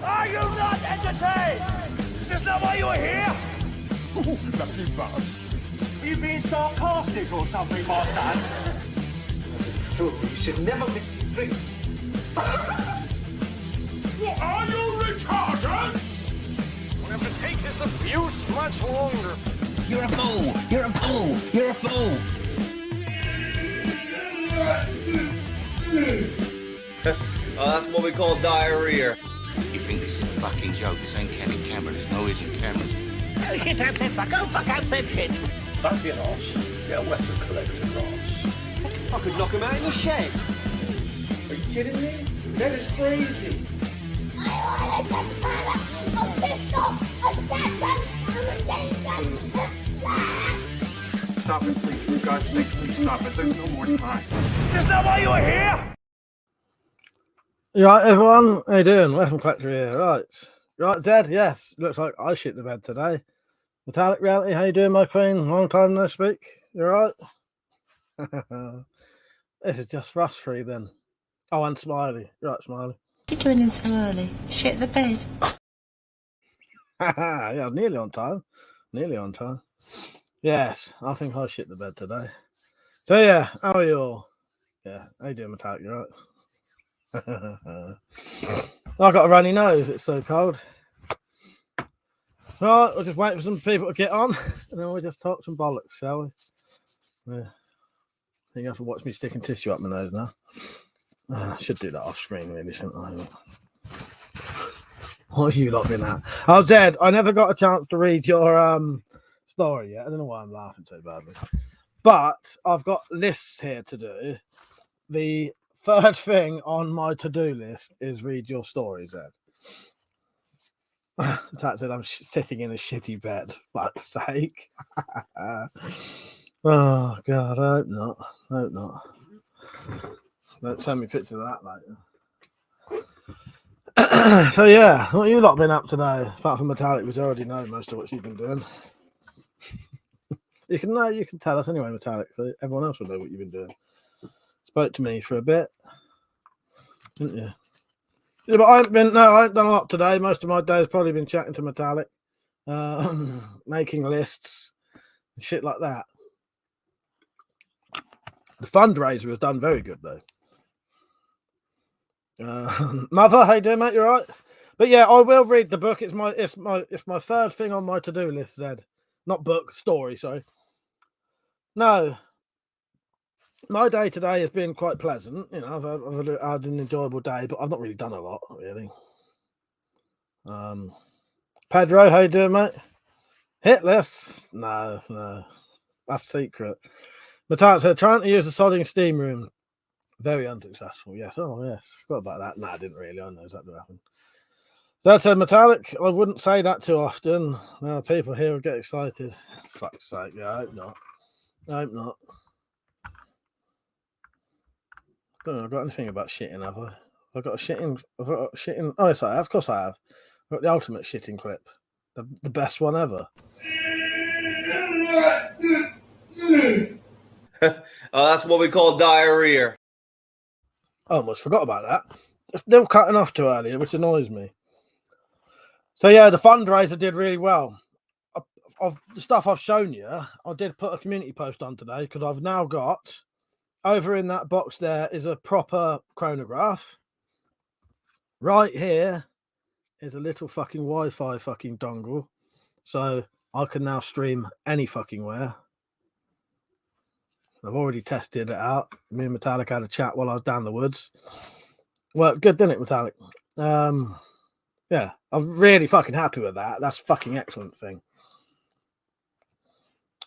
Are you not entertained? Is this not why you were here? Ooh, lucky bastard. Are you being sarcastic or something like that? You should never mix drinks. What, are you retarded? We'll have to take this abuse much longer. You're a fool! You're a fool! You're a fool! Oh, that's what we call diarrhea. You think this is a fucking joke? This ain't Kenny camera. There's no hidden cameras. Oh shit, out said fuck. Oh fuck, out said shit. Don't be an arse. Get a weapon collector, Ross. I could knock him out in the shed. Are you kidding me? That is crazy. Stop it, please. For God's sake, please stop it. There's no more time. Is this not why you were here? You right, everyone? How you doing? WeaponCollector here. Right, Zed? Yes. Looks like I shit the bed today. Metallic Reality, how you doing, my queen? Long time no speak. You right? This is just for us three then. Oh, and Smiley. Right, Smiley. What are you doing in so early? Shit the bed. Yeah, nearly on time. Nearly on time. Yes, I think I shit the bed today. So yeah, how are you all? Yeah, how you doing, Metallic? You right? I got a runny nose. It's so cold. Right, we'll just wait for some people to get on, and then we'll just talk some bollocks, shall we? Yeah. You have to watch me sticking tissue up my nose now. I should do that off screen, really, shouldn't I? What have you lot been at? Oh, Zed, I never got a chance to read your story yet. I don't know why I'm laughing so badly, but I've got lists here to do. The third thing on my to-do list is read your story, Zed. That said, I'm sitting in a shitty bed. Fuck's sake. Oh, God, I hope not. I hope not. Don't send me pictures of that later. So, yeah, what you lot been up today? Apart from Metallic, which I already know most of what she's been doing. You can tell us anyway, Metallic. So everyone else will know what you've been doing. Spoke to me for a bit, didn't you? Yeah, but I haven't done a lot today. Most of my day has probably been chatting to Metallic, making lists, and shit like that. The fundraiser has done very good though. Mother, how you doing, mate? You all right? But yeah, I will read the book. It's my third thing on my to-do list, Zed. Not book, story, sorry. No. My day today has been quite pleasant. You know, I've had an enjoyable day, but I've not really done a lot, really. Pedro, how you doing, mate? Hitless? No. That's secret. Metallic said, trying to use the soldering steam room. Very unsuccessful, yes. Oh, yes. Forgot about that. No, I didn't really. I know exactly what happened. That said, Metallic, I wouldn't say that too often. Now, people here will get excited. Fuck's sake, yeah, I hope not. I hope not. I don't know, I've got anything about shitting, have I? I've got shitting. Oh, yes, I have. Of course, I have. I've got the ultimate shitting clip, the best one ever. Oh, that's what we call diarrhea. I almost forgot about that. It's still cutting off too early, which annoys me. So yeah, the fundraiser did really well. Of the stuff I've shown you, I did put a community post on today because I've now got. Over in that box there is a proper chronograph. Right here is a little fucking Wi-Fi fucking dongle. So I can now stream any fucking where. I've already tested it out. Me and Metallic had a chat while I was down the woods. Well, good, didn't it, Metallic? Yeah, I'm really fucking happy with that. That's a fucking excellent thing.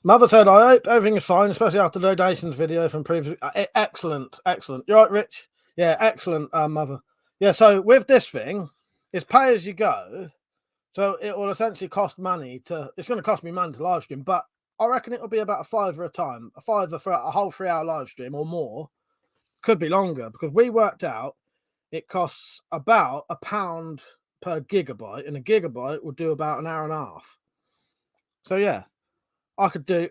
Mother said, I hope everything is fine, especially after the donations video from previous. Excellent. You're right, Rich? Yeah, excellent, Mother. Yeah, so with this thing, it's pay as you go. So it will essentially cost money it's going to cost me money to live stream, but I reckon it will be about $5 a time, $5 for a whole 3-hour live stream or more. Could be longer because we worked out it costs about £1 per gigabyte, and a gigabyte will do about an hour and a half. So yeah. I could do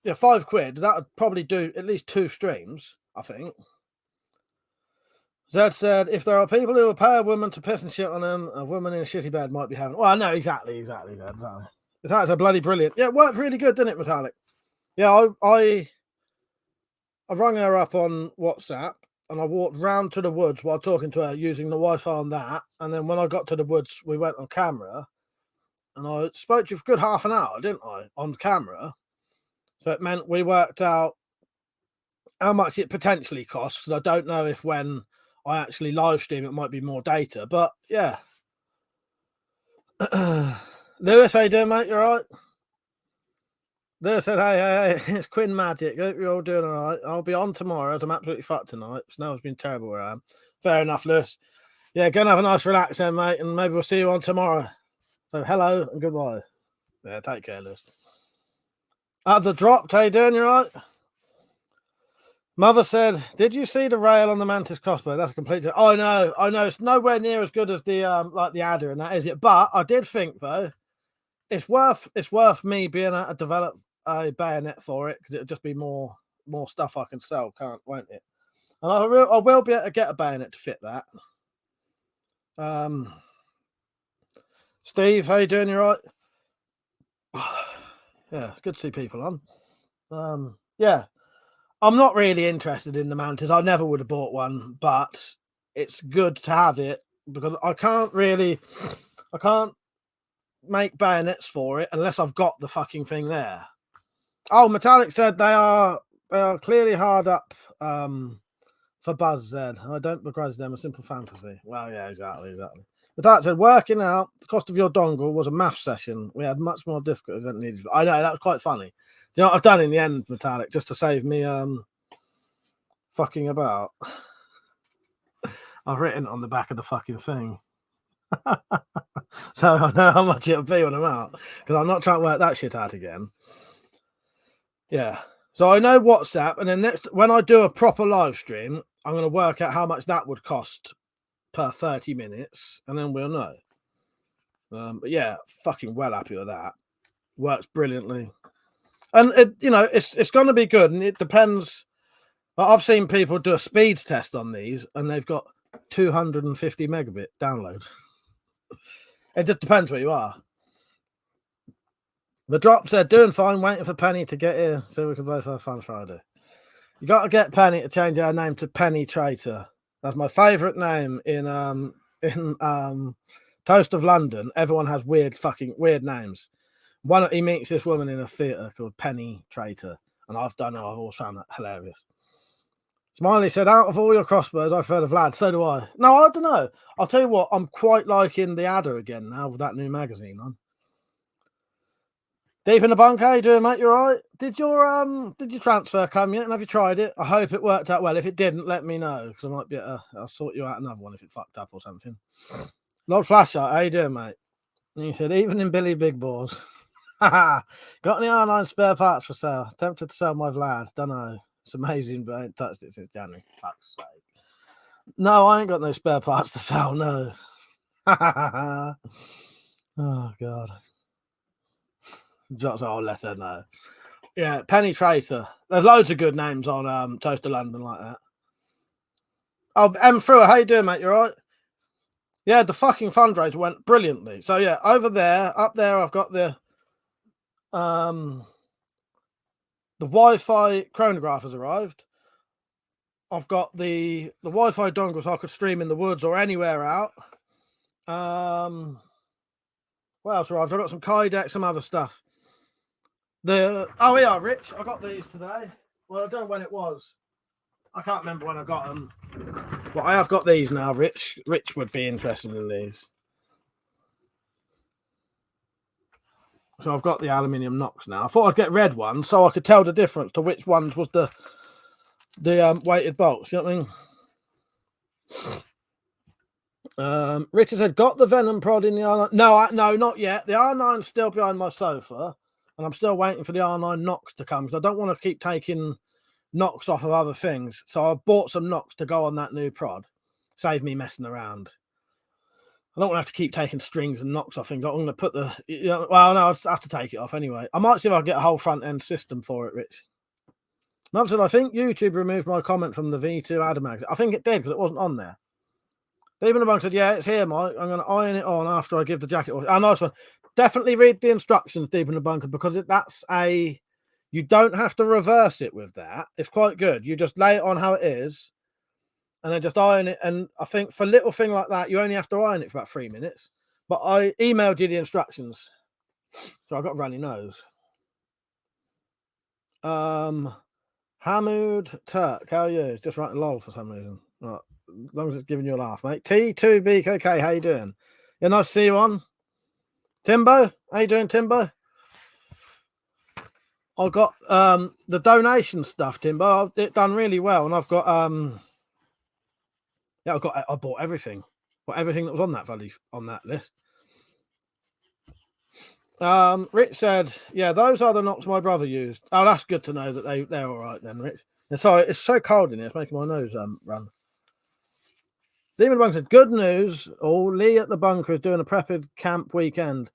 £5. That would probably do at least 2 streams, I think. Zed said, if there are people who will pay a woman to piss and shit on them, a woman in a shitty bed might be having. Well, no, exactly. That's a bloody brilliant. Yeah, it worked really good, didn't it, Metallic? Yeah, I rang her up on WhatsApp and I walked round to the woods while talking to her using the Wi-Fi on that. And then when I got to the woods, we went on camera and I spoke to you for a good half an hour, didn't I, on camera? So it meant we worked out how much it potentially costs, because I don't know if when I actually live stream it might be more data, but yeah. Lewis, how you doing, mate? You all right? Lewis said, hey, it's Quinn Magic. Hope you're all doing all right. I'll be on tomorrow as I'm absolutely fucked tonight. Snow's been terrible where I am. Fair enough, Lewis. Yeah, go and have a nice relax then, mate, and maybe we'll see you on tomorrow. So hello and goodbye. Yeah, take care, Lewis. The drop, how you doing? You all right? Mother said, did you see the rail on the Mantis Crossbow? That's a complete... I know. It's nowhere near as good as the like the adder, and that is it. But I did think, though, it's worth me being able to develop a bayonet for it, because it'll just be more stuff I can sell, won't it? And I will be able to get a bayonet to fit that. Steve, how you doing? You right? Yeah, it's good to see people on. Yeah. I'm not really interested in the Mantis. I never would have bought one, but it's good to have it because I can't make bayonets for it unless I've got the fucking thing there. Oh, Metallic said they are clearly hard up for Buzz Zed. I don't begrudge them a simple fantasy. Well, yeah, exactly. Metallic said working out the cost of your dongle was a math session. We had much more difficult than needed. I know, that was quite funny. Do you know what I've done in the end, Metallic, just to save me fucking about? I've written it on the back of the fucking thing. So I know how much it'll be when I'm out, because I'm not trying to work that shit out again. Yeah. So I know WhatsApp, and then when I do a proper live stream, I'm going to work out how much that would cost per 30 minutes, and then we'll know. But yeah, fucking well happy with that. Works brilliantly. And it's going to be good, and it depends. I've seen people do a speeds test on these, and they've got 250 megabit download. It just depends where you are. The drop said, doing fine, waiting for Penny to get here so we can both have fun Friday. You got to get Penny to change her name to Penny Traitor. That's my favourite name in Toast of London. Everyone has weird names. He meets this woman in a theatre called Penny Traitor, and I've always found that hilarious. Smiley said, out of all your crossbows, I've heard of Vlad. So do I. No, I don't know. I'll tell you what, I'm quite liking the adder again now with that new magazine on. Deep in the bunk, how you doing, mate? You all right? Did your transfer come yet? And have you tried it? I hope it worked out well. If it didn't, let me know, because I might be I'll sort you out another one if it fucked up or something. Lord Flashlight, how you doing, mate? And he said, even in Billy Big Balls. Got any R9 spare parts for sale? Tempted to sell my Vlad. Don't know. It's amazing, but I ain't touched it since January. Fuck's sake. No, I ain't got no spare parts to sell, no. Oh, God. Just, I'll let her know. Yeah, Penny Traitor. There's loads of good names on Toast of London like that. Oh, M. Frewer, how you doing, mate? You all right? Yeah, the fucking fundraiser went brilliantly. So, yeah, up there, I've got the Wi-Fi chronograph has arrived. I've got the Wi-Fi dongle so I could stream in the woods or anywhere out. What else arrived? I've got some Kydex, some other stuff. Yeah, Rich, I got these today. Well, I don't know when it was. I can't remember when I got them. But I have got these now, Rich. Rich would be interested in these. So I've got the aluminium knocks now. I thought I'd get red ones so I could tell the difference to which ones was the weighted bolts. You know what I mean? Richard said, got the Venom prod in the R9? No, not yet. The R9's still behind my sofa, and I'm still waiting for the R9 knocks to come because I don't want to keep taking knocks off of other things. So I've bought some knocks to go on that new prod. Save me messing around. I don't want to have to keep taking strings and knocks off things. I'm going to put well, no, I'll have to take it off anyway. I might see if I can get a whole front end system for it, Rich. Mum said, I think YouTube removed my comment from the V2 Adam magazine. I think it did because it wasn't on there. Demon the Bunk said, yeah, it's here, Mike. I'm going to iron it on after I give the jacket. Oh, nice one. Definitely read the instructions, Deep in the Bunker, because you don't have to reverse it with that. It's quite good. You just lay it on how it is and then just iron it. And I think for a little thing like that, you only have to iron it for about 3 minutes. But I emailed you the instructions. So I got a runny nose. Hamoud Turk, how are you? It's just writing lol for some reason. Right. As long as it's giving you a laugh, mate. T2BKK, how you doing? Yeah, nice to see you on. Timbo, how you doing, Timbo? I got the donation stuff, Timbo. It done really well, and I've got I bought everything. Bought everything that was on that list. Rich said, yeah, those are the knocks my brother used. Oh, that's good to know that they're all right then, Rich. And sorry, it's so cold in here, it's making my nose run. Demon Bunker said, good news. Lee at the bunker is doing a prepped camp weekend.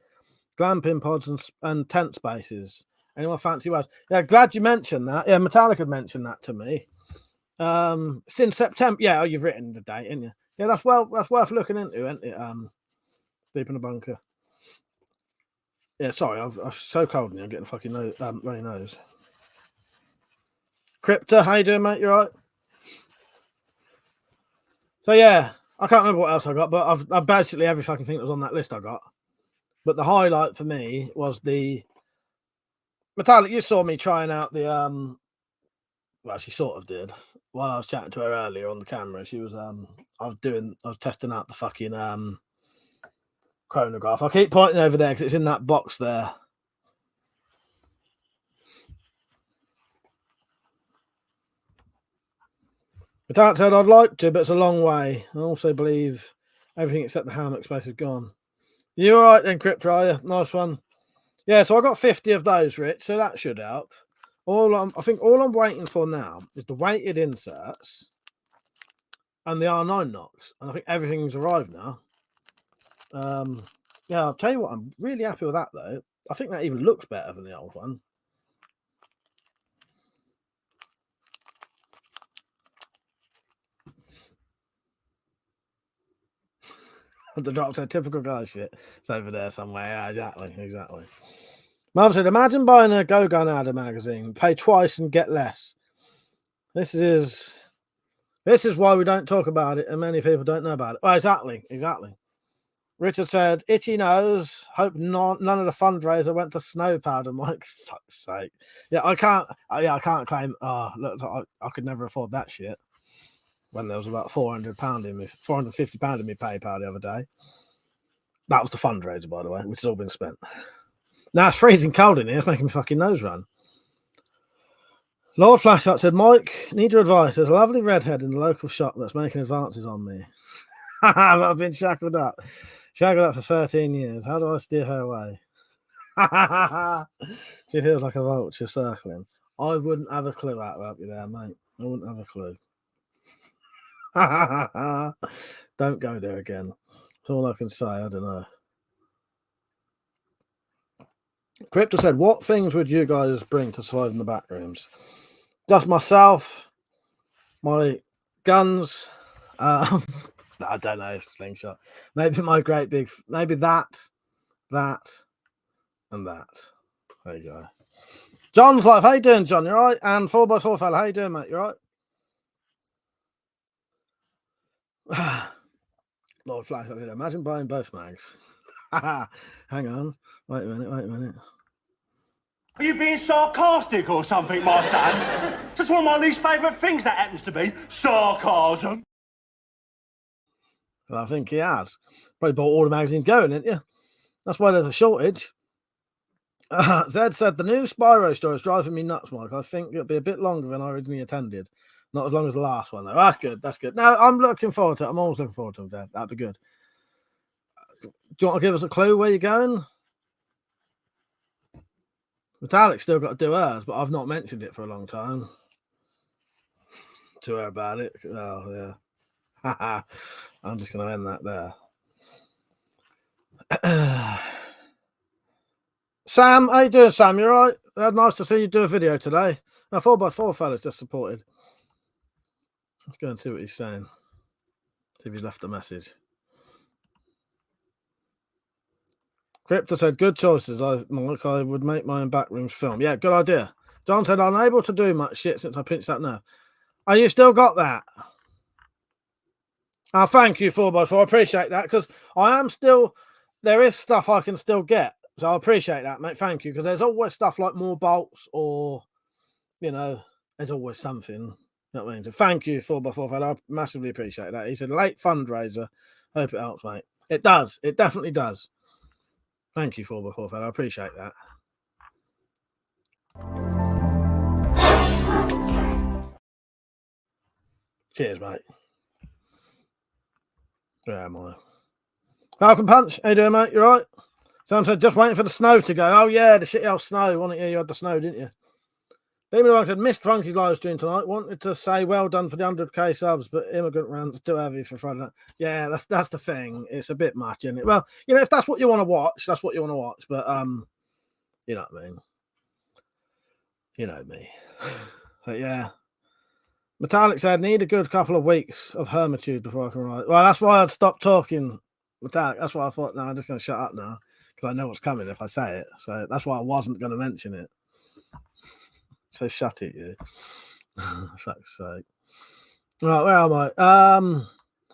Glamping pods and tent spaces. Anyone fancy words? Yeah, glad you mentioned that. Yeah, Metallica mentioned that to me. Since September. Yeah, you've written the date, haven't you? Yeah, that's worth looking into, isn't it? Deep in the Bunker. Yeah, sorry, I'm so cold in here. I'm getting a fucking runny nose. Crypta, how you doing, mate? You all right? So yeah, I can't remember what else I got, but I've basically every fucking thing that was on that list I got. But the highlight for me was the Metallic. You saw me trying out the well, she sort of did while I was chatting to her earlier on the camera. She was I was testing out the fucking chronograph. I keep pointing over there because it's in that box there. Metallic said I'd like to, but it's a long way. I also believe everything except the hammock space is gone. You all right then, Crypto? Nice one. Yeah, so I got 50 of those, Rich, so that should help. I think all I'm waiting for now is the weighted inserts and the R9 knocks. And I think everything's arrived now. Yeah, I'll tell you what, I'm really happy with that, though. I think that even looks better than the old one. The doctor, typical guy shit. It's over there somewhere. Yeah, exactly. Marv said, imagine buying a Go Gun Adder magazine, pay twice and get less. This is why we don't talk about it, and many people don't know about it. Well, exactly. Richard said, itchy nose. Hope none of the fundraiser went to snow powder, Mike. Fuck's sake. Yeah, I can't claim. Look, I could never afford that shit. When there was about £450 in me PayPal the other day. That was the fundraiser, by the way, which has all been spent. Now it's freezing cold in here. It's making my fucking nose run. Lord Flashlight said, Mike, need your advice. There's a lovely redhead in the local shop that's making advances on me. I've been shackled up for 13 years. How do I steer her away? She feels like a vulture circling. I wouldn't have a clue how to help you there, mate. I wouldn't have a clue. Don't go there again. That's all I can say. I don't know. Crypto said, what things would you guys bring to survive in the back rooms? Just myself, my guns, I don't know, slingshot. Maybe my great big, maybe that, and that. There you go. John's life, how you doing, John? You right? And 4x4 fella, how you doing, mate? You right? Lord Flash, I did imagine buying both mags. Hang on. Wait a minute. Are you being sarcastic or something, my son? That's one of my least favourite things, that happens to be sarcasm. Well, I think he has. Probably bought all the magazines going, didn't you? That's why there's a shortage. Zed said, the new Spyro store is driving me nuts, Mike. I think it'll be a bit longer than I originally intended. Not as long as the last one, though. That's good. No, I'm looking forward to it. I'm always looking forward to it, Dad. That'd be good. Do you want to give us a clue where you're going? Metallic's still got to do hers, but I've not mentioned it for a long time to her about it. Oh, yeah. I'm just going to end that there. Sam, how you doing, Sam? You all right? Nice to see you do a video today. Now, 4x4 fella's just supported. Let's go and see what he's saying. See if he's left a message. Crypto said, good choices. Mike, I would make my own backrooms film. Yeah, good idea. John said, I'm unable to do much shit since I pinched that nerve. Oh, you still got that? Oh, thank you, 4x4. I appreciate that because I am still, there is stuff I can still get. So I appreciate that, mate. Thank you. Because there's always stuff like more bolts or, you know, there's always something. You know what I mean? So thank you, 4x4 fella. I massively appreciate that. He said, late fundraiser. Hope it helps, mate. It does. It definitely does. Thank you, 4x4 fella. I appreciate that. Cheers, mate. Where am I? Falcon Punch, how you doing, mate? You right? Someone said, just waiting for the snow to go. Oh, yeah, the shitty old snow. Wasn't it? You had the snow, didn't you? Demon Rock had missed Funky's live stream tonight. Wanted to say well done for the 100k subs, but immigrant rant's too heavy for Friday night. Yeah, that's the thing. It's a bit much, isn't it? Well, you know, if that's what you want to watch, that's what you want to watch. But you know what I mean. You know me. But yeah. Metallic said, need a good couple of weeks of hermitude before I can write. Well, that's why I'd stop talking, Metallic. That's why I thought, no, I'm just going to shut up now because I know what's coming if I say it. So that's why I wasn't going to mention it. So shut it, you. Fuck's sake. Right, where am I?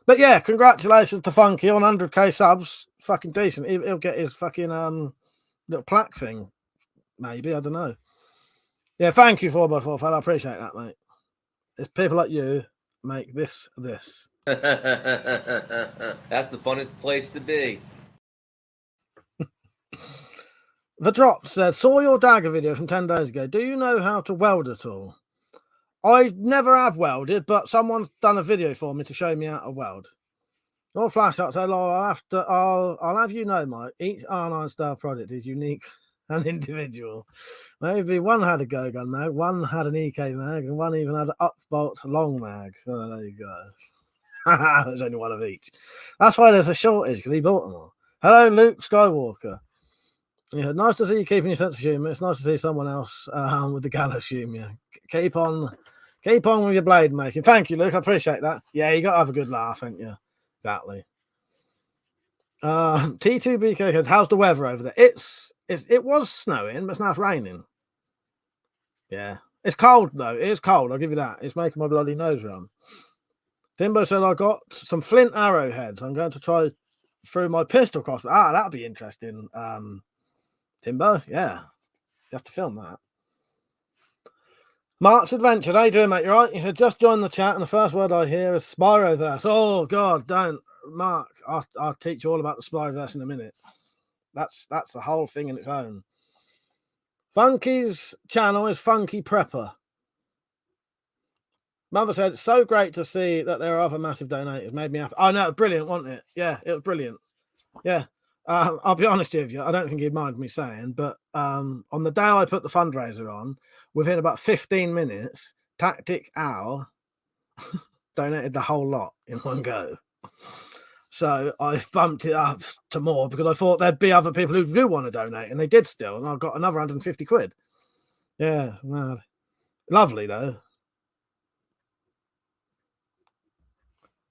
But yeah, congratulations to Funky on 100k subs. Fucking decent. He'll get his fucking little plaque thing. Maybe, I don't know. Yeah, thank you 4x4 fella. I appreciate that, mate. It's people like you make this. That's the funnest place to be. The Drop said, saw your dagger video from 10 days ago. Do you know how to weld at all? I never have welded, but someone's done a video for me to show me how to weld. Your flashlight said, I'll have you know, Mike, each R9 style product is unique and individual. Maybe one had a Go Gun mag, one had an EK mag, and one even had an Upbolt long mag. Oh, there you go. There's only one of each. That's why there's a shortage, because he bought them all. Hello, Luke Skywalker. Yeah, nice to see you keeping your sense of humour. It's nice to see someone else with the gallows humour. Keep on with your blade making. Thank you, Luke. I appreciate that. Yeah, you got to have a good laugh, haven't you? Exactly. T2BK said, how's the weather over there? It was snowing, but now it's raining. Yeah. It's cold, though. It is cold. I'll give you that. It's making my bloody nose run. Timbo said, I got some flint arrowheads. I'm going to try through my pistol crossbow. That'll be interesting. Timbo, yeah. You have to film that. Mark's Adventure. How you doing, mate? You right? You had just joined the chat, and the first word I hear is Spyroverse. Oh, God, don't. Mark, I'll teach you all about the Spyroverse in a minute. That's the whole thing in its own. Funky's channel is Funky Prepper. Mother said, it's so great to see that there are other massive donators. Made me happy. Oh, no, brilliant, wasn't it? Yeah, it was brilliant. Yeah. I'll be honest with you. I don't think he'd mind me saying, but on the day I put the fundraiser on, within about 15 minutes, Tactic Al donated the whole lot in one go. So I bumped it up to more because I thought there'd be other people who do want to donate, and they did still. And I've got another 150 quid. Yeah, mad. Lovely, though.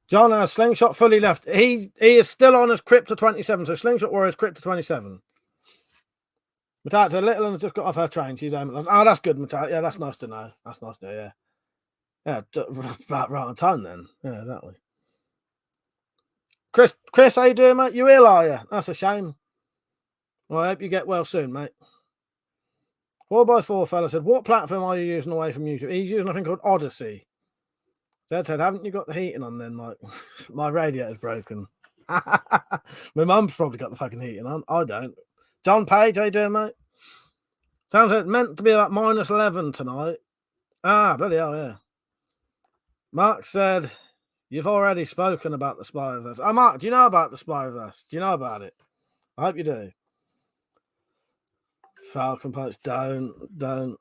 John has Slingshot fully left. He is still on as Crypto 27. So Slingshot Warriors Crypto 27. Matata, Little has just got off her train. She's home. Oh, that's good, Matata. Yeah, that's nice to know. That's nice to know, yeah. Yeah, about right on time then. Yeah, exactly. Chris, how you doing, mate? You ill, are you? That's a shame. Well, I hope you get well soon, mate. 4x4 fella said, what platform are you using away from YouTube? He's using a thing called Odyssey. Dad said, haven't you got the heating on then, Mike? My radiator's broken. My mum's probably got the fucking heating on. I don't. John Page, how you doing, mate? Sounds like it's meant to be about -11 tonight. Bloody hell, yeah. Mark said, you've already spoken about the Spyroverse. Oh, Mark, do you know about the Spyroverse? Do you know about it? I hope you do. Falcon Punch, don't.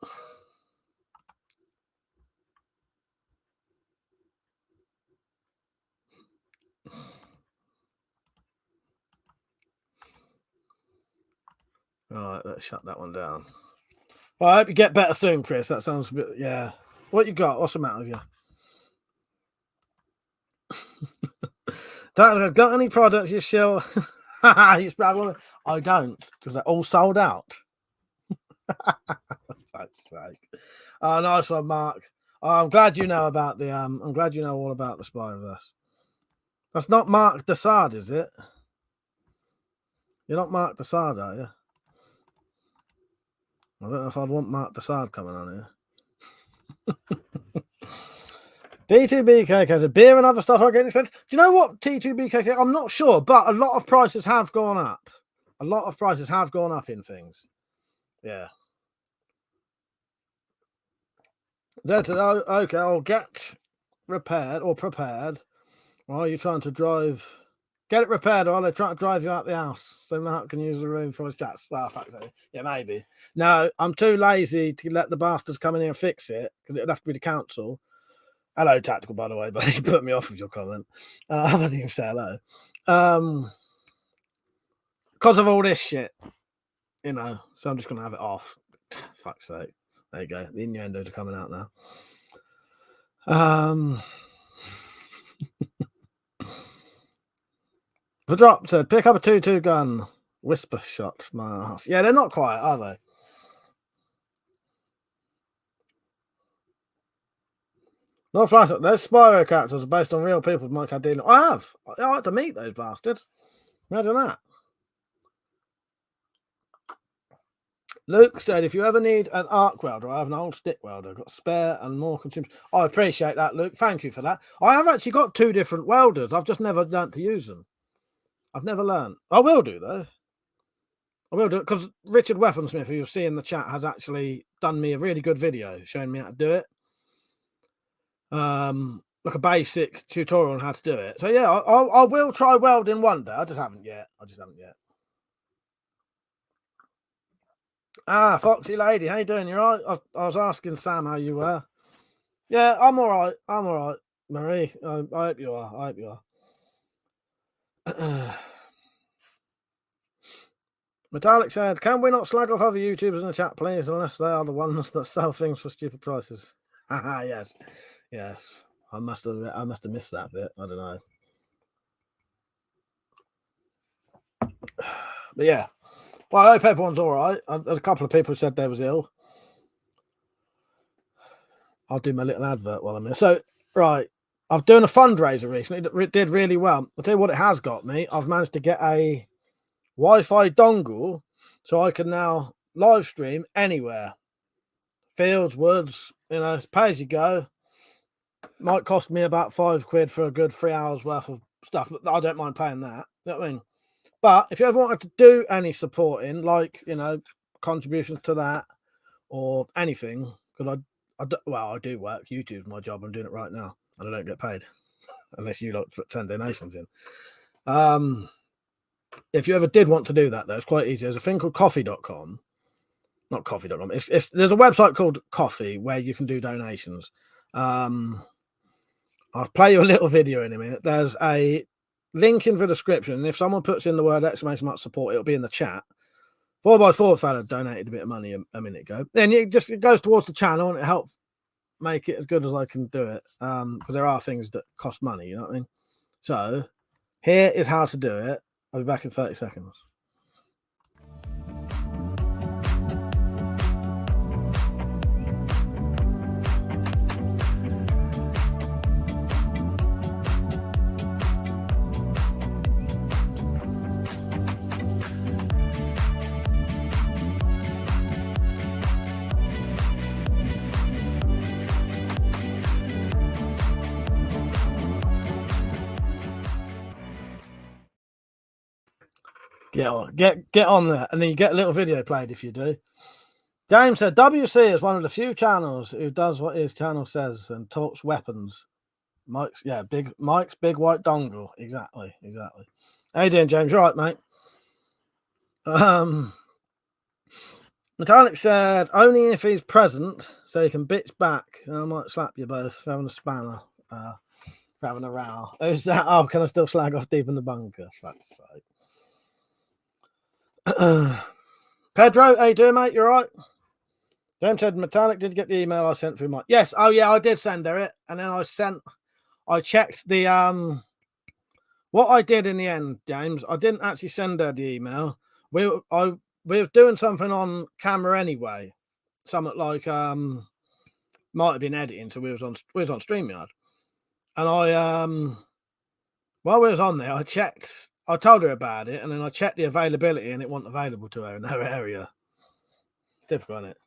All right, let's shut that one down. Well, I hope you get better soon, Chris. That sounds a bit, yeah. What you got? What's the matter with you? Got any products you shill? I don't, because they're all sold out. That's fake. Oh, nice one, Mark. Oh, I'm glad you know about the I'm glad you know all about the Spider-Verse. That's not Mark Desard, is it? You're not Mark Desard, are you? I don't know if I'd want Mark Desard coming on here. T2BK has a beer and other stuff are getting expensive. Do you know what T2BK? I'm not sure, but a lot of prices have gone up. A lot of prices have gone up in things. Yeah. That's it. Okay, I'll get repaired or prepared. Or are you trying to drive? Get it repaired, or are they trying to drive you out the house so Mark can use the room for his chats? Well, yeah, maybe. No, I'm too lazy to let the bastards come in here and fix it because it'd have to be the council. Hello, Tactical, by the way, but you put me off with your comment. I didn't even say hello. Because of all this shit, you know, so I'm just going to have it off. Fuck's sake. There you go. The innuendos are coming out now. The drop said, pick up a 2-2 gun. Whisper shot my ass. Yeah, they're not quiet, are they? No flash. Those Spyro characters are based on real people. Mike had dealing. I have. I like to meet those bastards. Imagine that. Luke said, if you ever need an arc welder, I have an old stick welder. Got spare and more consumable. I appreciate that, Luke. Thank you for that. I have actually got 2 different welders. I've just never learnt to use them. I've never learned. I will do, though. I will do it because Richard Weaponsmith, who you'll see in the chat, has actually done me a really good video showing me how to do it. Like a basic tutorial on how to do it. So, yeah, I will try welding one day. I just haven't yet. Ah, Foxy Lady, how you doing? You all right? I was asking Sam how you were. Yeah, I'm all right. Marie, I hope you are. Metallic said, can we not slag off other YouTubers in the chat, please, unless they are the ones that sell things for stupid prices? Yes. I must have missed that bit. I don't know. But yeah. Well, I hope everyone's all right. There's a couple of people who said they was ill. I'll do my little advert while I'm here. So, right. I've done a fundraiser recently that did really well. I'll tell you what it has got me. I've managed to get a Wi-Fi dongle so I can now live stream anywhere. Fields, woods, you know, pay as you go. Might cost me about £5 for a good 3 hours worth of stuff, but I don't mind paying that. You know what I mean? But if you ever wanted to do any supporting, like, you know, contributions to that or anything, because I do work. YouTube's my job. I'm doing it right now, and I don't get paid unless you like to put 10 donations in. If you ever did want to do that, though, it's quite easy. There's a thing called coffee.com. Not coffee.com. There's a website called Coffee where you can do donations. I'll play you a little video in a minute. There's a link in the description. And if someone puts in the word !support, it'll be in the chat. 4x4 fella donated a bit of money a minute ago. Then it goes towards the channel and it helps make it as good as I can do it. Because there are things that cost money, you know what I mean? So here is how to do it. I'll be back in 30 seconds. Get on there, and then you get a little video played if you do. James said WC is one of the few channels who does what his channel says and talks weapons. Mike's big white dongle. Exactly. How you doing, James? You all right, mate? Metallic said only if he's present, so he can bitch back. And I might slap you both for having a spanner, for having a row. Who's that? Oh, can I still slag off deep in the bunker? Fuck's sake. Pedro, how you doing, mate? You all right? James said, Metallic, did you get the email I sent through Mike? Yes. Oh, yeah, I did send her it. And then I checked the, what I did in the end, James, I didn't actually send her the email. We were doing something on camera anyway. Something like, might have been editing, so we was on StreamYard. And while we was on there, I told her about it, and then I checked the availability, and it wasn't available to her in her area. Typical, isn't it?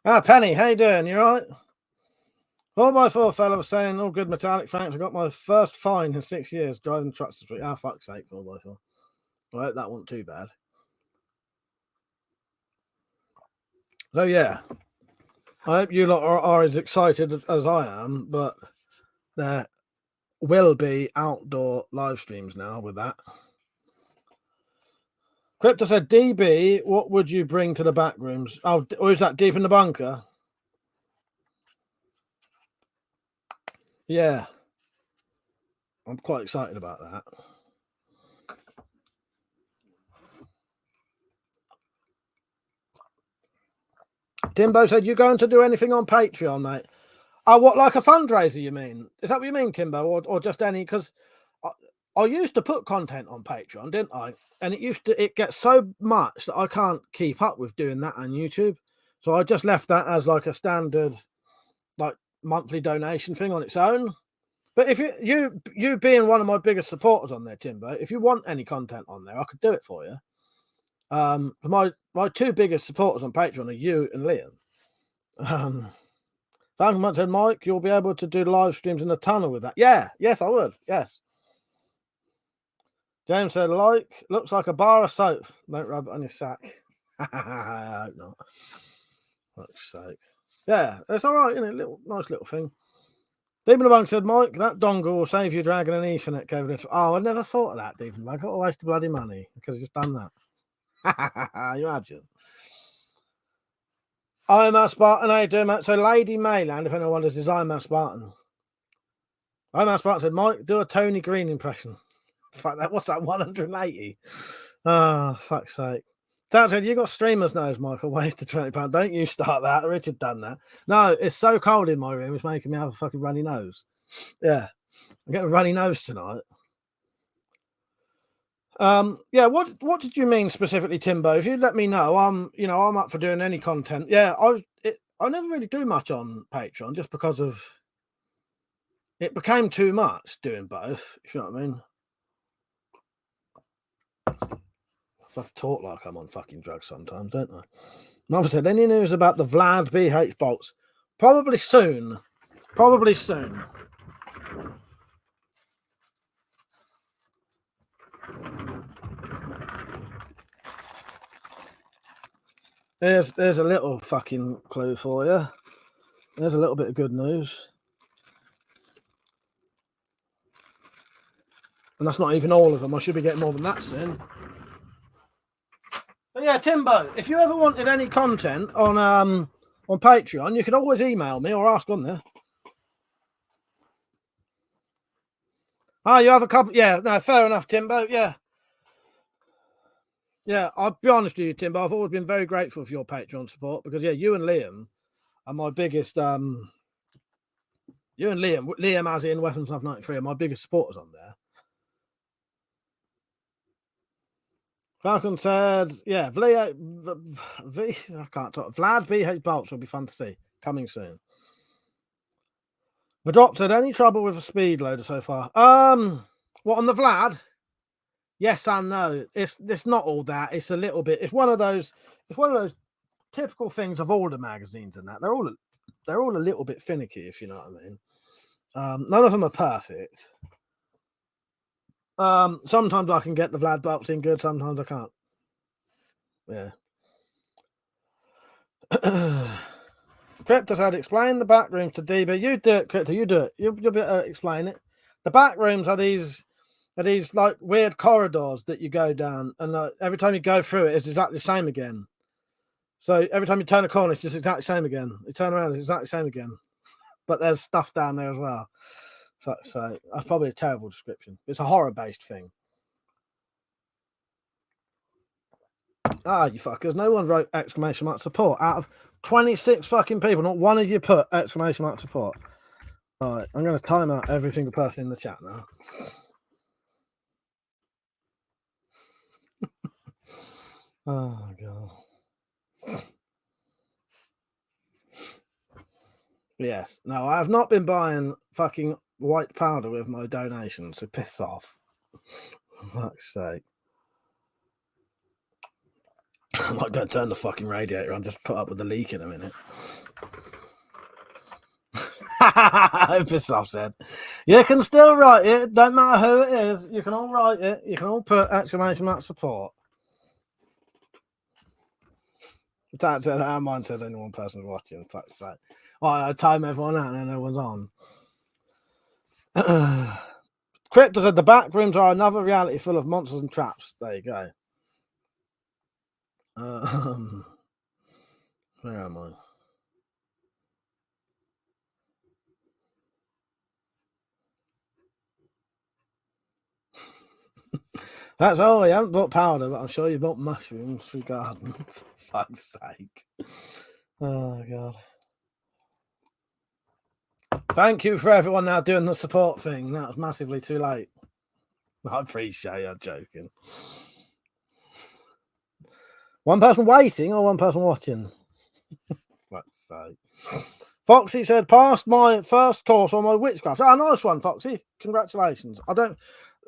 Ah, Penny, how you doing? You all right? 4x4 fella was saying, all good, Metallic, thanks. I got my first fine in 6 years driving trucks this week. Ah, fuck's sake, 4x4. I hope that wasn't too bad. So, yeah. I hope you lot are as excited as I am, but there will be outdoor live streams now with that. Crypto said, DB, what would you bring to the back rooms? Oh, or is that deep in the bunker? Yeah. I'm quite excited about that. Timbo said, you going to do anything on Patreon, mate? Oh, what, like a fundraiser, you mean? Is that what you mean, Timbo? Or just any? Because I used to put content on Patreon, didn't I? And it gets so much that I can't keep up with doing that on YouTube. So I just left that as like a standard, like monthly donation thing on its own. But if you being one of my biggest supporters on there, Timbo, if you want any content on there, I could do it for you. My two biggest supporters on Patreon are you and Liam. Falcon said, Mike, you'll be able to do live streams in the tunnel with that. Yeah, yes, I would. Yes. James said, looks like a bar of soap. Don't rub it on your sack. I hope not. Fuck's sake. Yeah, it's all right, isn't it? Nice little thing. Deep in the Bunk said, Mike, that dongle will save you dragging an Ethernet cable. Oh, I never thought of that, Deep in the Bunk. What a waste of bloody money. I could have just done that. You imagine. I'm a Spartan. How you doing, Matt? So, Lady Mayland, if anyone wonders, is I'm a Spartan. I'm a Spartan said, Mike, do a Tony Green impression. Fuck that. What's that? 180. Oh, fuck's sake. Dad said, you got streamer's nose, Michael. Wasted £20. Don't you start that. Richard done that. No, it's so cold in my room. It's making me have a fucking runny nose. Yeah. I'm getting a runny nose tonight. Yeah, what did you mean specifically, Timbo? If you let me know, I'm up for doing any content. Yeah, I never really do much on Patreon just because of it became too much doing both, if you know what I mean. I talk like I'm on fucking drugs sometimes, don't I? Mother said, any news about the Vlad BH bolts? Probably soon. Probably soon. There's a little fucking clue for you. There's a little bit of good news. And that's not even all of them. I should be getting more than that soon. But yeah, Timbo, if you ever wanted any content on Patreon, you could always email me or ask on there. Oh, you have a couple? Yeah, no, fair enough, Timbo. Yeah. Yeah, I'll be honest with you, Timbo. I've always been very grateful for your Patreon support because, yeah, you and Liam are my biggest. You and Liam as in Weapons of 93 are my biggest supporters on there. Falcon said, yeah, I can't talk. Vlad BH bolts will be fun to see. Coming soon. The Drop said, any trouble with a speed loader so far? What, on the Vlad? Yes and no. It's not all that. It's a little bit. It's one of those typical things of all the magazines and that. They're all a little bit finicky, if you know what I mean. None of them are perfect. Sometimes I can get the Vlad bolts in good, sometimes I can't. Yeah. Crypto said, explain the back rooms to DB. You do it, Crypto, you do it. You'll be able to explain it. The back rooms are these like weird corridors that you go down, and every time you go through it, it's exactly the same again. So every time you turn a corner, it's just exactly the same again. You turn around, it's exactly the same again. But there's stuff down there as well. So that's probably a terrible description. It's a horror-based thing. Ah, you fuckers. No one wrote exclamation mark support out of 26 fucking people. Not one of you put exclamation mark support. All right, I'm going to time out every single person in the chat now. Oh, God. Yes. No, I have not been buying fucking white powder with my donations, so piss off. For fuck's sake. I'm not going to turn the fucking radiator on, just put up with the leak in a minute. Piss off, said. You can still write it, don't matter who it is. You can all write it. You can all put exclamation mark support. That said, I mind said only one person watching. Fuck's sake. I time everyone out and then no one's on. Crypto said the back rooms are another reality full of monsters and traps. There you go. Where am I? That's all. You haven't bought powder, but I'm sure you bought mushrooms for garden. For fuck's sake. Oh, God. Thank you for everyone now doing the support thing. That was massively too late. I appreciate you. I'm joking. One person waiting or one person watching? Fuck's sake. Foxy said, passed my first course on my witchcraft. Oh, nice one, Foxy. Congratulations.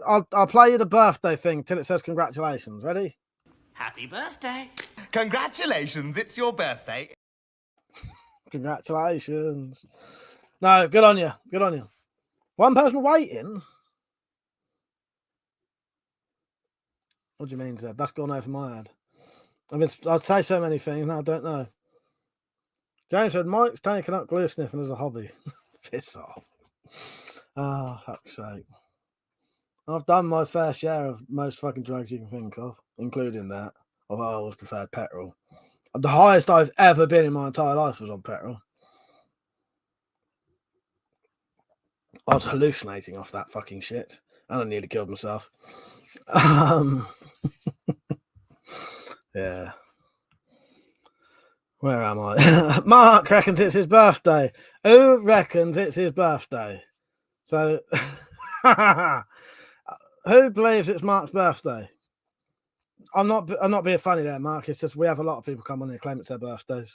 I'll play you the birthday thing till it says congratulations. Ready? Happy birthday. Congratulations, it's your birthday. Congratulations. No, good on you. Good on you. One person waiting? What do you mean, Zed? That's gone over my head. I'd say so many things, and I don't know. James said, Mike's taken up glue sniffing as a hobby. Piss off. Oh, fuck's sake. I've done my fair share of most fucking drugs you can think of, including that. Although I always preferred petrol. The highest I've ever been in my entire life was on petrol. I was hallucinating off that fucking shit. And I nearly killed myself. Yeah. Where am I? Mark reckons it's his birthday. Who reckons it's his birthday? So, who believes it's Mark's birthday? I'm not being funny there, Mark. It's just we have a lot of people come on here claim it's their birthdays.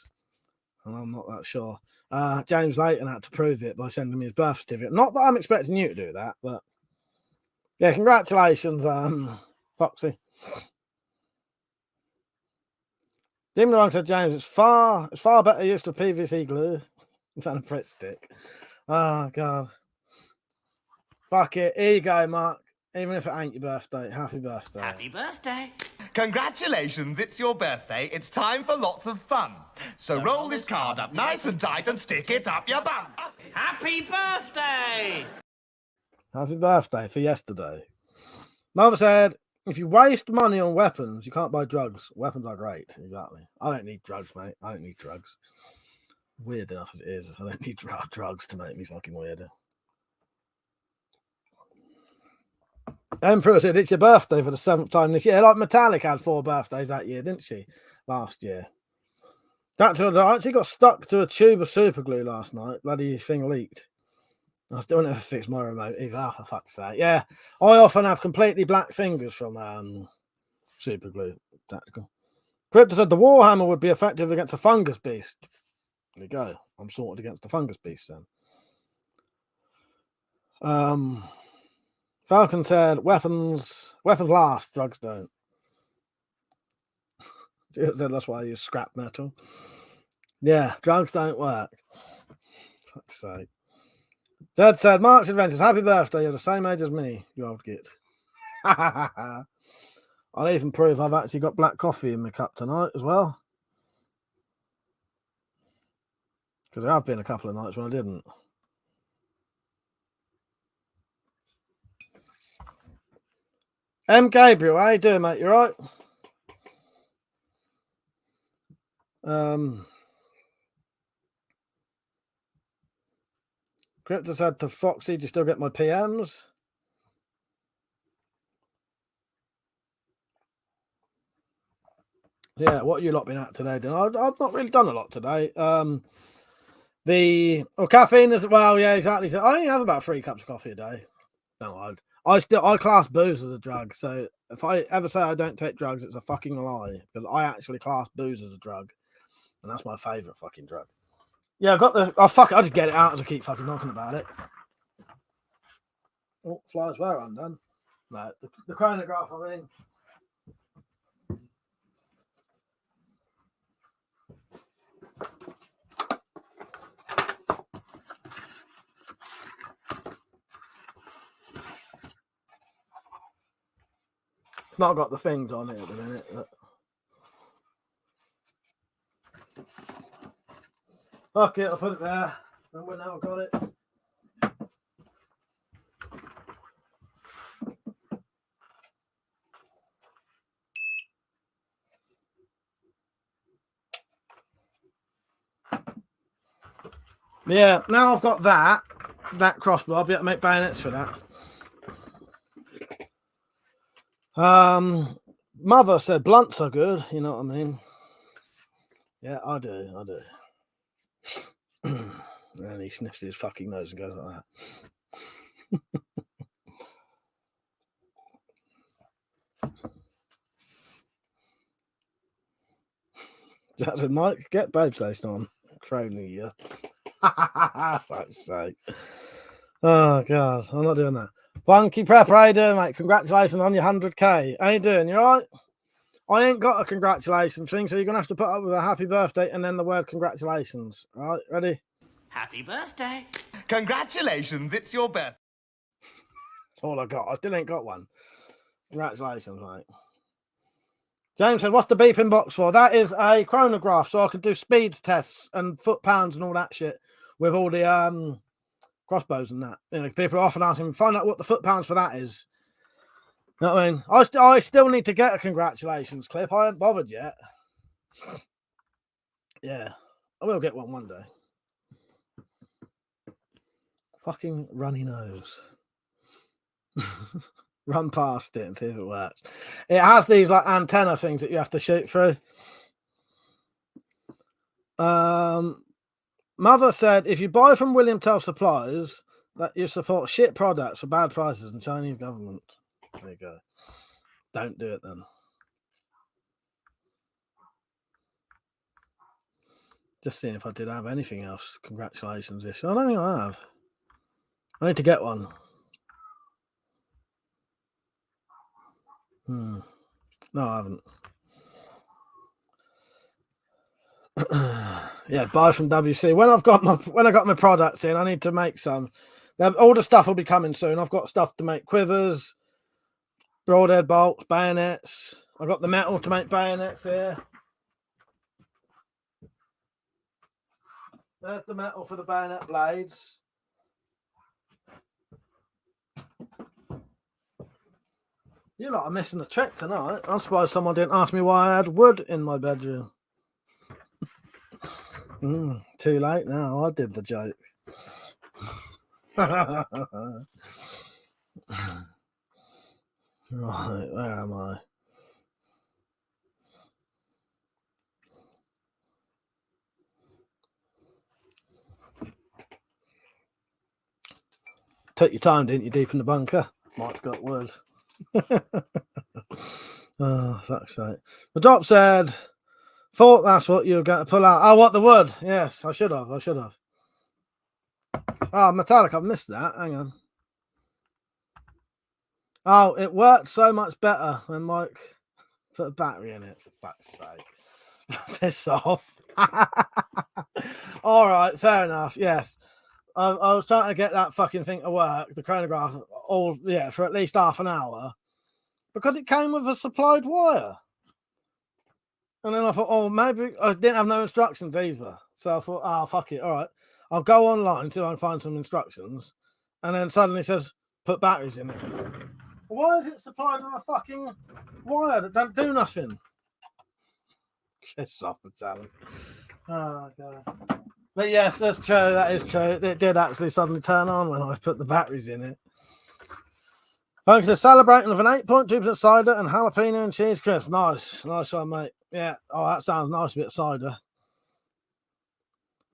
And I'm not that sure. James Layton had to prove it by sending me his birth certificate. Not that I'm expecting you to do that, but yeah, congratulations, Foxy. Demon Wrong said, James, it's far better use of PVC glue than a Frit stick. Oh, God. Fuck it. Here you go, Mark. Even if it ain't your birthday, happy birthday. Happy birthday. Congratulations, it's your birthday. It's time for lots of fun. So roll this card up nice and tight and stick it up your bum. Happy birthday. Happy birthday for yesterday. Mother said, if you waste money on weapons, you can't buy drugs. Weapons are great. Exactly. I don't need drugs, mate. I don't need drugs. Weird enough as it is, I don't need drugs to make me fucking weirder. Emperor said, it's your birthday for the 7th time this year. Like Metallic had 4 birthdays that year, didn't she? Last year. I actually got stuck to a tube of super glue last night. Bloody thing leaked. I still never fixed my remote either. Oh, for fuck's sake. Yeah, I often have completely black fingers from super glue. Tactical. Crypto said the Warhammer would be effective against a fungus beast. There you go. I'm sorted against the fungus beast then. Falcon said weapons last, drugs don't. That's why I use scrap metal. Yeah, drugs don't work. Fuck's sake. Zed said, Mark's Adventures, happy birthday. You're the same age as me, you old git. I'll even prove I've actually got black coffee in my cup tonight as well. Because there have been a couple of nights when I didn't. M. Gabriel, how you doing, mate? You right? Crypto said to Foxy, do you still get my PMs? Yeah, what have you lot been at today, then? I've not really done a lot today. Caffeine is yeah, exactly. So I only have about 3 cups of coffee a day. No, I class booze as a drug. So if I ever say I don't take drugs, it's a fucking lie, because I actually class booze as a drug, and that's my favourite fucking drug. Yeah, I got the. Oh fuck it, I just get it out as I keep fucking talking about it. Oh, flies were undone. No, the chronograph, I mean. It's not got the things on it at the minute. But... fuck it, I'll put it there. And when I've got it. Yeah, now I've got that crossbow, I'll be able to make bayonets for that. Mother said blunts are good, you know what I mean? Yeah, I do. And he sniffs his fucking nose and goes like that. That Mike, get Babe Faced on. Crony, yeah. Fuck's sake. Oh, God, I'm not doing that. Funky Prep, how you doing, mate? Congratulations on your 100k. How you doing? You all right? I ain't got a congratulations thing, so you're going to have to put up with a happy birthday and then the word congratulations. All right, ready? Happy birthday. Congratulations, it's your birthday. That's all I got. I still ain't got one. Congratulations, mate. James said, what's the beeping box for? That is a chronograph, so I can do speed tests and foot pounds and all that shit with all the crossbows and that. You know, people are often asking, find out what the foot pounds for that is. You know what I mean? I still need to get a congratulations clip. I haven't bothered yet. Yeah, I will get one day. Fucking runny nose. Run past it and see if it works. It has these like antenna things that you have to shoot through. Mother said, if you buy from William Tell Supplies, that you support shit products for bad prices and Chinese government. There you go. Don't do it then. Just seeing if I did have anything else. Congratulations-ish. I don't think I have. I need to get one. No, I haven't. Yeah, buy from WC. When I got my products in, I need to make some. All the stuff will be coming soon. I've got stuff to make quivers, broadhead bolts, bayonets. I've got the metal to make bayonets here. There's the metal for the bayonet blades. You lot are missing the trick tonight. I'm surprised someone didn't ask me why I had wood in my bedroom. Too late now. I did the joke. Right, where am I? Took your time, didn't you, deep in the bunker? Mike's got words. Oh, fuck's sake. The drop said, thought that's what you were going to pull out. Oh, what, the wood? Yes, I should have. Oh, metallic, I've missed that. Hang on. Oh, it worked so much better when Mike put a battery in it. For fuck's sake. Piss off. All right, fair enough. Yes. I was trying to get that fucking thing to work, the chronograph, for at least half an hour, because it came with a supplied wire. And then I thought, oh, maybe I didn't have no instructions either. So I thought, oh, fuck it. All right, I'll go online till I can find some instructions. And then suddenly it says, put batteries in it. Why is it supplied with a fucking wire that don't do nothing? Piss off, Italian. Oh, God. But yes, that's true. That is true. It did actually suddenly turn on when I put the batteries in it. Thanks to celebrating with an 8.2% cider and jalapeno and cheese crisp. Nice one, mate. Yeah. Oh, that sounds nice. A bit of cider.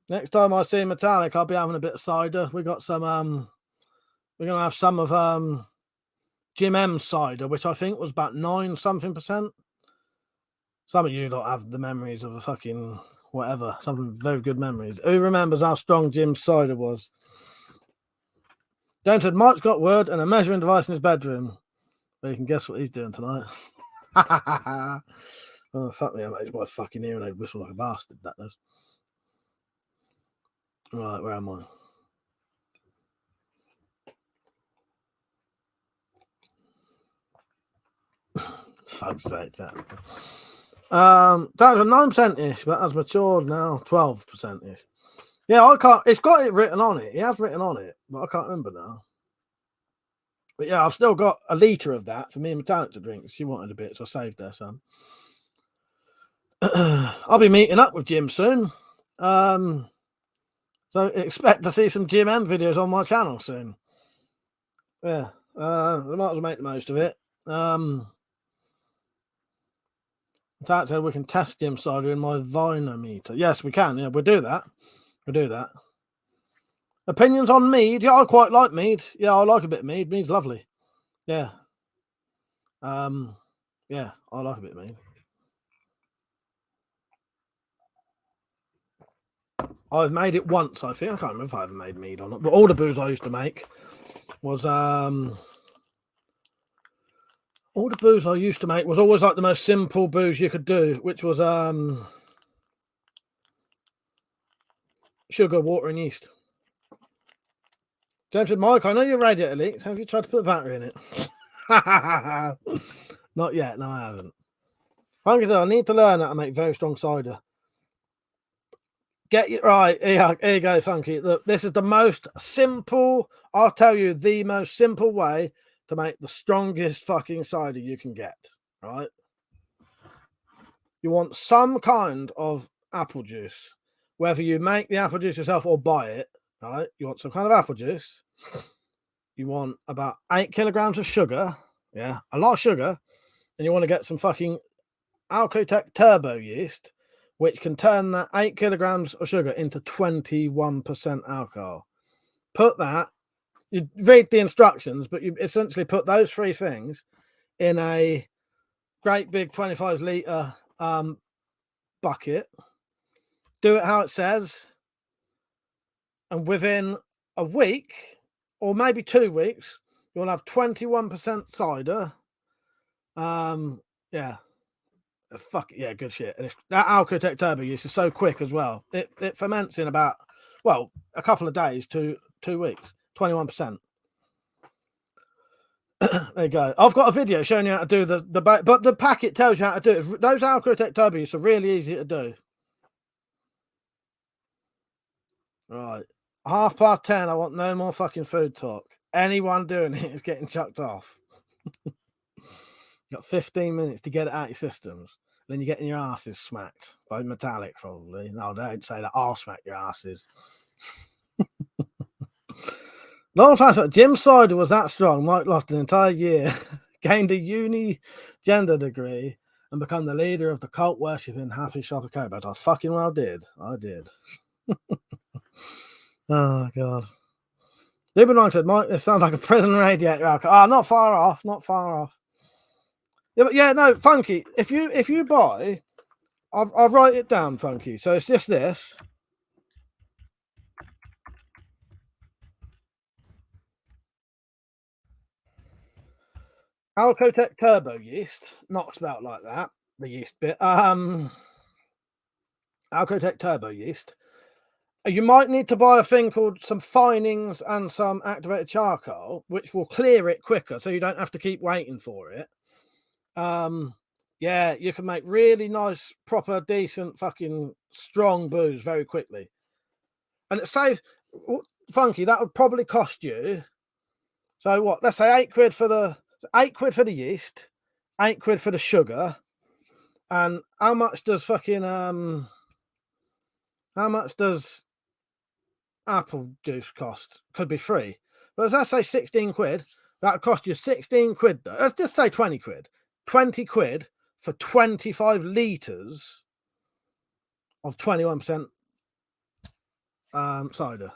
Next time I see Metallic, I'll be having a bit of cider. We got some. We're gonna have some of Jim M's cider, which I think was about 9-something%. Some of you don't have the memories of a fucking whatever. Some very good memories. Who remembers how strong Jim's cider was? Don't said Mike's got word and a measuring device in his bedroom. Well, you can guess what he's doing tonight. Oh, fuck me, mate. It's my fucking ear and I'd whistle like a bastard, that does. Right, where am I? Fuck's sake, that. That was a 9%-ish, but has matured now 12%-ish. Yeah, I can't. It's got it written on it. He has written on it, but I can't remember now. But yeah, I've still got a litre of that for me and Metallic to drink. She wanted a bit, so I saved her some. I'll be meeting up with Jim soon. So expect to see some Jim M videos on my channel soon. Yeah, we might as well make the most of it. Metallic said we can test Jim cider in my vinometer. Yes, we can. Yeah, we'll do that. We'll do that. Opinions on mead? Yeah, I quite like mead. Yeah, I like a bit of mead. Mead's lovely. Yeah. Yeah, I like a bit of mead. I've made it once, I think. I can't remember if I ever made mead or not. But all the booze I used to make was all the booze I used to make was always like the most simple booze you could do, which was sugar, water, and yeast. James said, Mike, I know your radiator leaks. Have you tried to put a battery in it? Not yet. No, I haven't. Funky said, I need to learn how to make very strong cider. Get it right. Here you go, Funky. Look, this is the most simple, I'll tell you, the most simple way to make the strongest fucking cider you can get, right? You want some kind of apple juice, whether you make the apple juice yourself or buy it, right? You want some kind of apple juice. You want about 8 kilograms of sugar. Yeah, a lot of sugar. And you want to get some fucking Alcotech turbo yeast, which can turn that 8 kilograms of sugar into 21% alcohol. Put that, you read the instructions, but you essentially put those three things in a great big 25-litre bucket. Do it how it says. And within a week, or maybe 2 weeks, you'll have 21% cider. Yeah. Fuck yeah, good shit. And that Alcotech turbo yeast is so quick as well. It ferments in about, well, a couple of days to 2 weeks. 21%. There you go. I've got a video showing you how to do but the packet tells you how to do it. Those Alcotech turbo yeast are really easy to do. Right. 10:30. I want no more fucking food talk. Anyone doing it is getting chucked off. You got 15 minutes to get it out of your systems. Then you're getting your asses smacked by Metallic, probably. No, don't say that. I'll smack your asses. Long time. Jim cider was that strong. Mike lost an entire year, gained a uni gender degree, and become the leader of the cult worshipping Happy Shopper Cobalt. I fucking well did. I did. Oh, God. Ruben said, Mike, this sounds like a prison radiator alcohol. Not far off. Not far off. Yeah, but yeah, no, Funky. If you buy, I'll write it down, Funky. So it's just this. Alcotech turbo yeast, not spelt like that. The yeast bit. Alcotech turbo yeast. You might need to buy a thing called some finings and some activated charcoal, which will clear it quicker, so you don't have to keep waiting for it. Yeah, you can make really nice, proper, decent, fucking strong booze very quickly. And it saves, Funky, that would probably cost you. So what? Let's say £8 for the yeast, £8 for the sugar. And how much does fucking how much does apple juice cost? Could be free. But let's say 16 quid. That would cost you 16 quid though. Let's just say 20 quid. 20 quid for 25 litres of 21% cider.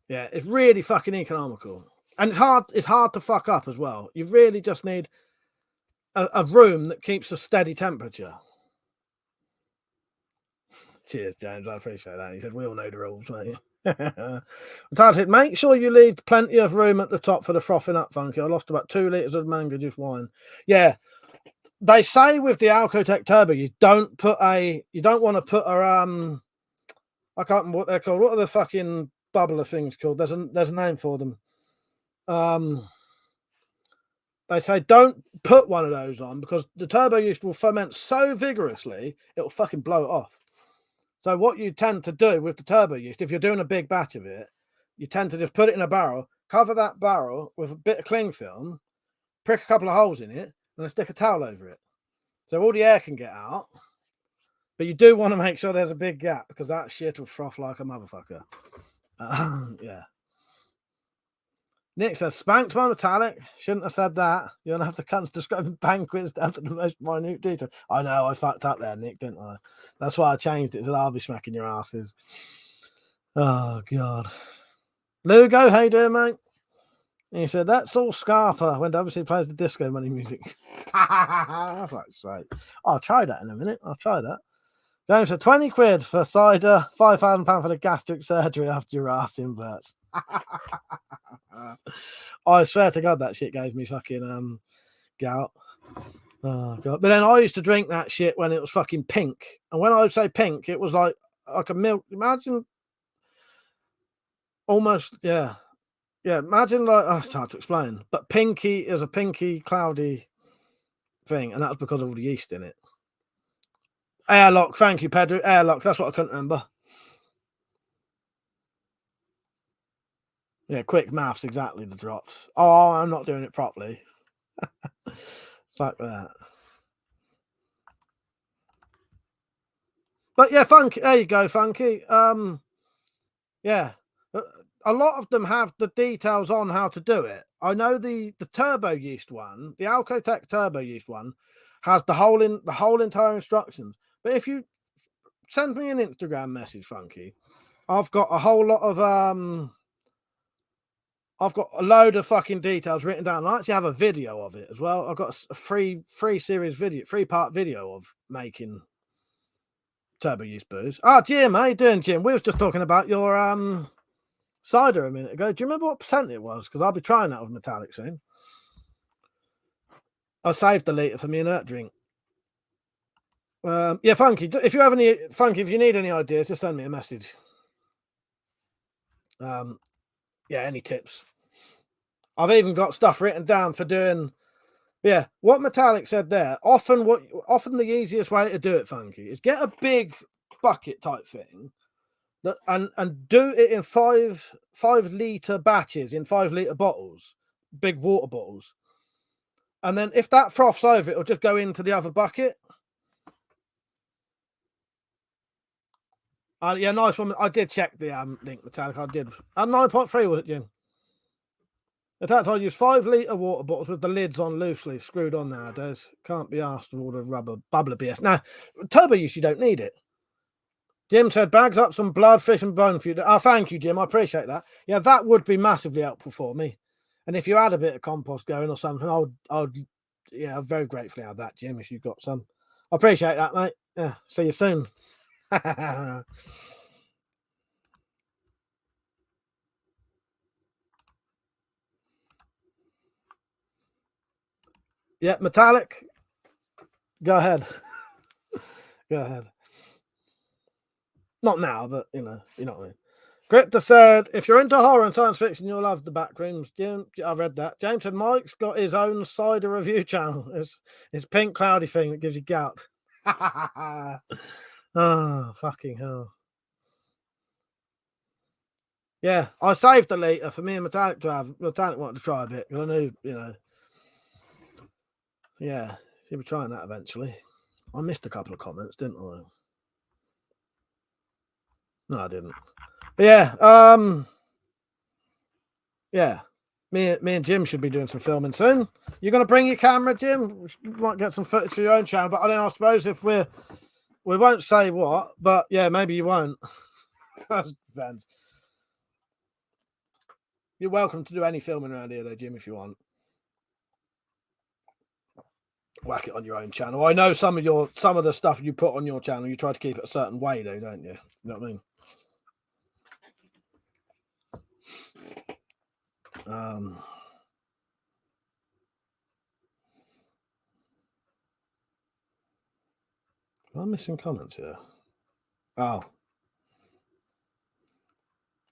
Yeah, it's really fucking economical. And it's hard to fuck up as well. You really just need a room that keeps a steady temperature. Cheers, James. I appreciate that. He said, we all know the rules, mate. Said, make sure you leave plenty of room at the top for the frothing up, Funky. I lost about 2 litres of mango juice wine. Yeah. They say with the Alcotech Turbo, you don't want to put a I can't remember what they're called. What are the fucking bubbler things called? There's a name for them. They say don't put one of those on because the turbo yeast will ferment so vigorously it'll fucking blow it off. So what you tend to do with the turbo yeast, if you're doing a big batch of it, you tend to just put it in a barrel, cover that barrel with a bit of cling film, prick a couple of holes in it, and then stick a towel over it. So all the air can get out. But you do want to make sure there's a big gap because that shit will froth like a motherfucker. Yeah. Nick says, spanked by metallic. Shouldn't have said that. You're going to have the cunts describing banquets down to the most minute detail. I know, I fucked up there, Nick, didn't I? That's why I changed it. So I'll be smacking your asses. Oh, God. Lugo, how you doing, mate? And he said, that's all Scarpa when WC plays the disco money music. That's like say. I'll try that in a minute. I'll try that. James said, 20 quid for cider, £5,000 for the gastric surgery after your ass inverts. I swear to God, that shit gave me fucking gout. Oh, God. But then I used to drink that shit when it was fucking pink. And when I would say pink, it was like a milk. Imagine almost, yeah. Yeah, imagine like, oh, it's hard to explain. But pinky is a pinky, cloudy thing. And that was because of all the yeast in it. Airlock, thank you, Pedro. Airlock, that's what I couldn't remember. Yeah, quick maths, exactly the drops. Oh, I'm not doing it properly. Like that. But yeah, Funky, there you go, Funky. Yeah. A lot of them have the details on how to do it. I know the turbo yeast one, the Alcotech turbo yeast one, has the whole entire instructions. But if you send me an Instagram message, Funky, I've got a whole lot of I've got a load of fucking details written down. I actually have a video of it as well. I've got a free series video, 3-part video of making turbo yeast booze. Ah, Jim, how you doing, Jim? We was just talking about your cider a minute ago. Do you remember what percent it was? Because I'll be trying that with metallic soon. I saved the litre for me inert drink. Yeah, Funky. If you need any ideas, just send me a message. Yeah, any tips? I've even got stuff written down for doing. Yeah, what Metallic said there. Often the easiest way to do it, Funky, is get a big bucket type thing, that and do it in 5 litre batches in 5 litre bottles, big water bottles, and then if that froths over, it'll just go into the other bucket. Yeah, nice one. I did check the link, Metallic. I did. At 9.3 was it, Jim? At that time, I used 5 litre water bottles with the lids on loosely screwed on nowadays. Can't be asked with all the rubber bubbler BS. Now, turbo use, you don't need it. Jim said, bags up some blood, fish and bone for you. Oh, thank you, Jim. I appreciate that. Yeah, that would be massively helpful for me. And if you had a bit of compost going or something, I'd very gratefully have that, Jim, if you've got some. I appreciate that, mate. Yeah, see you soon. Yeah, Metallic. Go ahead. Go ahead. Not now, but you know what I mean. Crypto said, if you're into horror and science fiction, you'll love the Backrooms. Jim, I read that. James said, Mike's got his own cider review channel. It's pink cloudy thing that gives you gout. Oh, fucking hell. Yeah, I saved the litre for me and Metallic to have. Metallic wanted to try a bit because I knew, Yeah, she'll be trying that eventually. I missed a couple of comments, didn't I? No, I didn't. But yeah, yeah. Me and Jim should be doing some filming soon. You're going to bring your camera, Jim? You might get some footage for your own channel, but I don't know, I suppose if we won't say what, but yeah, maybe you won't. That depends. You're welcome to do any filming around here though, Jim, if you want. Whack it on your own channel. I know some of the stuff you put on your channel, you try to keep it a certain way though, don't you? You know what I mean? Am I missing comments here? Oh.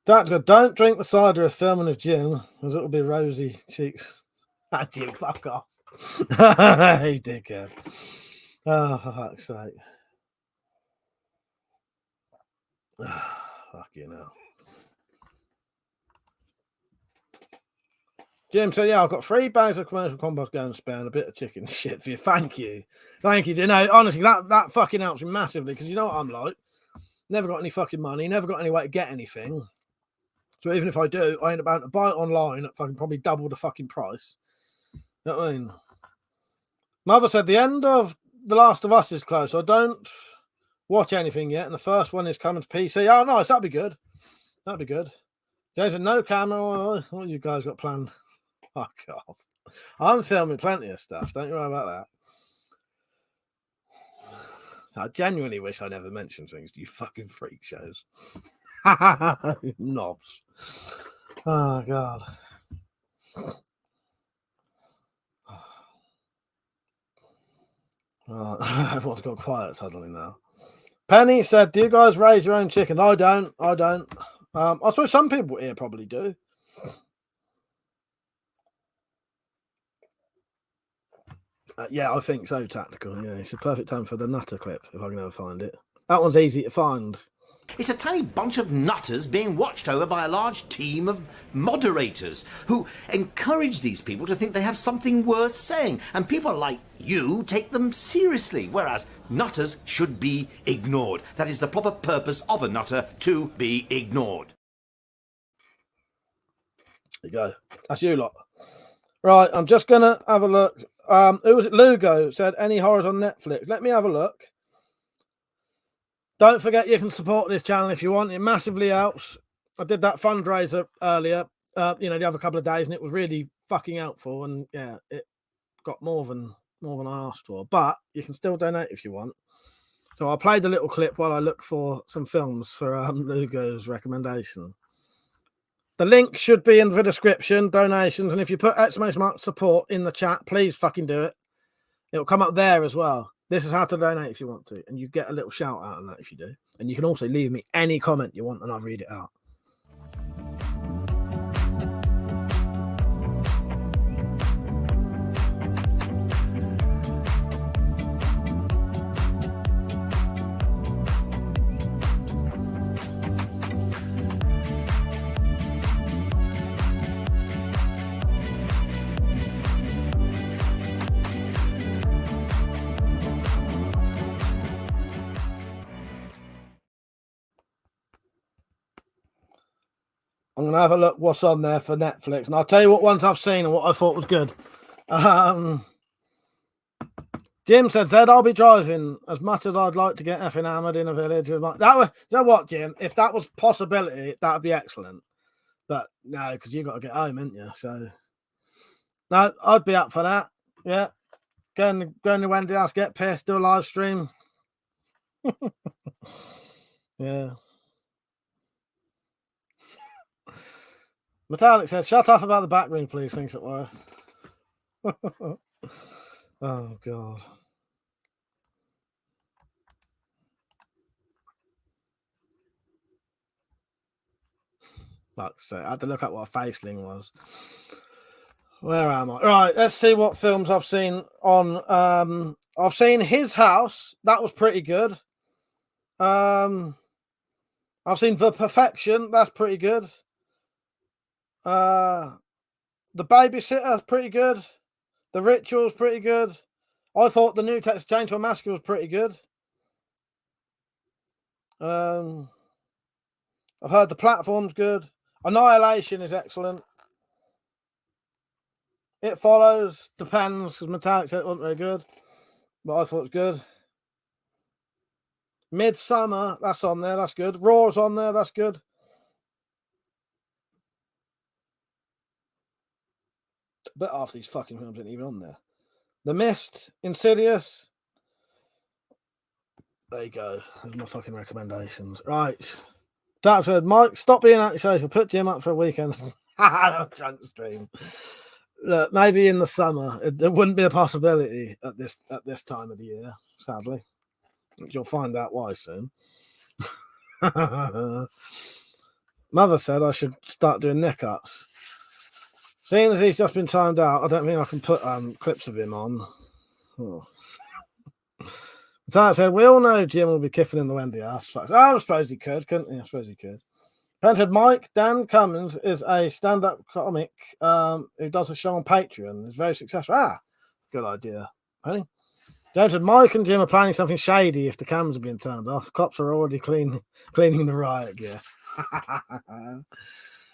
Don't drink the cider of filming of Jim, as it'll be rosy cheeks. Ah, Jim, fuck off. Hey, dickhead. Oh, for fuck's sake. Fuck you know. Jim said, yeah, I've got 3 bags of commercial compost going to spare and a bit of chicken shit for you. Thank you. Thank you. You know, honestly, that fucking helps me massively because you know what I'm like. Never got any fucking money, never got any way to get anything. So even if I do, I end up having to buy it online at fucking probably double the fucking price. You know what I mean? Mother said the end of The Last of Us is close. So I don't watch anything yet, and the first one is coming to PC. Oh, nice. That'd be good. That'd be good. Jason, no camera. What you guys got planned? Fuck off. I'm filming plenty of stuff. Don't you worry about that. I genuinely wish I never mentioned things to you fucking freak shows. Knobs. Oh, God. Oh, everyone's got quiet suddenly now. Penny said, do you guys raise your own chicken? I don't. I suppose some people here probably do. Yeah, I think so, Tactical. Yeah, it's a perfect time for the nutter clip, if I can ever find it. That one's easy to find. It's a tiny bunch of nutters being watched over by a large team of moderators who encourage these people to think they have something worth saying. And people like you take them seriously, whereas nutters should be ignored. That is the proper purpose of a nutter, to be ignored. There you go. That's you lot. Right, I'm just going to have a look. Who was it? Lugo said, any horrors on Netflix? Let me have a look. Don't forget you can support this channel if you want. It massively helps. I did that fundraiser earlier, the other couple of days, and it was really fucking helpful. And yeah, it got more than I asked for. But you can still donate if you want. So I'll play the little clip while I look for some films for Lugo's recommendation. The link should be in the description, donations, and if you put ! support in the chat, please fucking do it. It'll come up there as well. This is how to donate if you want to, and you get a little shout out on that if you do. And you can also leave me any comment you want, and I'll read it out. I'm going to have a look what's on there for Netflix. And I'll tell you what ones I've seen and what I thought was good. Jim said, Zed, I'll be driving as much as I'd like to get effing hammered in a village. You know what, Jim? If that was a possibility, that would be excellent. But no, because you got to get home, ain't you? So, no, I'd be up for that. Yeah. Going to Wendy's house, get pissed, do a live stream. Yeah. Metallic said, shut up about the back ring, please. Thinks it were. Oh, God. Fuck's sake. I had to look up what a faceling was. Where am I? Right, let's see what films I've seen on. I've seen His House. That was pretty good. I've seen The Perfection. That's pretty good. The Babysitter, pretty good. The Ritual's pretty good. I thought the new Texas Chainsaw Massacre was pretty good. I've heard The Platform's good. Annihilation is excellent. It Follows depends because Metallic said it wasn't very good, but I thought it was good. Midsummer, that's on there. That's good. Raw's on there. That's good. But half these fucking films ain't even on there. The Mist, Insidious. There you go. There's my fucking recommendations. Right. That said, Mike, stop being antisocial. Put Jim up for a weekend. Drunk stream. Look, maybe in the summer. There wouldn't be a possibility at this time of the year, sadly. You'll find out why soon. Mother said I should start doing neck ups. Seeing as he's just been timed out, I don't think I can put clips of him on. Oh. Metallic said, we all know Jim will be kicking in the Wendy ass. I suppose he could, couldn't he? I suppose he could. Ben said, Mike, Dan Cummins is a stand-up comic who does a show on Patreon. He's very successful. Good idea. Honey? Dan said, Mike and Jim are planning something shady if the cameras are being turned off. Cops are already cleaning the riot gear.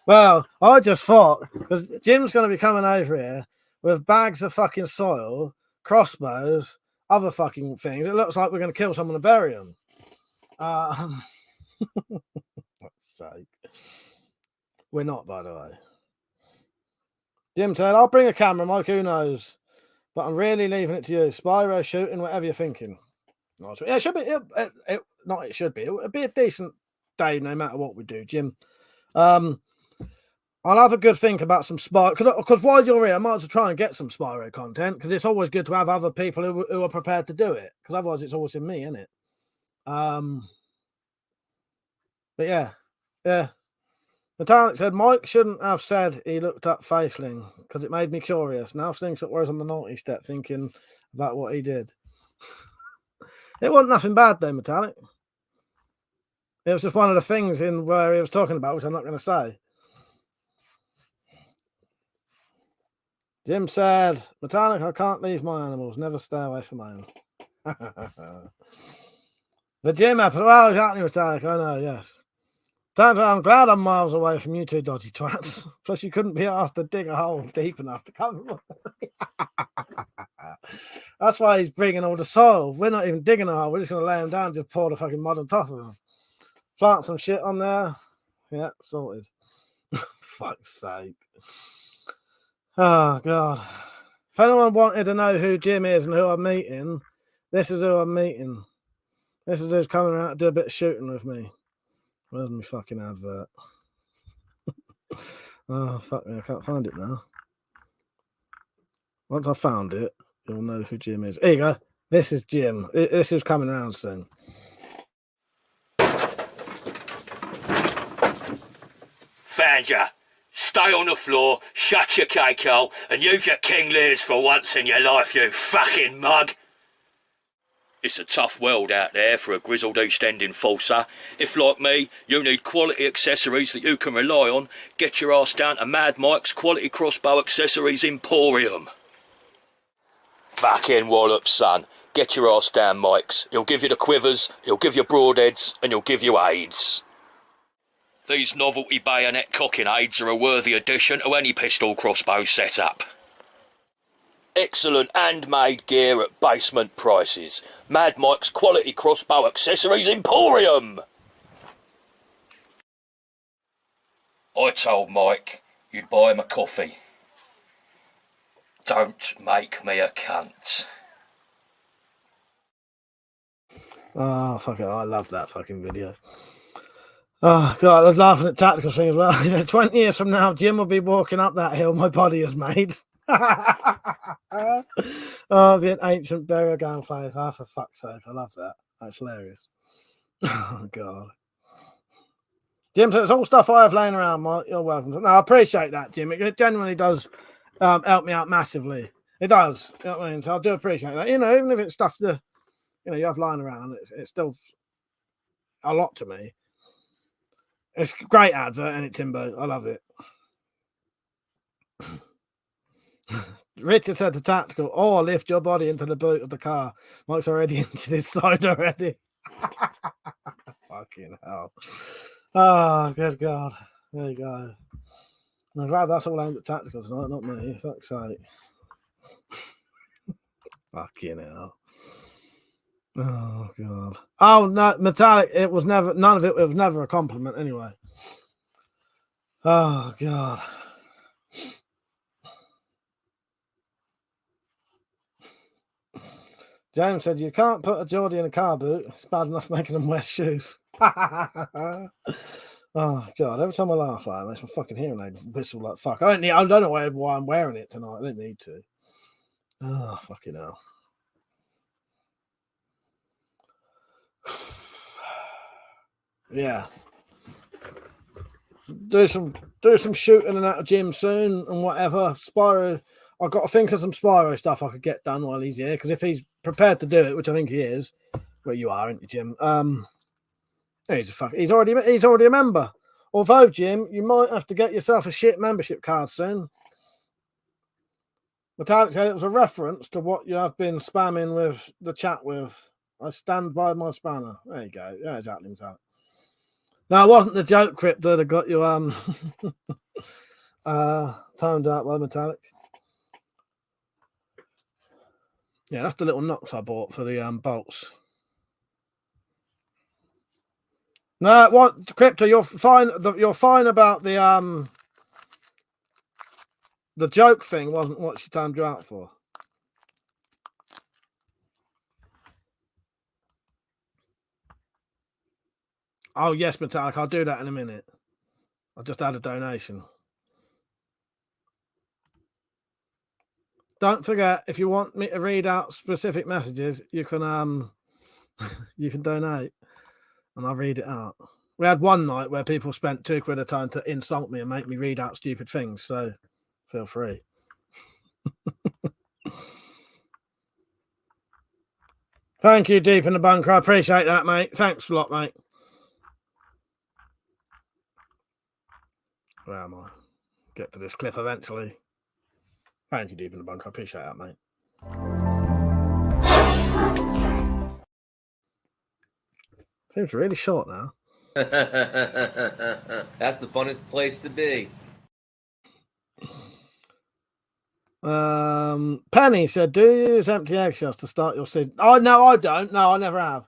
Well, I just thought, because Jim's going to be coming over here with bags of fucking soil, crossbows, other fucking things. It looks like we're going to kill someone and bury them. For fuck's sake. We're not, by the way. Jim said, I'll bring a camera, Mike, who knows? But I'm really leaving it to you. Spyro shooting, whatever you're thinking. Yeah, it should be. It should be. It'll be a decent day no matter what we do, Jim. I'll have a good think about some Spyro. Because while you're here, I might as well try and get some Spyro content. Because it's always good to have other people who are prepared to do it. Because otherwise it's always in me, isn't it? But yeah. Metallic said, Mike shouldn't have said he looked up Faceling because it made me curious. Now Slinks up where's on the naughty step thinking about what he did. It wasn't nothing bad though, Metallic. It was just one of the things in where he was talking about, which I'm not going to say. Jim said, Metallic, I can't leave my animals. Never stay away from my own. The Jim episode. Well, exactly, Metallic. I know, yes. I'm glad I'm miles away from you two dodgy twats. Plus, you couldn't be asked to dig a hole deep enough to cover it. That's why he's bringing all the soil. We're not even digging a hole. We're just going to lay him down and just pour the fucking mud on top of him. Plant some shit on there. Yeah, sorted. Fuck's sake. Oh, God. If anyone wanted to know who Jim is and who I'm meeting, this is who I'm meeting. This is who's coming around to do a bit of shooting with me. Where's my fucking advert? Oh, fuck me. I can't find it now. Once I found it, you'll know who Jim is. Here you go. This is Jim. This is coming around soon. Found ya. Stay on the floor, shut your cake hole, and use your King Lears for once in your life, you fucking mug. It's a tough world out there for a grizzled East End enforcer. If, like me, you need quality accessories that you can rely on, get your ass down to Mad Mike's Quality Crossbow Accessories Emporium. Fucking wallop, son. Get your ass down, Mike's. He'll give you the quivers, he'll give you broadheads, and he'll give you aids. These novelty bayonet cocking aids are a worthy addition to any pistol crossbow setup. Excellent handmade gear at basement prices. Mad Mike's Quality Crossbow Accessories Emporium! I told Mike you'd buy him a coffee. Don't make me a cunt. Oh, fuck it. I love that fucking video. Oh, God, I was laughing at tactical thing as well. 20 years from now, Jim will be walking up that hill my body has made. Oh, the ancient burial ground place. Oh, for fuck's sake. I love that. That's hilarious. Oh, God. Jim said, it's all stuff I have laying around, Mike. You're welcome. No, I appreciate that, Jim. It genuinely does help me out massively. It does. You know what I mean? So I do appreciate that. You know, even if it's stuff that, you know, you have lying around, it's still a lot to me. It's a great advert, isn't it, Timbo? I love it. Richard said to Tactical, oh, lift your body into the boot of the car. Mike's already into his side already. Fucking hell. Oh, good God. There you go. I'm glad that's all aimed at tactical tonight, not me. Fuck's sake. Fucking hell. Oh god. Oh no, metallic. It was never. None of it. It was never a compliment anyway. Oh god. James said you can't put a Geordie in a car boot. It's bad enough making them wear shoes. Oh god! Every time I laugh, like, it makes my fucking hearing aid whistle like fuck. I don't know why I'm wearing it tonight. I don't need to. Oh fucking hell. Yeah. Do some shooting and out of gym soon and whatever. Spyro, I've got to think of some Spyro stuff I could get done while he's here, because if he's prepared to do it, which I think he is, well, you are, aren't you, Jim? He's already a member. Although, Jim, you might have to get yourself a shit membership card soon. Metallic said it was a reference to what you have been spamming with the chat with. I stand by my spanner. There you go. Yeah, exactly, Metallic. No, it wasn't the joke crypt that got you timed out by Metallic. Yeah, that's the little knocks I bought for the bolts. No, what Crypto? You're fine. You're fine about the joke thing. Wasn't what she timed you out for. Oh yes, Metallic. I'll do that in a minute. I'll just add a donation. Don't forget, if you want me to read out specific messages, you can you can donate, and I'll read it out. We had one night where people spent £2 a time to insult me and make me read out stupid things, so feel free. Thank you, Deep in the Bunker. I appreciate that, mate. Thanks a lot, mate. Where am I? Get to this clip eventually. Thank you, Deep in the Bunker. I appreciate that, mate. Seems really short now. That's the funnest place to be. Penny said, do you use empty eggshells to start your seed? Oh, no, I don't. No, I never have.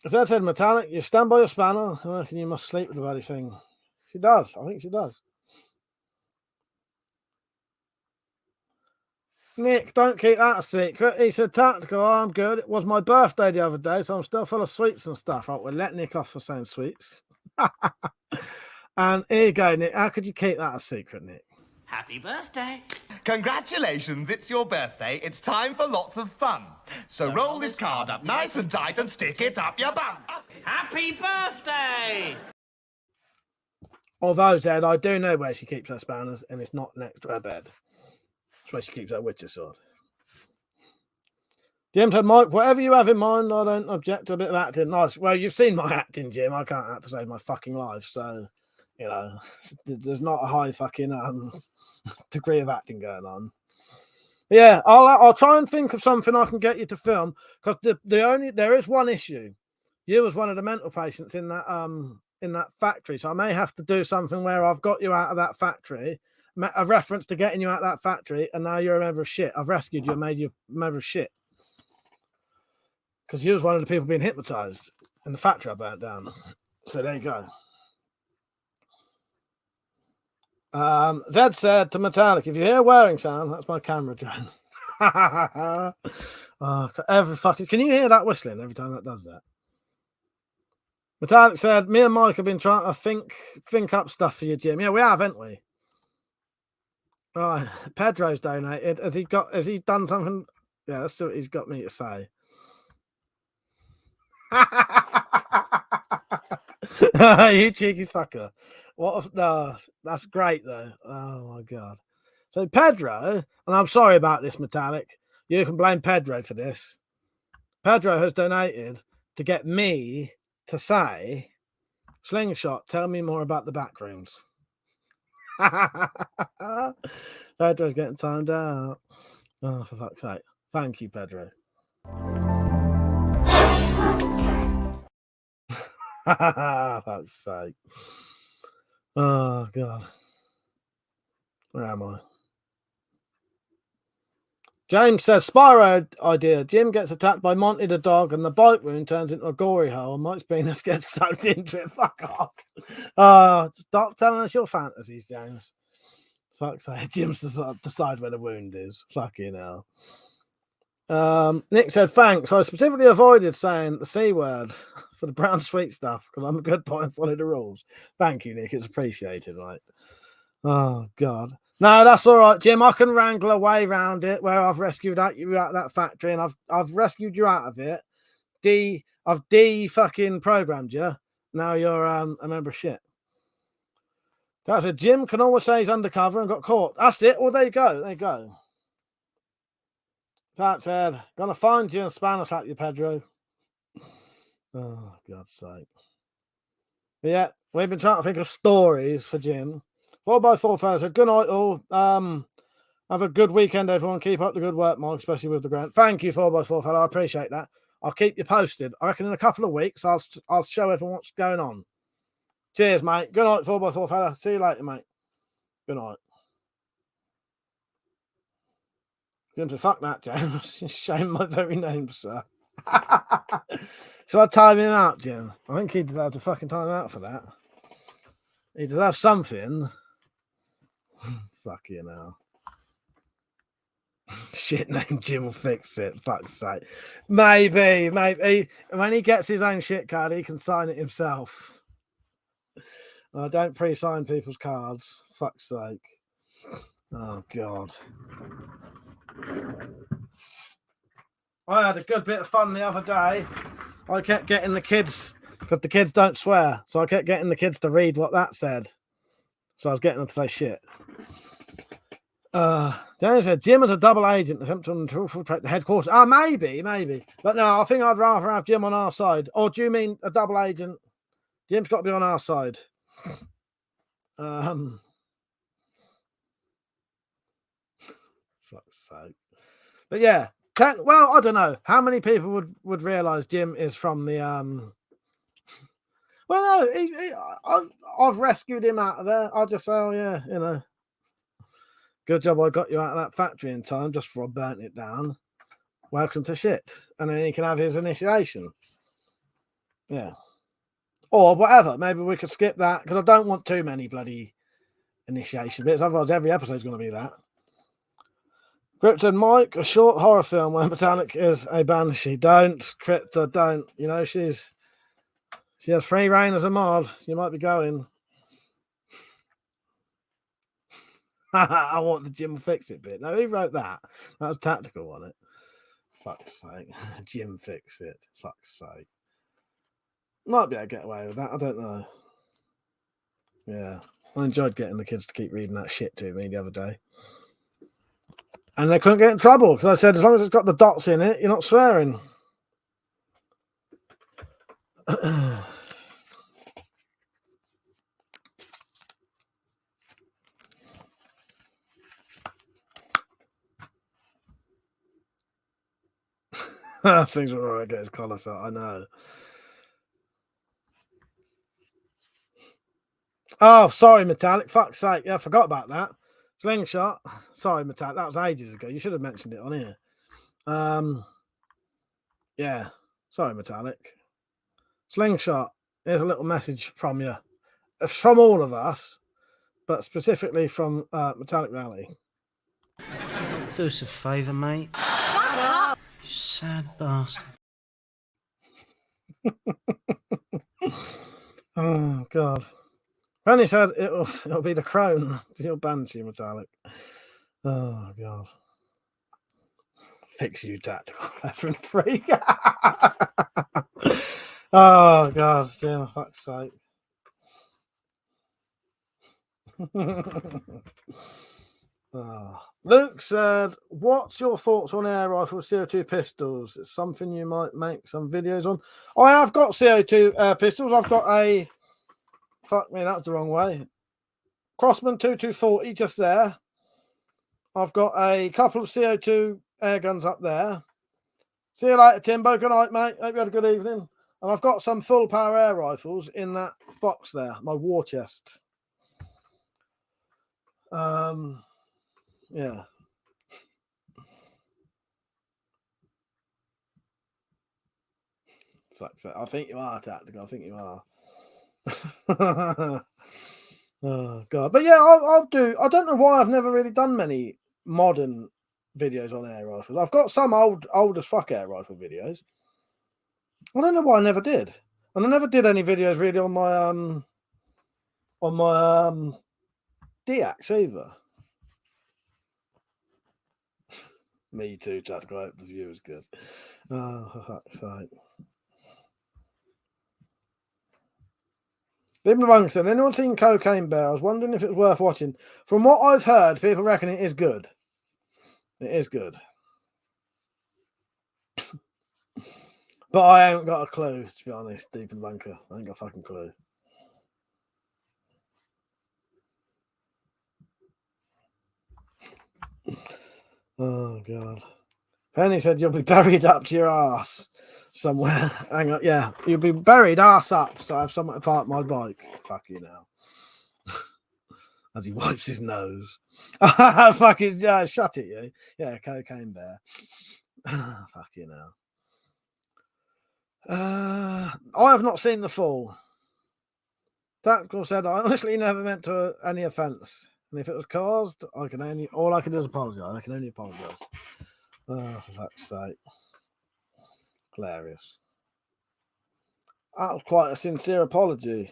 As I said, Metallic, you stand by your spanner. I reckon you must sleep with the bloody thing. She does. I think she does. Nick, don't keep that a secret. He said, Tactical, oh, I'm good. It was my birthday the other day, so I'm still full of sweets and stuff. Right, we'll let Nick off for saying sweets. And here you go, Nick. How could you keep that a secret, Nick? Happy birthday. Congratulations, it's your birthday. It's time for lots of fun. So roll this card up nice and tight and stick it up your bum. Happy birthday! Although, Zed, I do know where she keeps her spanners, and it's not next to her bed. It's where she keeps her Witcher sword. Jim said, Mike, whatever you have in mind, I don't object to a bit of acting. Nice. Well, you've seen my acting, Jim. I can't act to save my fucking life, so, you know, there's not a high fucking degree of acting going on. Yeah, I'll try and think of something I can get you to film, because there is one issue. You was one of the mental patients in that factory, so I may have to do something where I've got you out of that factory, a reference to getting you out of that factory, and now you're a member of shit. I've rescued you and made you a member of shit. Because you was one of the people being hypnotized in the factory I burnt down. So there you go. Zed said to Metallic, if you hear a whirring sound, that's my camera drone. Every fucking, can you hear that whistling every time that does that? Metallic said, me and Mike have been trying to think up stuff for you, Jim. Yeah, we have, haven't we? Right, Pedro's donated. Has he done something? Yeah, that's what he's got me to say. You cheeky fucker. No, that's great though. Oh my god. So Pedro, and I'm sorry about this, Metallic. You can blame Pedro for this. Pedro has donated to get me to say, Slingshot, tell me more about the back rooms. Pedro's getting timed out. Oh, for fuck's sake. Thank you, Pedro. Fuck's sake. Oh, God. Where am I? James says, Spyro idea. Jim gets attacked by Monty the dog and the bite wound turns into a gory hole and Mike's penis gets sucked into it. Fuck off. Stop telling us your fantasies, James. Fuck's sake. Jim's to decide where the wound is. Fucking hell. Nick said, thanks. I specifically avoided saying the C word for the brown sweet stuff because I'm a good boy and follow the rules. Thank you, Nick. It's appreciated, right? Oh, God. No, that's all right, Jim. I can wrangle a way around it where I've rescued you out of that factory and I've rescued you out of it. I've fucking programmed you. Now you're a member of shit. That's it. Jim can always say he's undercover and got caught. That's it. Well, there you go. There you go. That's it. Gonna find you and Spanish slap you, Pedro. Oh, God's sake. But yeah, we've been trying to think of stories for Jim. 4x4 fellas said, good night, all. Have a good weekend, everyone. Keep up the good work, Mike, especially with the grant. Thank you, 4x4 fella. I appreciate that. I'll keep you posted. I reckon in a couple of weeks, I'll show everyone what's going on. Cheers, mate. Good night, 4x4 fella. See you later, mate. Good night. Jim said, fuck that, James. Shame my very name, sir. Shall I time him out, Jim? I think he deserves to fucking time him out for that. He deserves something. Fuck you now. Shit name Jim will fix it. Fuck's sake. Maybe. When he gets his own shit card, he can sign it himself. Don't pre-sign people's cards. Fuck's sake. Oh, God. I had a good bit of fun the other day. I kept getting the kids, because the kids don't swear, so I kept getting the kids to read what that said. So I was getting them to say shit. James said, Jim is a double agent attempting to infiltrate the headquarters. Maybe. But no, I think I'd rather have Jim on our side. Or do you mean a double agent? Jim's got to be on our side. Fuck's sake. But yeah, well, I don't know. How many people would realise Jim is from the... Well, no, I've rescued him out of there. I'll just say, oh, yeah, you know. Good job I got you out of that factory in time just before I burnt it down. Welcome to shit. And then he can have his initiation. Yeah. Or whatever. Maybe we could skip that because I don't want too many bloody initiation bits. Otherwise, every episode's going to be that. Crypto Mike, a short horror film where Metallic is a banshee. Don't, Crypto, don't. You know, she has free reign as a mod. You might be going. I want the Jim fix it bit. No, who wrote that? That was tactical, wasn't it? Fuck's sake. Jim fix it. Fuck's sake. Might be able to get away with that. I don't know. Yeah. I enjoyed getting the kids to keep reading that shit to me the other day. And they couldn't get in trouble because I said, as long as it's got the dots in it, you're not swearing. Those things were alright, get his collar felt, I know. Oh, sorry, Metallic. Fuck's sake. Yeah, I forgot about that. Slingshot. Sorry, Metallic. That was ages ago. You should have mentioned it on here. Yeah. Sorry, Metallic. Slingshot. Here's a little message from you. From all of us, but specifically from Metallic Rally. Do us a favour, mate. Shut up! You sad bastard. Oh, God. Randy said it'll be the crone. You'll banshee, Metallic. Oh, God. Fix you, tactical reference freak. Oh, God. Damn, fuck's sake. Luke said, what's your thoughts on air rifle CO2 pistols? It's something you might make some videos on. I have got CO2 pistols. I've got a... Fuck me, that's the wrong way. Crossman 2240 just there. I've got a couple of CO2 air guns up there. See you later, Timbo. Good night, mate. Hope you had a good evening. And I've got some full power air rifles in that box there, my war chest. Yeah. Fuck's sake. I think you are tactical. I think you are. Oh god. But yeah, I'll do. I don't know why I've never really done many modern videos on air rifles. I've got some old as fuck air rifle videos. I don't know why I never did. And I never did any videos really on my DX either. Me too, tactical. I hope the view is good. Oh, for fuck's sake. Libby Bunkston, anyone seen Cocaine Bear? I was wondering if it was worth watching. From what I've heard, people reckon it is good. It is good. But I ain't got a clue, to be honest, Deep in Bunker. I ain't got a fucking clue. Oh, God. Penny said you'll be buried up to your ass somewhere. Hang on, yeah. You'll be buried ass up, so I have somewhere to park my bike. Fuck you now. As he wipes his nose. Fuck it, yeah, shut it, you. Yeah, Cocaine Bear. Fuck you now. I have not seen The Fall. Tactical said, I honestly never meant to any offence. And if it was caused, all I can do is apologise. I can only apologise. Oh, for fuck's sake. Hilarious. That was quite a sincere apology.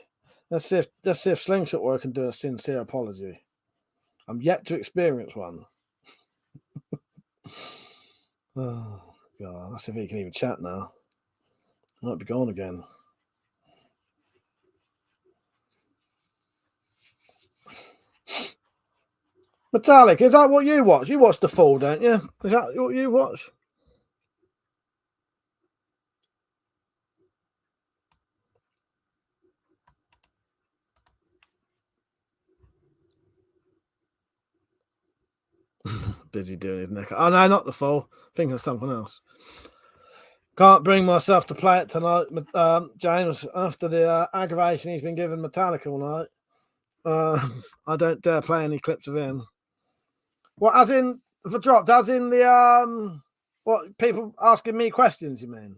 Let's see if Slingshot Work can do a sincere apology. I'm yet to experience one. Oh, God. Let's see if he can even chat now. Might be gone again. Metallic, is that what you watch? You watch The Fall, don't you? Is that what you watch? Busy doing his neck. Oh, no, not The Fall. Thinking of something else. Can't bring myself to play it tonight, James, after the aggravation he's been giving Metallica all night. I don't dare play any clips of him. What, as in, for dropped, as in the, what, people asking me questions, you mean?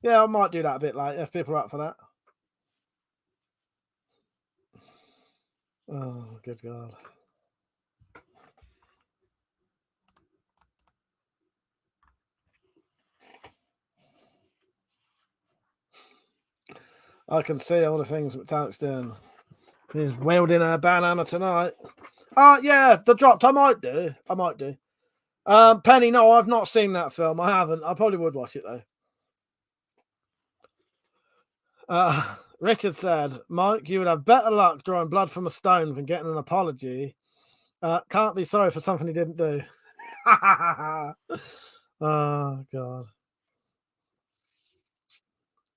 Yeah, I might do that a bit later if people are up for that. Oh, good God. I can see all the things Metallic's doing. He's wielding a banhammer tonight. Yeah, the dropped. I might do. Penny, no, I've not seen that film. I haven't. I probably would watch it though. Richard said, Mike, you would have better luck drawing blood from a stone than getting an apology. Can't be sorry for something he didn't do. Oh, God.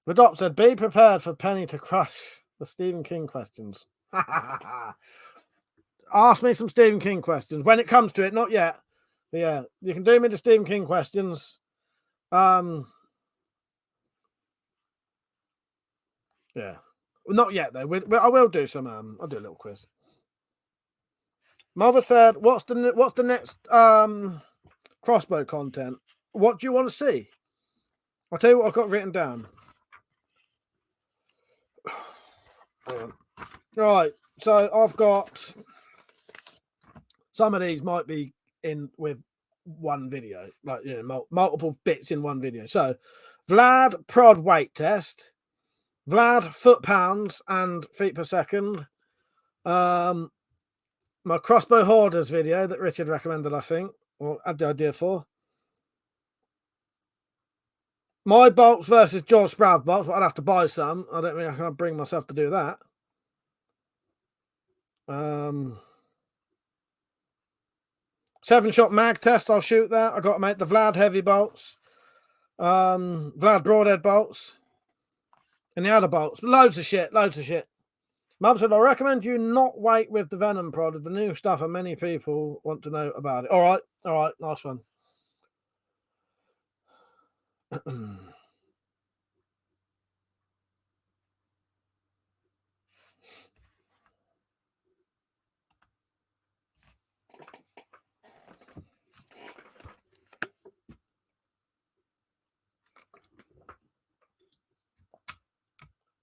The doc said, be prepared for Penny to crush the Stephen King questions. Ask me some Stephen King questions. When it comes to it, not yet. But yeah, you can do me the Stephen King questions. Yeah. Not yet, though. I will do some, I'll do a little quiz. Mother said, what's the next Crossbow content? What do you want to see? I'll tell you what I've got written down. Right, so I've got some of these might be in with one video, like multiple bits in one video. So Vlad prod weight test, Vlad foot pounds and feet per second, my crossbow hoarders video that Richard recommended, I think, or had the idea for. My bolts versus George Sprav bolts, but I'd have to buy some. I don't think I can bring myself to do that. 7-shot mag test, I'll shoot that. I got to make the Vlad heavy bolts, Vlad broadhead bolts, and the other bolts. Loads of shit. Mum said, I recommend you not wait with the Venom prod. The new stuff, and many people want to know about it. All right, nice one.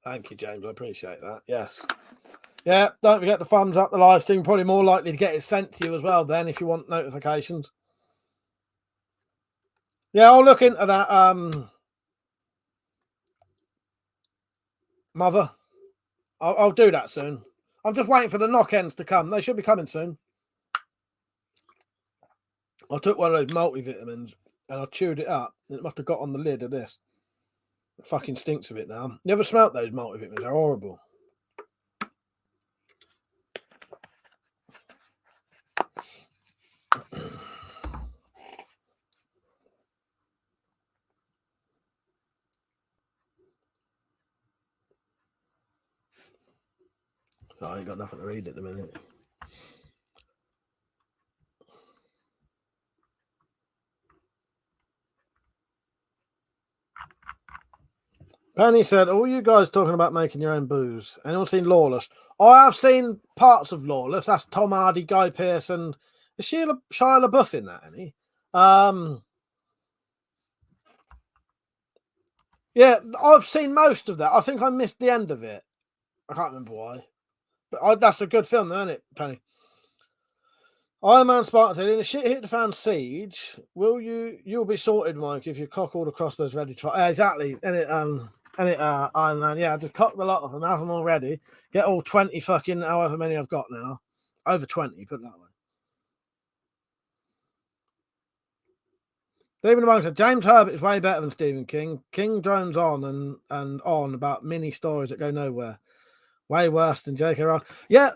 Thank you, James. I appreciate that. Yes. Yeah, don't forget to thumbs up the live stream. Probably more likely to get it sent to you as well then if you want notifications. Yeah, I'll look into that, Mother. I'll do that soon. I'm just waiting for the knock ends to come. They should be coming soon. I took one of those multivitamins and I chewed it up. And it must have got on the lid of this. It fucking stinks of it now. You ever smelt those multivitamins? They're horrible. Oh, I ain't got nothing to read at the minute. Penny said, all you guys talking about making your own booze. Anyone seen Lawless? I have seen parts of Lawless. That's Tom Hardy, Guy Pearce, and is Shia LaBeouf in that, any? Yeah, I've seen most of that. I think I missed the end of it. I can't remember why. But that's a good film, though, isn't it, Penny? Iron Man Spartan said, in a shit hit the fan siege, you'll be sorted, Mike, if you cock all the crossbows ready to fight. Exactly. And Iron Man, yeah, just cock the lot of them, have them all ready, get all 20 fucking however many I've got now. Over 20, put it that way. Stephen the Monk said, James Herbert is way better than Stephen King. King drones on and on about mini stories that go nowhere. Way worse than J.K. Rowling. Yeah,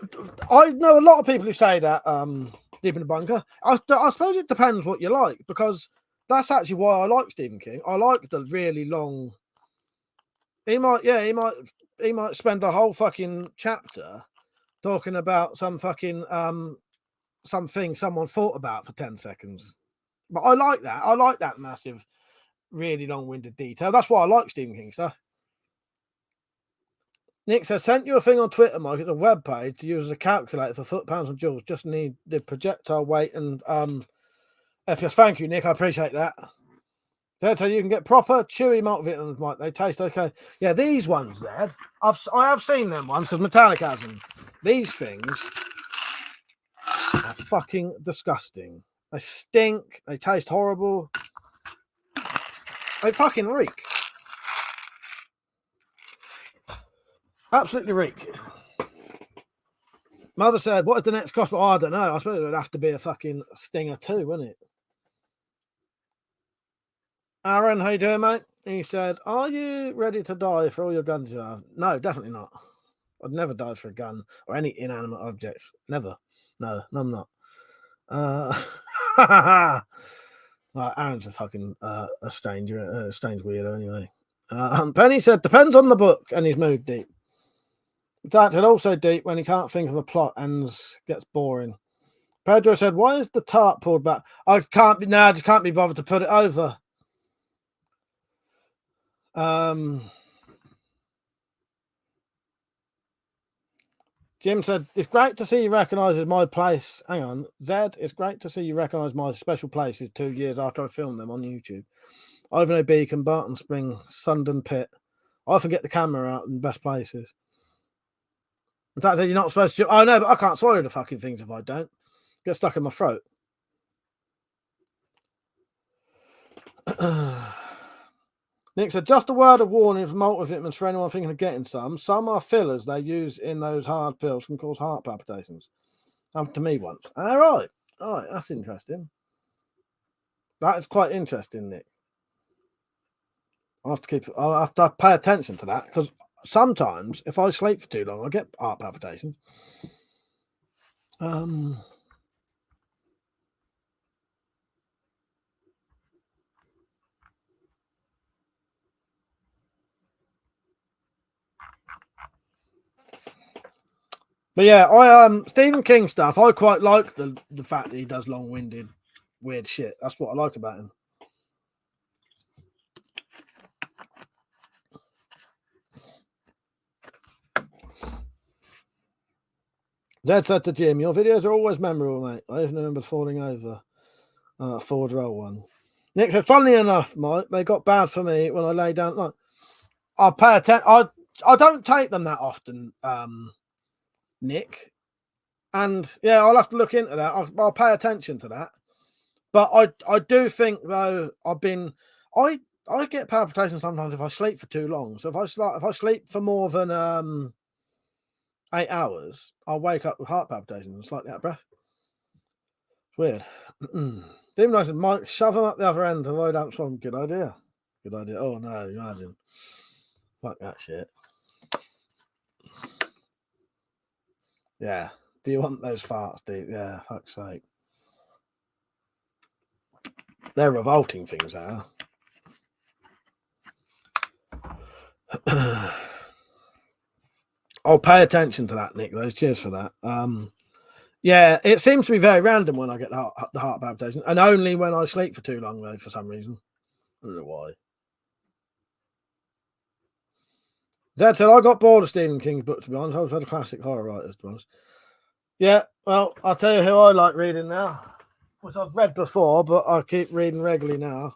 I know a lot of people who say that, Deep in the Bunker. I suppose it depends what you like, because that's actually why I like Stephen King. I like the really long... He might spend a whole fucking chapter talking about some fucking something someone thought about for 10 seconds. But I like that. I like that massive, really long-winded detail. That's why I like Stephen King stuff. Nick says, sent you a thing on Twitter, Mike. It's a web page to use as a calculator for foot, pounds, and joules. Just need the projectile weight and FPS. Thank you, Nick. I appreciate that. So you can get proper chewy multivitamins, Mike. They taste okay. Yeah, these ones there. I have seen them ones because Metallic has them. These things are fucking disgusting. They stink. They taste horrible. They fucking reek. Absolutely reek. Mother said, what is the next Crossbow? Oh, I don't know. I suppose it would have to be a fucking Stinger 2, wouldn't it? Aaron, how you doing, mate? He said, are you ready to die for all your guns you have? No, definitely not. I'd never die for a gun or any inanimate object. Never. No, I'm not. Well, Aaron's a fucking a strange weirdo anyway. Penny said, depends on the book and his mood deep. That said, also deep when he can't think of a plot and gets boring. Pedro said, why is the tarp pulled back? I just can't be bothered to put it over. Jim said, it's great to see you recognise my place. Hang on. Zed, it's great to see you recognise my special places 2 years after I filmed them on YouTube. Ivanhoe Beacon, Barton Spring, Sundon Pit. I often get the camera out in the best places. In fact, you're not supposed to. Oh, no, but I can't swallow the fucking things if I don't. Get stuck in my throat. Nick said, just a word of warning for multivitamins for anyone thinking of getting some. Some are fillers they use in those hard pills can cause heart palpitations. Happened to me once. All right. That's interesting. That is quite interesting, Nick. I'll have to pay attention to that because sometimes if I sleep for too long, I get heart palpitations. But yeah, Stephen King stuff. I quite like the fact that he does long-winded, weird shit. That's what I like about him. Zed said to Jim, your videos are always memorable, mate. I even remember falling over Ford Roll one. Nick said, funnily enough, Mike, they got bad for me when I lay down. Like, I'll pay attention. I don't take them that often, Nick. And yeah, I'll have to look into that. I'll pay attention to that. But I do think though I get palpitations sometimes if I sleep for too long. So if I sleep for more than 8 hours, I'll wake up with heart palpitations and slightly out of breath. It's weird. Demon Knight said, Mike, shove him up the other end to avoid Amsterdam. Good idea. Good idea. Oh no, imagine. Fuck that shit. Yeah. Do you want those farts, Steve? Yeah, fuck's sake. They're revolting things, are. I'll pay attention to that, Nick. Those cheers for that. Yeah, it seems to be very random when I get the heart palpitation, and only when I sleep for too long, though, for some reason. I don't know why. Zed said, I got bored of Stephen King's book, to be honest. I've had classic horror writers, to be honest. Yeah, well, I'll tell you who I like reading now, which I've read before, but I keep reading regularly now.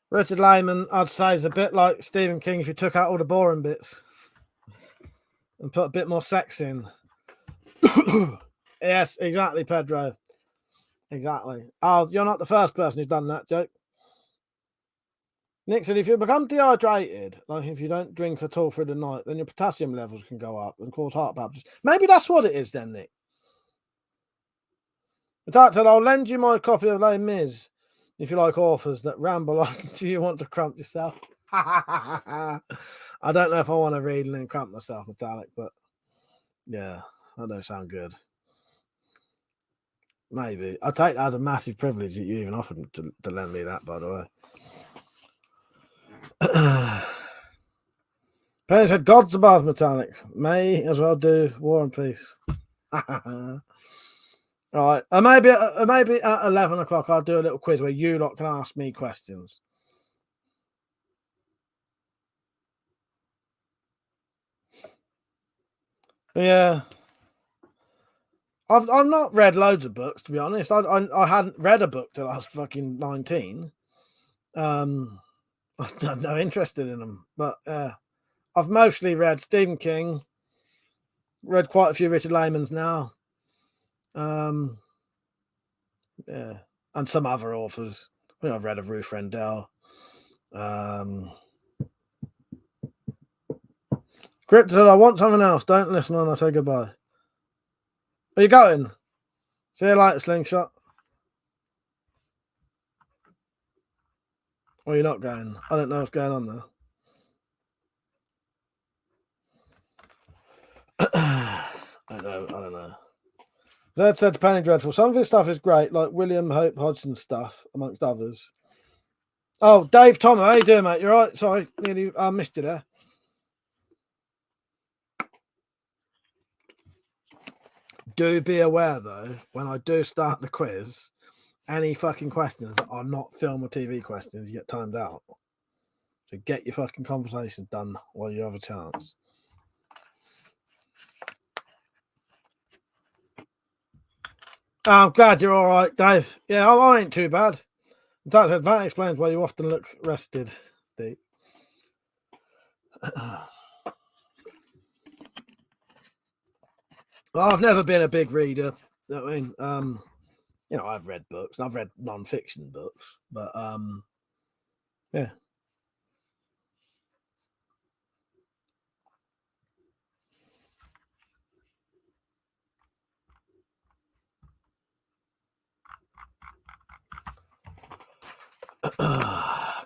Richard Lehman, I'd say, is a bit like Stephen King if you took out all the boring bits and put a bit more sex in. Yes, exactly, Pedro. Exactly. Oh, you're not the first person who's done that joke. Nick said, if you become dehydrated, like if you don't drink at all through the night, then your potassium levels can go up and cause heart palpitations. Maybe that's what it is then, Nick. The doctor said, I'll lend you my copy of Les Mis if you like authors that ramble on. Do you want to crump yourself? I don't know if I want to read and then crump myself, Metallic, but yeah, that don't sound good. Maybe. I take that as a massive privilege that you even offered to lend me that, by the way. Penny said, God's above, Metallic. May as well do War and Peace. Right. Maybe at 11 o'clock I'll do a little quiz where you lot can ask me questions. Yeah. I've not read loads of books, to be honest. I hadn't read a book till I was fucking 19. I'm no interested in them. But I've mostly read Stephen King. Read quite a few Richard Lehmans now. Yeah. And some other authors. I think I've read of Ruth Rendell. Crypto said, I want something else. Don't listen when I say goodbye. Are you going? See you later, Slingshot. Or you're not going? I don't know what's going on there. I don't know. Zed said to Penny Dreadful, some of his stuff is great, like William Hope Hodgson stuff, amongst others. Oh, Dave Tom, how you doing, mate? You all right? Sorry, nearly missed you there. Do be aware, though, when I do start the quiz, any fucking questions that are not film or TV questions, you get timed out. So get your fucking conversations done while you have a chance. I'm glad you're all right, Dave. Yeah, I ain't too bad. That explains why you often look rested, Deep. Well, I've never been a big reader. You know what I mean? You know, I've read books and I've read non-fiction books, but yeah.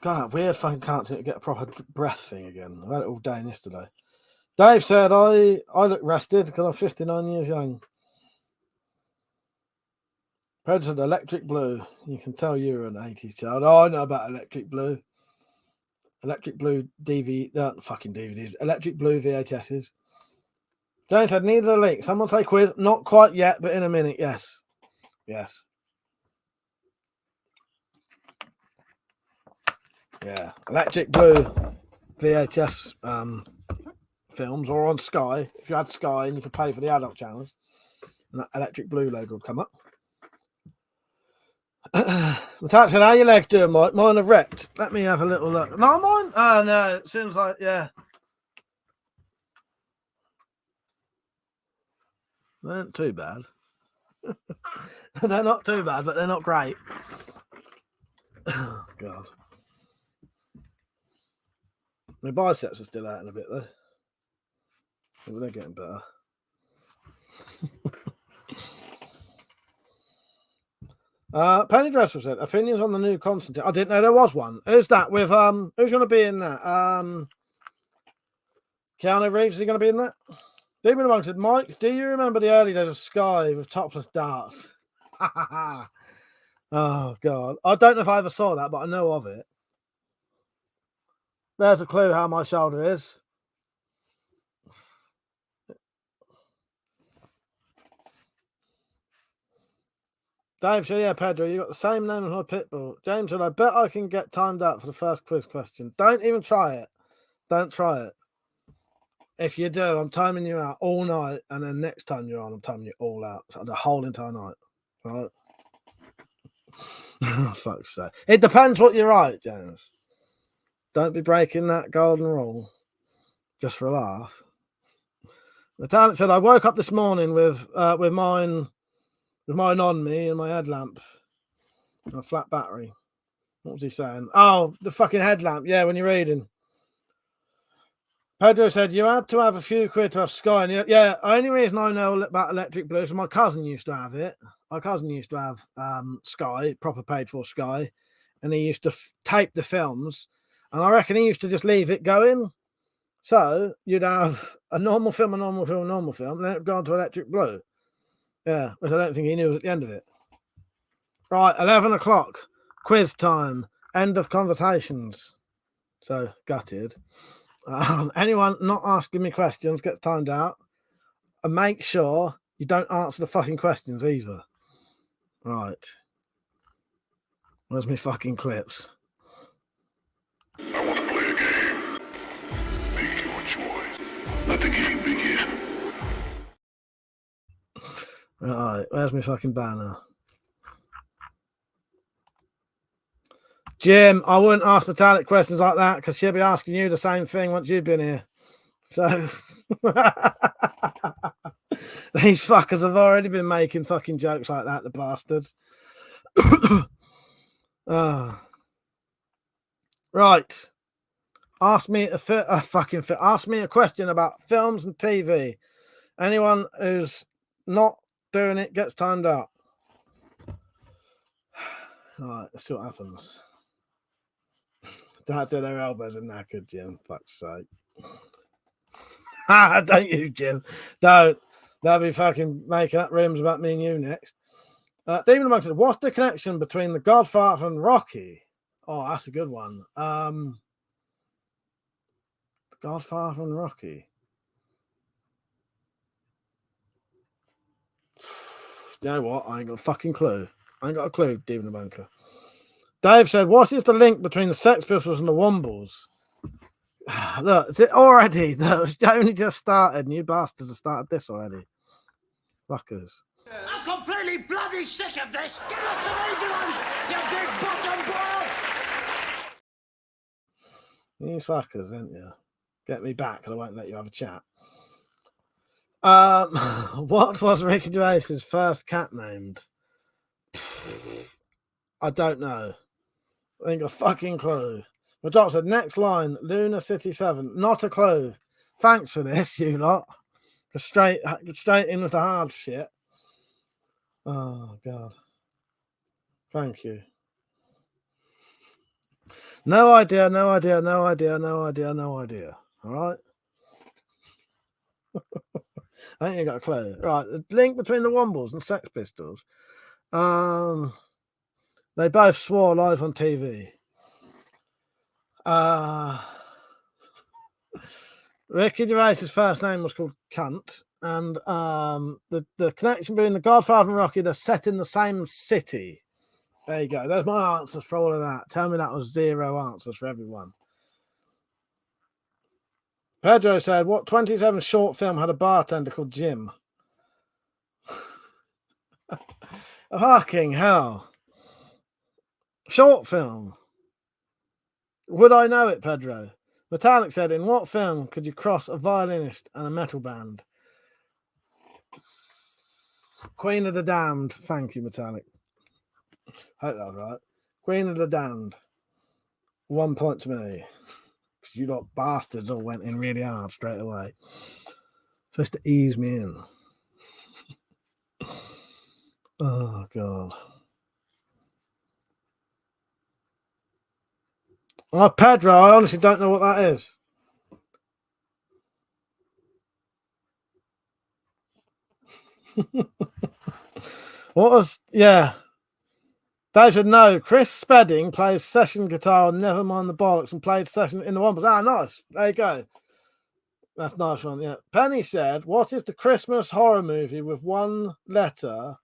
God, weird fucking can't get a proper breath thing again. I had it all day yesterday. Dave said, I look rested because I'm 59 years young. Predator Electric Blue. You can tell you're an 80s child. Oh, I know about Electric Blue. Electric Blue fucking DVDs. Electric Blue VHSs. James said, need a link. Someone say quiz. Not quite yet, but in a minute. Yes. Yes. Yeah. Electric Blue VHS films or on Sky. If you had Sky and you could pay for the adult channels, and that Electric Blue logo would come up. Matat said, how your legs doing, Mike? Mine have wrecked. Let me have a little look. No, mine? Oh, no. It seems like, yeah. They aren't too bad. They're not too bad, but they're not great. Oh, God. My biceps are still out in a bit, though. Maybe they're getting better. Penny Dresser said, opinions on the new Constantine. I didn't know there was one. Who's that with who's gonna be in that? Keanu Reeves, is he gonna be in that? Demon Monk said, Mike, do you remember the early days of Sky with topless darts? Oh God. I don't know if I ever saw that, but I know of it. There's a clue how my shoulder is. Dave said, yeah, Pedro, you got the same name as my pitbull. James said, I bet I can get timed up for the first quiz question. Don't even try it. Don't try it. If you do, I'm timing you out all night, and then next time you're on, I'm timing you all out. So the whole entire night. Right? Oh, fuck's sake. It depends what you write, James. Don't be breaking that golden rule just for a laugh. The talent said, I woke up this morning with mine on me and my headlamp and a flat battery. What was he saying? Oh, the fucking headlamp. Yeah, when you're reading. Pedro said, you had to have a few quid to have Sky. And yeah, only reason I know about Electric Blue is my cousin used to have it. My cousin used to have Sky, proper paid for Sky. And he used to tape the films. And I reckon he used to just leave it going. So you'd have a normal film, and then it would go on to Electric Blue. Yeah, which I don't think he knew was at the end of it. Right, 11 o'clock. Quiz time. End of conversations. So, gutted. Anyone not asking me questions gets timed out. And make sure you don't answer the fucking questions either. Right. Where's my fucking clips? I want to play a game. Make your choice. Let the game begin. Right, where's my fucking banner? Jim, I wouldn't ask Metallic questions like that because she'll be asking you the same thing once you've been here. So these fuckers have already been making fucking jokes like that, the bastards. Right. Ask me ask me a question about films and TV. Anyone who's not doing it gets timed out. All right, let's see what happens. Don't say their elbows are knackered, Jim. Fuck's sake. Don't you, Jim. Don't. They'll be fucking making up rooms about me and you next. David Monk said, what's the connection between The Godfather and Rocky? Oh, that's a good one. The Godfather and Rocky. You know what? I ain't got a fucking clue. I ain't got a clue, David the Bunker. Dave said, what is the link between the Sex Pistols and the Wombles? Look, it's already. It's only just started, and you bastards have started this already. Fuckers. I'm completely bloody sick of this. Give us some easy ones, you big bottom boy. You fuckers, ain't you? Get me back, and I won't let you have a chat. What was Ricky Gervais's first cat named? I don't know. I ain't got a fucking clue. My doctor said, next line, Luna City 7. Not a clue. Thanks for this, you lot. Straight in with the hard shit. Oh, God. Thank you. No idea. All right? I ain't got a clue. Right, the link between the Wombles and Sex Pistols. They both swore live on TV. Ricky Gervais's first name was called Cunt, and the connection between The Godfather and Rocky, they're set in the same city. There you go. There's my answers for all of that. Tell me that was 0 answers for everyone. Pedro said, what 27 short film had a bartender called Jim? Fucking hell. Short film. Would I know it, Pedro? Metallic said, in what film could you cross a violinist and a metal band? Queen of the Damned. Thank you, Metallic. Hope that was right. Queen of the Damned. 1 point to me. Because you lot bastards all went in really hard straight away. Supposed to ease me in. Oh, God. Oh, Pedro, I honestly don't know what that is. What was... Yeah. They should know. Chris Spedding plays session guitar on Nevermind the Bollocks and played session in the one. Ah, nice. There you go. That's a nice one, yeah. Penny said, what is the Christmas horror movie with one letter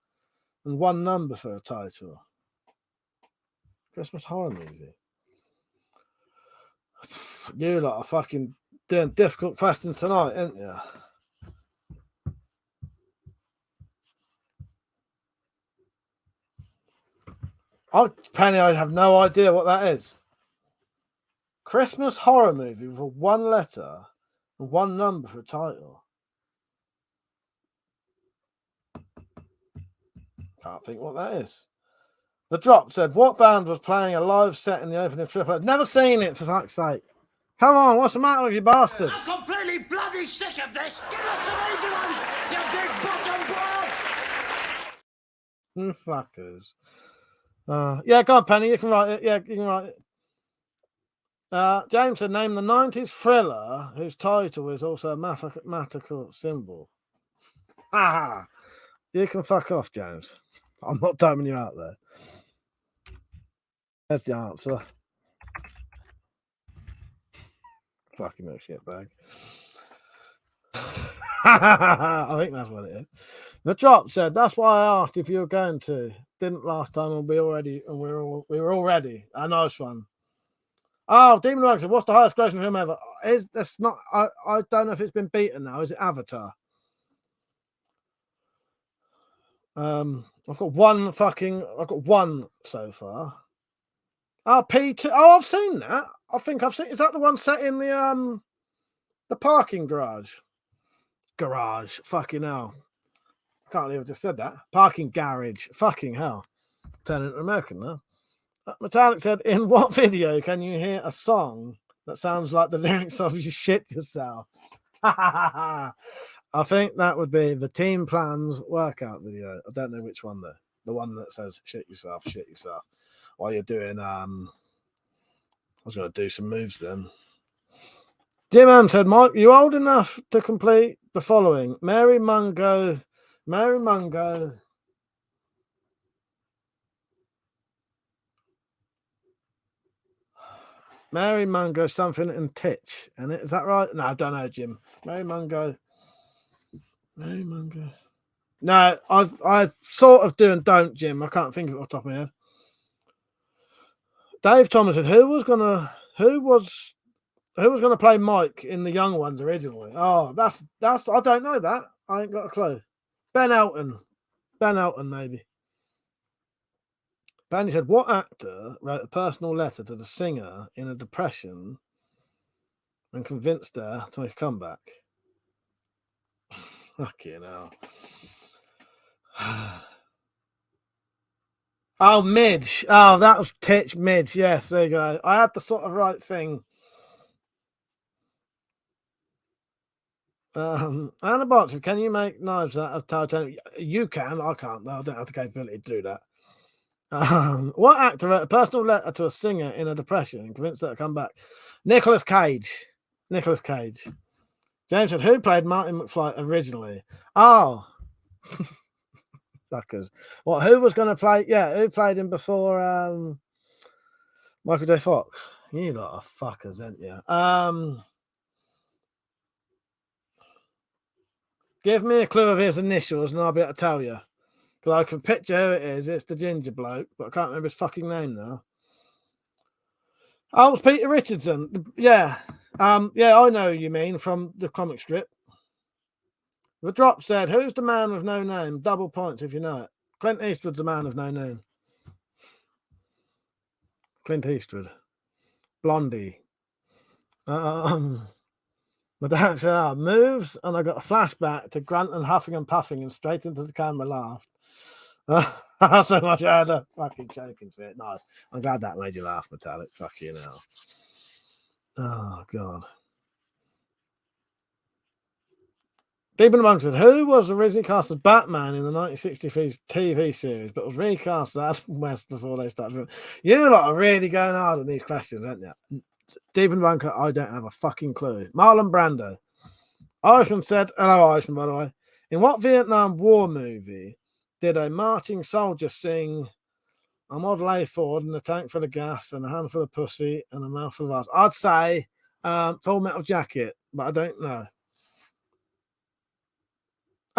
and one number for a title? Christmas horror movie. You lot are fucking doing difficult questions tonight, ain't you? Penny, I have no idea what that is. Christmas horror movie with one letter and one number for a title. Can't think what that is. The Drop said, what band was playing a live set in the opening of Triple H? Never seen it, for fuck's sake. Come on, what's the matter with you bastards? I'm completely bloody sick of this. Give us some easy ones, you big bottom blood. Fuckers. Yeah, go on, Penny. You can write it. Yeah, you can write it. James said, name the 90s thriller whose title is also a mathematical symbol. Ah, you can fuck off, James. I'm not timing you out there. That's the answer. Fucking no shit bag. I think that's what it is. The Drop said, that's why I asked if you were going to. Didn't last time, and we were all ready. A nice one. Oh, Demon Rogue said, what's the highest grossing film ever? That's not I don't know if it's been beaten now. Is it Avatar? I've got one so far. Oh, P2. Oh, I've seen that. I think I've seen. Is that the one set in the parking garage? Garage. Fucking hell. I can't believe I just said that. Parking garage. Fucking hell. Turning American now. Metallic said, in what video can you hear a song that sounds like the lyrics of You Shit Yourself? I think that would be the Team Plans workout video. I don't know which one though. The one that says shit yourself, while you're doing I was going to do some moves then. Jim M said, Mike, you old enough to complete the following? Mary Mungo. Mary Mungo, something in Titch. And is that right? No, I don't know, Jim. Mary Mungo. No, I've sort of do and don't, Jim. I can't think of it off the top of my head. Dave Thomas said, who was gonna play Mike in the Young Ones originally? Oh, that's I don't know that. I ain't got a clue. Ben Elton maybe. Benny said, what actor wrote a personal letter to the singer in a depression and convinced her to make a comeback? Fucking hell. Oh, Midge. Oh, that was Titch Midge. Yes, there you go. I had the sort of right thing. Anna Boxer, can you make knives out of titanium? You can. I can't. I don't have the capability to do that. What actor wrote a personal letter to a singer in a depression and convinced her to come back? Nicolas Cage. James said, who played Martin McFly originally? Oh. Suckers. What, who was going to play? Yeah, who played him before Michael J. Fox? You lot are fuckers, ain't you? Give me a clue of his initials and I'll be able to tell you. Because I can picture who it is. It's the ginger bloke, but I can't remember his fucking name now. Oh, it's Peter Richardson. Yeah. Yeah, I know who you mean from the comic strip. The Drop said, "Who's the man with no name?" Double points if you know it. Clint Eastwood's the man with no name. Clint Eastwood. Blondie. My dad said, moves, and I got a flashback to Grant and huffing and puffing and straight into the camera laughed. So much I had a fucking choking fit. No, I'm glad that made you laugh, Metallic. Fuck you now. Oh, God. Deep in the Monk said, who was originally cast as Batman in the 1963 TV series, but was recast as Adam West before they started? You lot are really going hard on these questions, aren't you? Deep in the Bunker, I don't have a fucking clue. Marlon Brando. Irishman said, hello, Irishman, by the way. In what Vietnam War movie did a marching soldier sing a Model A Ford and a tank full of gas and a handful of pussy and a mouthful of ass? I'd say Full Metal Jacket, but I don't know.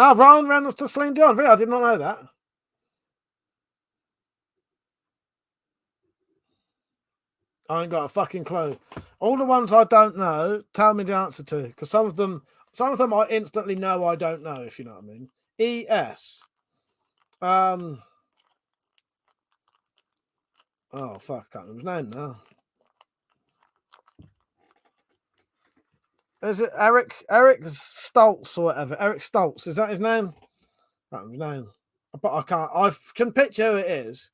Oh, Ryan Reynolds to Celine Dion. Really? I did not know that. I ain't got a fucking clue. All the ones I don't know, tell me the answer to, because some of them I instantly know I don't know, if you know what I mean. E.S. Oh fuck, I can't remember his name now. Is it Eric Stoltz or whatever? Eric Stoltz, is that his name? I can't remember his name. But I can picture who it is.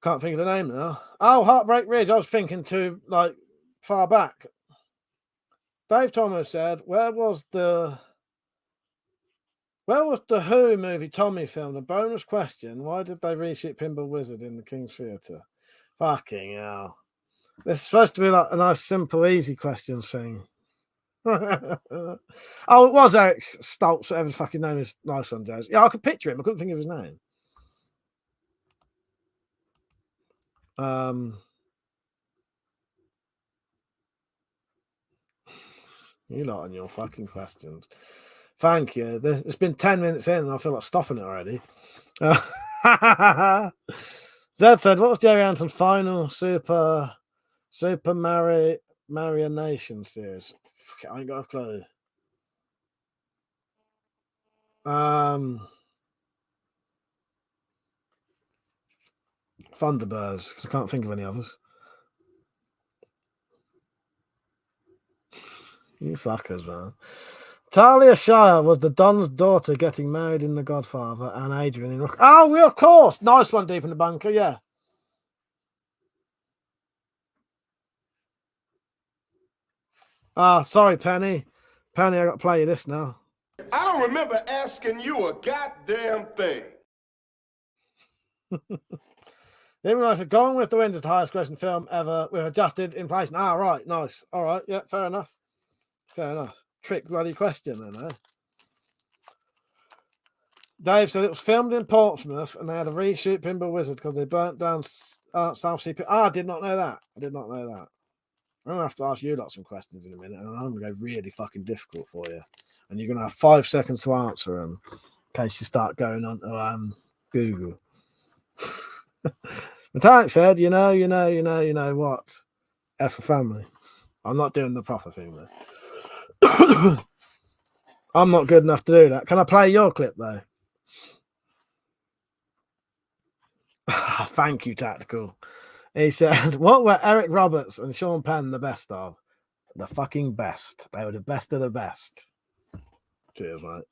Can't think of the name now. Oh, Heartbreak Ridge. I was thinking too far back. Dave Thomas said, where was the Who movie Tommy filmed? A bonus question. Why did they reshoot Pinball Wizard in the King's Theatre? Fucking hell. This is supposed to be like a nice, simple, easy questions thing. Oh, it was Eric Stoltz, whatever the fuck his name is. Nice one, Jazz. Yeah, I could picture him. I couldn't think of his name. You lot on your fucking questions. Thank you. It's been 10 minutes in and I feel like stopping it already. Zed said, what was Jerry Anson's final Super Marionation series? Fuck, I ain't got a clue. Thunderbirds, because I can't think of any others. You fuckers, man. Talia Shire was the Don's daughter getting married in The Godfather, and Adrian in Rook. Oh, yeah, of course. Nice one, Deep in the Bunker, yeah. Sorry, Penny. Penny, I got to play you this now. I don't remember asking you a goddamn thing. Even though I said, Gone with the Wind is the highest grossing film ever with adjusted inflation. Right, nice. All right, yeah, fair enough. Fair enough. Trick bloody question then, eh? Dave said it was filmed in Portsmouth and they had a reshoot Pinball Wizard because they burnt down South Sea. I did not know that. I'm going to have to ask you lot some questions in a minute and I'm going to go really fucking difficult for you. And you're going to have 5 seconds to answer them in case you start going on to Google. Metallic said, you know what? F a family. I'm not doing the proper thing though. I'm not good enough to do that. Can I play your clip though? Thank you, Tactical. He said, what were Eric Roberts and Sean Penn the best of? The fucking best. They were the best of the best. Cheers, mate.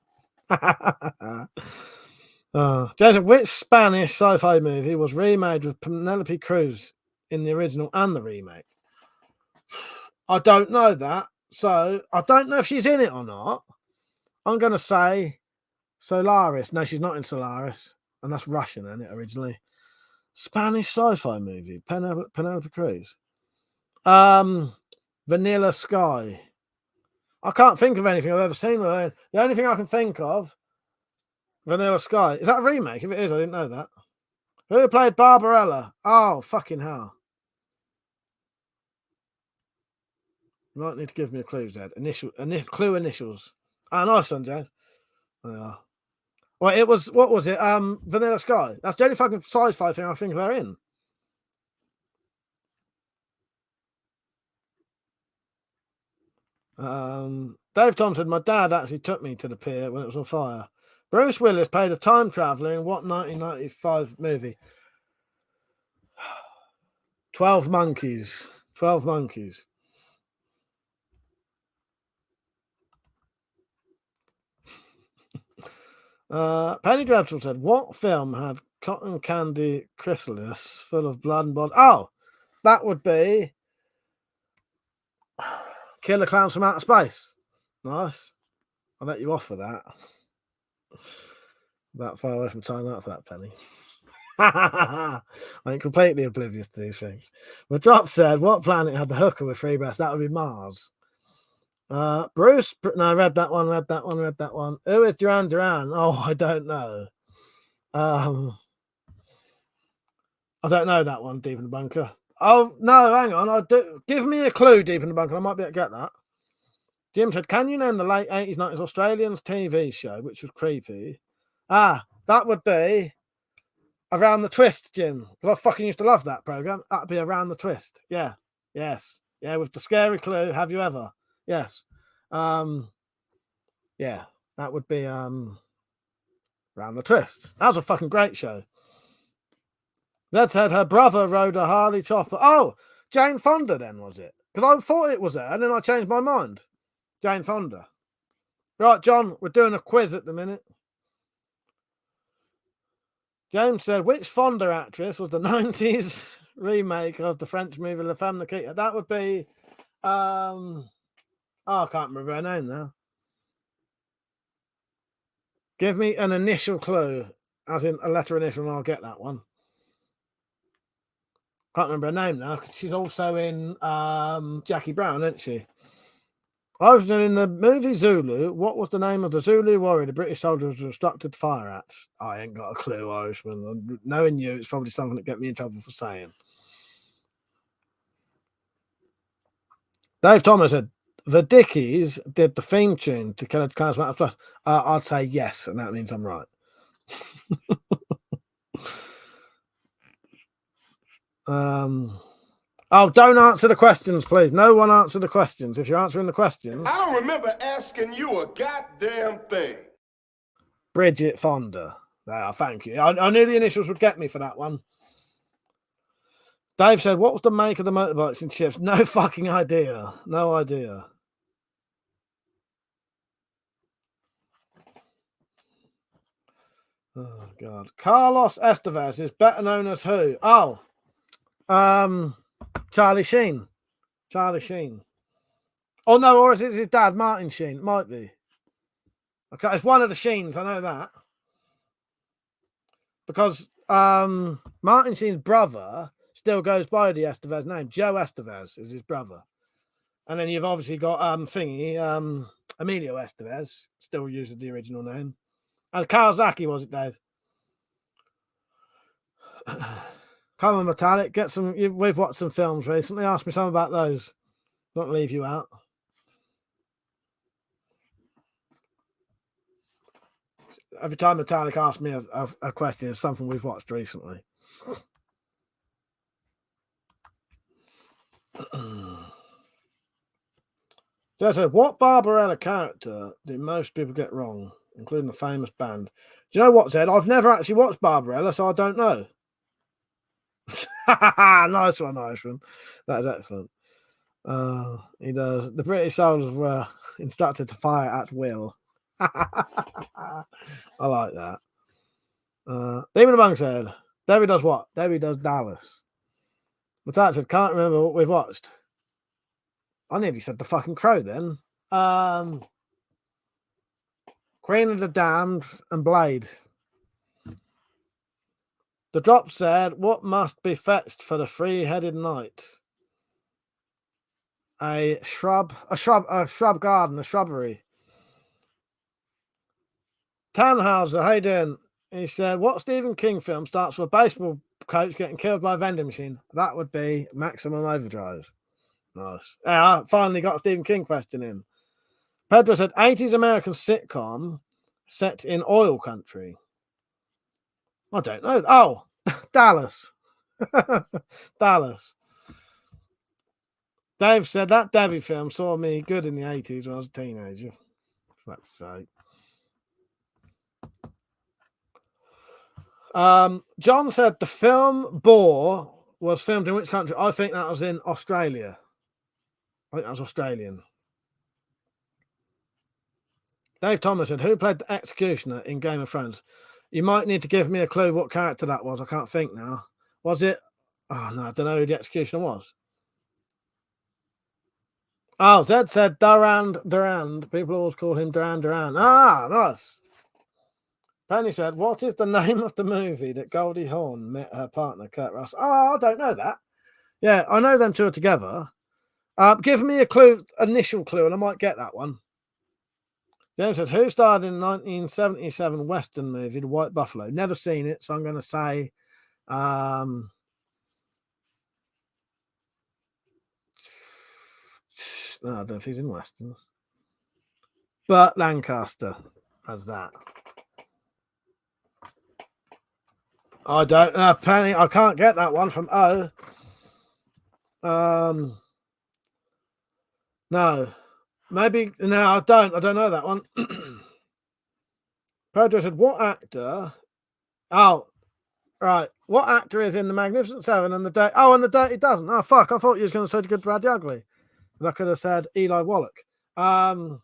Jason, which Spanish sci-fi movie was remade with Penelope Cruz in the original and the remake? I don't know that. So, I don't know if she's in it or not. I'm going to say Solaris. No, she's not in Solaris. And that's Russian, isn't it, originally? Spanish sci-fi movie. Penelope Cruz. Vanilla Sky. I can't think of anything I've ever seen. The only thing I can think of, Vanilla Sky. Is that a remake? If it is, I didn't know that. Who played Barbarella? Oh, fucking hell. You might need to give me a clue, Zed. Clue initials. Nice one, Jed. Yeah. Well, it was, what was it? Vanilla Sky. That's the only fucking sci-fi thing I think they're in. Dave Thompson, my dad actually took me to the pier when it was on fire. Bruce Willis played a time traveller in what 1995 movie? 12 Monkeys. 12 Monkeys. Penny Dreadful said, what film had cotton candy chrysalis full of blood and body? Oh, that would be Killer Clowns from Outer Space. Nice. I'll let you off for that. That far away from time out for that, Penny. I'm completely oblivious to these things. But Drop said, what planet had the hooker with 3 breasts? That would be Mars. Bruce, no, I read that one. Who is Duran Duran? Oh, I don't know. I don't know that one, Deep in the Bunker. Oh, no, hang on. Give me a clue, Deep in the Bunker. I might be able to get that. Jim said, can you name the late 80s, 90s Australians TV show, which was creepy? That would be Around the Twist, Jim. Because I fucking used to love that program. That'd be Around the Twist. Yeah. Yes. Yeah, with the scary clue, have you ever? Yes. Yeah, that would be Around the Twist. That was a fucking great show. That said her brother rode a Harley chopper. Oh, Jane Fonda then, was it? Because I thought it was her, and then I changed my mind. Jane Fonda. Right, John, we're doing a quiz at the minute. James said, which Fonda actress was the 90s remake of the French movie La Femme Nikita? That would be I can't remember her name now. Give me an initial clue, as in a letter initial, and I'll get that one. Can't remember her name now, because she's also in Jackie Brown, isn't she? I was in the movie Zulu. What was the name of the Zulu warrior the British soldiers were instructed to fire at? I ain't got a clue, Irishman. Knowing you, it's probably something that get me in trouble for saying. Dave Thomas said, the Dickies did the theme tune to Killer Clowns from Outer Space. I'd say yes, and that means I'm right. Oh, don't answer the questions, please. No one answer the questions. If you're answering the questions... I don't remember asking you a goddamn thing. Bridget Fonda. Thank you. I knew the initials would get me for that one. Dave said, what was the make of the motorbikes in ships? No fucking idea. No idea. Oh, God. Carlos Estevez is better known as who? Oh, Charlie Sheen. Charlie Sheen. Oh, no, or is it his dad, Martin Sheen? Might be. Okay, it's one of the Sheens. I know that. Because Martin Sheen's brother still goes by the Estevez name. Joe Estevez is his brother. And then you've obviously got Emilio Estevez, still uses the original name. And Kawasaki, was it, Dave? Come on, Metallic, get some. We've watched some films recently. Ask me some about those. Don't leave you out. Every time Metallic asks me a question, it's something we've watched recently. So I said, what Barbarella character do most people get wrong, including a famous band? Do you know what, Zed? I've never actually watched Barbarella, so I don't know. Nice one, Irishman. That is excellent. He does. The British soldiers were instructed to fire at will. I like that. Demon Among said, Debbie does what? Debbie does Dallas. But that said, can't remember what we've watched. I nearly said The Fucking Crow then. Queen of the Damned and Blade. The Drop said, what must be fetched for the three-headed knight? A shrub garden, a shrubbery. Tannhauser, how you doing? He said, what Stephen King film starts with a baseball coach getting killed by a vending machine? That would be Maximum Overdrive. Nice. Yeah, I finally got a Stephen King question in. Pedro said, 80s American sitcom set in oil country. I don't know. Oh, Dallas. Dallas. Dave said that Debbie film saw me good in the 80s when I was a teenager. For fuck's sake. John said the film Boar was filmed in which country? I think that was in Australia. I think that was Australian. Dave Thomas said, who played the executioner in Game of Thrones? You might need to give me a clue what character that was. I can't think now. Was it? Oh, no, I don't know who the executioner was. Oh, Zed said Durand. People always call him Duran. Ah, nice. Penny said, what is the name of the movie that Goldie Hawn met her partner, Kurt Russell? Oh, I don't know that. Yeah, I know them two are together. Give me a clue, initial clue, and I might get that one. James said, who starred in the 1977 Western movie, The White Buffalo? Never seen it, so I'm going to say... no, I don't know if he's in Westerns. Burt Lancaster as that. I don't know, Penny. I can't get that one from O. No. Maybe, no, I don't know that one. Pedro said, what actor? Oh, right. What actor is in The Magnificent Seven and the Dirty... Oh, and the Dirty Dozen. Oh, fuck. I thought you was going to say The Good, Bad, the Ugly. And I could have said Eli Wallach. In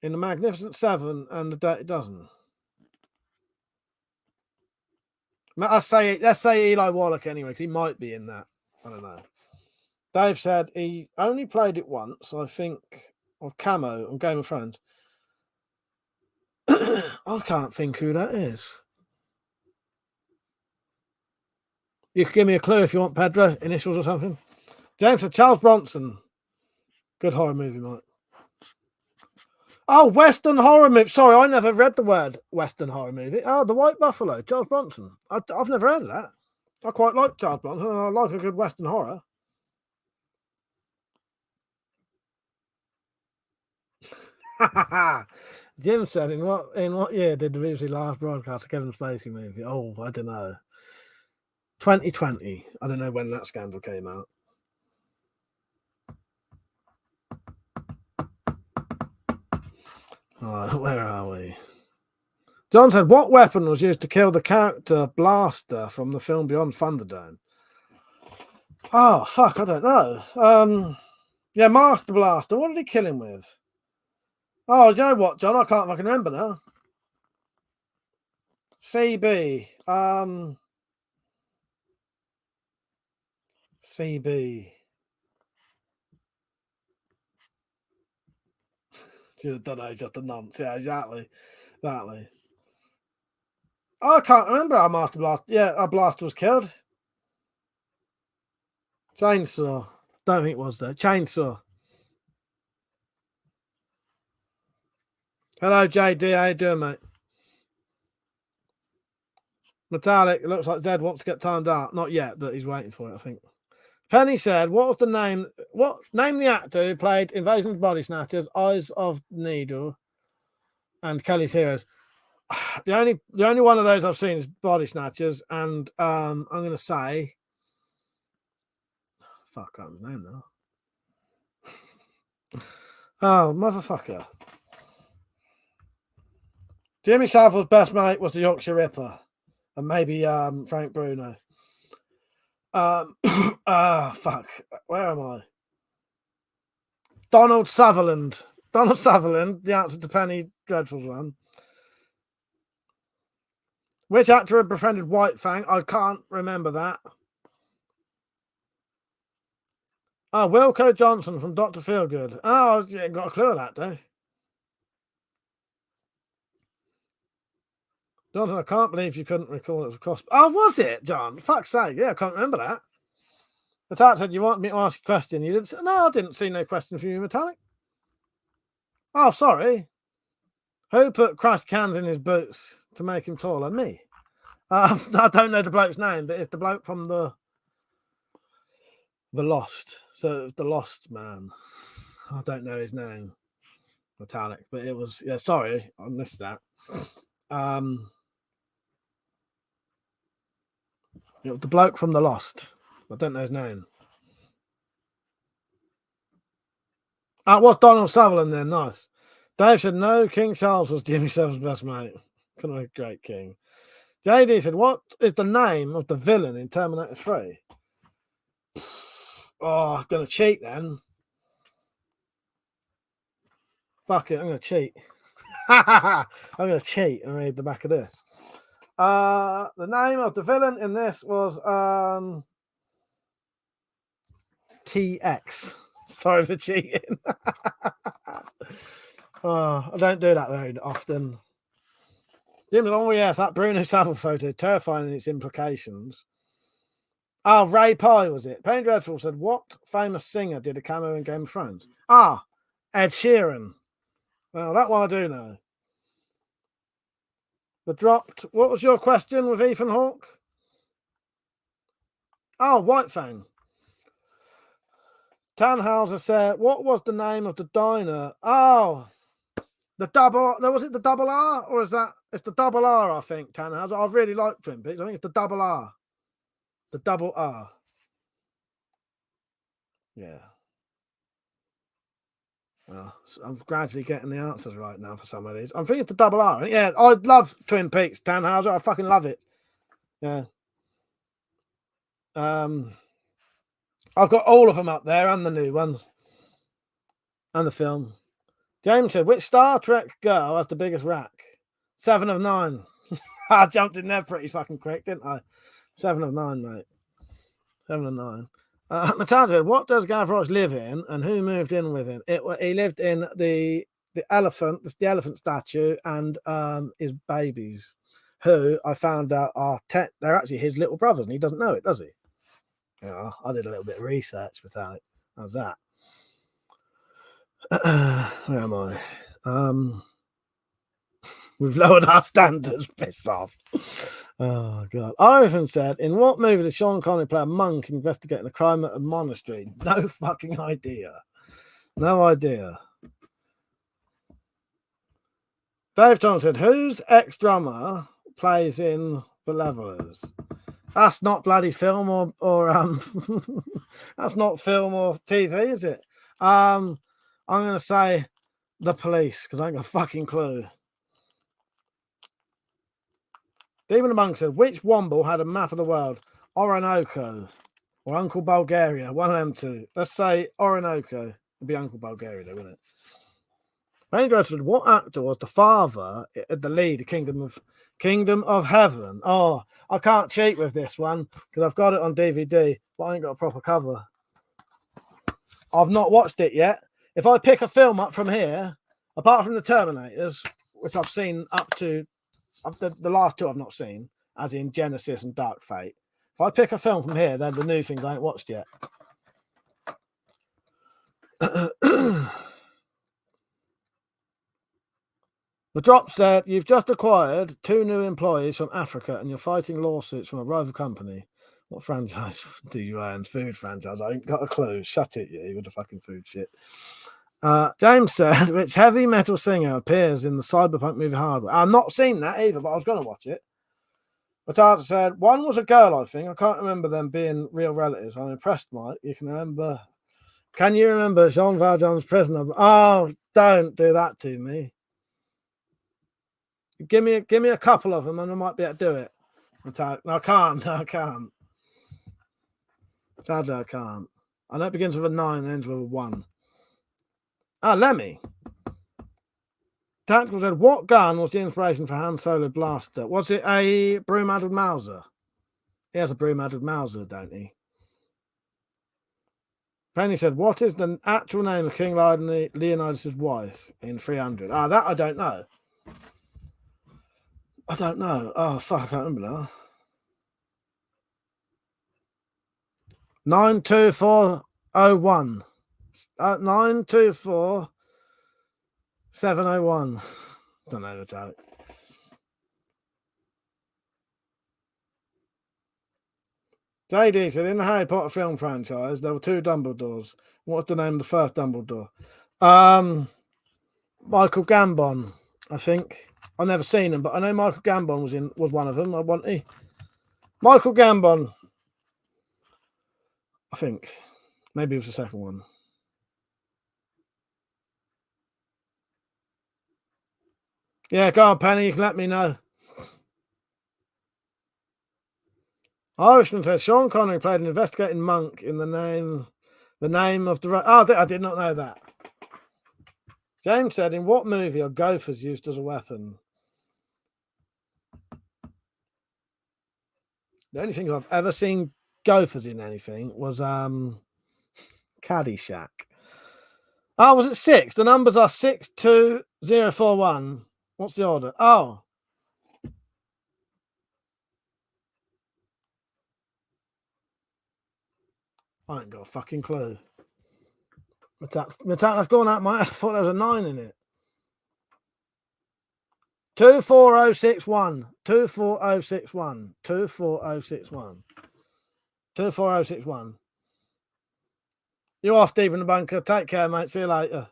The Magnificent Seven and the Dirty Dozen. Let's say Eli Wallach anyway, because he might be in that. I don't know. Dave said he only played it once, I think, of Camo on Game of Thrones. I can't think who that is. You can give me a clue if you want, Pedro, initials or something. James said Charles Bronson. Good horror movie, Mike. Oh, Western horror movie. Sorry, I never read the word Western horror movie. Oh, The White Buffalo, Charles Bronson. I've never heard of that. I quite like Charles Bronson. I like a good Western horror. Jim said, in what year did the BBC last broadcast a Kevin Spacey movie? Oh, I don't know. 2020. I don't know when that scandal came out. Right, where are we? John said, what weapon was used to kill the character Blaster from the film Beyond Thunderdome? Oh, fuck, I don't know. Yeah, Master Blaster. What did he kill him with? Oh, you know what, John? I can't fucking remember now. CB. CB. Should have done it, just a nonce. Yeah, exactly. Oh, I can't remember how Master Blaster. Yeah, our Blaster was killed. Chainsaw. Don't think it was there. Chainsaw. Hello, JD. How you doing, mate? Metallic. It looks like Zed wants to get timed out. Not yet, but he's waiting for it, I think. Penny said, what was the name? Name the actor who played Invasion of Body Snatchers, Eyes of Needle, and Kelly's Heroes? The only one of those I've seen is Body Snatchers, and I'm going to say... Fuck, I can't remember his name now. Oh, motherfucker. Jimmy Savile's best mate was the Yorkshire Ripper, and maybe Frank Bruno. Fuck. Where am I? Donald Sutherland. Donald Sutherland, the answer to Penny Dreadful's one. Which actor had befriended White Fang? I can't remember that. Oh, Wilco Johnson from Dr. Feelgood. Oh, I ain't got a clue of that, Dave. Jonathan, I can't believe you couldn't recall it was a Crossbow. Oh, was it, John? For fuck's sake. Yeah, I can't remember that. Metallic said, you want me to ask a question? You didn't say, no, I didn't see no question for you, Metallic. Oh, sorry. Who put crushed cans in his boots to make him taller? Me. I don't know the bloke's name, but it's the bloke from the Lost. So the Lost man. I don't know his name. Metallic, but it was, yeah, sorry, I missed that. The bloke from the Lost. I don't know his name. What's Donald Sutherland then? Nice. Dave said, no, King Charles was Jimmy Savile's best mate. Kind of a great king. JD said, what is the name of the villain in Terminator 3? Oh, I'm going to cheat then. Fuck it, I'm going to cheat. I'm going to cheat and read the back of this. The name of the villain in this was TX. Sorry for cheating. I don't do that very often. Jim, oh yes, that Bruno Savile photo, terrifying in its implications. Oh, Ray Pye was it? Penny Dreadful said, what famous singer did a cameo in Game of Thrones? Ed Sheeran. Well, that one I do know. The dropped. What was your question with Ethan Hawke? Oh, White Fang. Tannhauser said, what was the name of the diner? Oh, the double. No, was it the double R? Or is that? It's the double R, I think, Tannhauser. I really like Twin Peaks. I think it's the double R. The double R. Yeah. Well, I'm gradually getting the answers right now for some of these. I'm thinking it's the double R. Yeah, I love Twin Peaks, Tannhauser. I fucking love it. Yeah. I've got all of them up there and the new ones. And the film. James said, which Star Trek girl has the biggest rack? 7 of 9. I jumped in there pretty fucking quick, didn't I? 7 of 9, mate. 7 of 9. Matthias said, what does Gav Ross live in and who moved in with him? He lived in the elephant statue and his babies, who I found out they're actually his little brothers, and he doesn't know it, does he? Yeah, I did a little bit of research with that. How's that? Where am I? We've lowered our standards. Piss off. Oh, God. Ivan said, in what movie did Sean Connery play a monk investigating the crime at a monastery? No fucking idea. No idea. Dave Thompson said, whose ex-drummer plays in The Levelers? That's not bloody film or that's not film or TV, is it? I'm going to say The Police, because I ain't got a fucking clue. Demon the Monk said, which Womble had a map of the world? Orinoco or Uncle Bulgaria? One of them two. Let's say Orinoco. It'd be Uncle Bulgaria, though, wouldn't it? Ranger said, what actor was the father at the lead, the Kingdom of Heaven? Oh, I can't cheat with this one because I've got it on DVD, but I ain't got a proper cover. I've not watched it yet. If I pick a film up from here, apart from the Terminators, which I've seen up to the last two I've not seen, as in Genesis and Dark Fate. If I pick a film from here, then the new things I ain't watched yet. The Drop said, you've just acquired 2 new employees from Africa and you're fighting lawsuits from a rival company. What franchise do you own? Food franchise. I ain't got a clue. Shut it, you with the fucking food shit. James said, which heavy metal singer appears in the cyberpunk movie Hardware? I've not seen that either, but I was going to watch it. Matata said, one was a girl, I think. I can't remember them being real relatives. I'm impressed, Mike. You can remember. Can you remember Jean Valjean's prisoner? Oh, don't do that to me. Give me a couple of them and I might be able to do it. No, I can't. Sadly, I can't. I know it begins with a 9 and ends with a 1. Lemmy. Tactical said, what gun was the inspiration for Han Solo blaster? Was it a broom-handled Mauser? He has a broom-handled Mauser, don't he? Penny said, what is the actual name of King Leonidas' wife in 300? That I don't know. I don't know. Oh, fuck, I can't remember now. 92401. 924701. Don't know what's out. JD said, in the Harry Potter film franchise, there were 2 Dumbledores. What's the name of the first Dumbledore? Michael Gambon, I think. I've never seen him, but I know Michael Gambon was one of them. Michael Gambon. I think. Maybe it was the second one. Yeah, go on, Penny. You can let me know. Irishman says Sean Connery played an investigating monk in the name of the. Oh, I did not know that. James said, "In what movie are gophers used as a weapon?" The only thing I've ever seen gophers in anything was Caddyshack. Oh, was it 6? The numbers are 62041. What's the order? Oh. I ain't got a fucking clue. That's gone out my ass. I thought there was a 9 in it. 24061. 24061. 24061. 24061. You're off deep in the bunker. Take care, mate. See you later.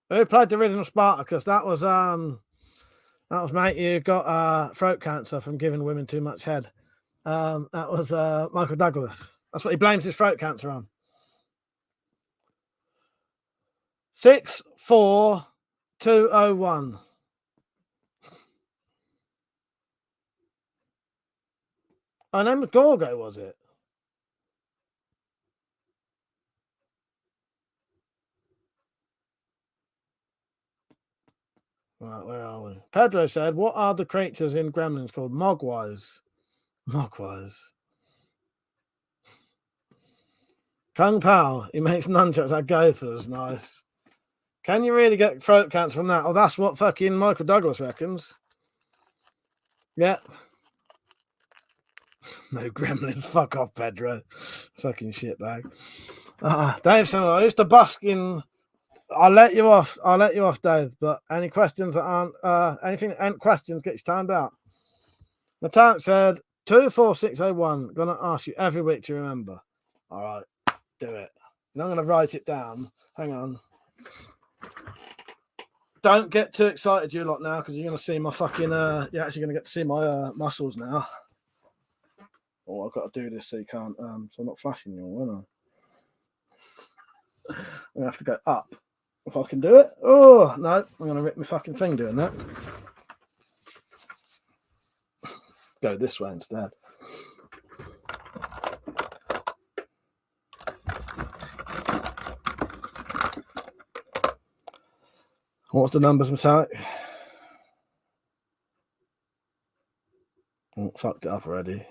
Who played the original Spartacus? That was mate. You got throat cancer from giving women too much head. That was Michael Douglas. That's what he blames his throat cancer on. 64201. Her name was Gorgo, was it? Right, where are we? Pedro said, "What are the creatures in Gremlins called?" Mogwais. Mogwais. Kung Pao. He makes nunchucks like gophers. Nice. Can you really get throat cancer from that? Oh, that's what fucking Michael Douglas reckons. Yeah. No gremlins. Fuck off, Pedro. Fucking shitbag. Dave said, I used to busk in. I'll let you off, Dave. But any questions that aren't any questions gets timed out. Natan said 24601. Gonna ask you every week to remember. All right, do it. And I'm gonna write it down. Hang on. Don't get too excited, you lot, now, because you're gonna see my fucking. You're actually gonna get to see my muscles now. Oh, I've got to do this so you can't. So I'm not flashing you, will I? I'm gonna have to go up if I can do it. Oh no, I'm gonna rip my fucking thing doing that. Go this way instead. What's the numbers, Metallic? Oh, fucked it up already.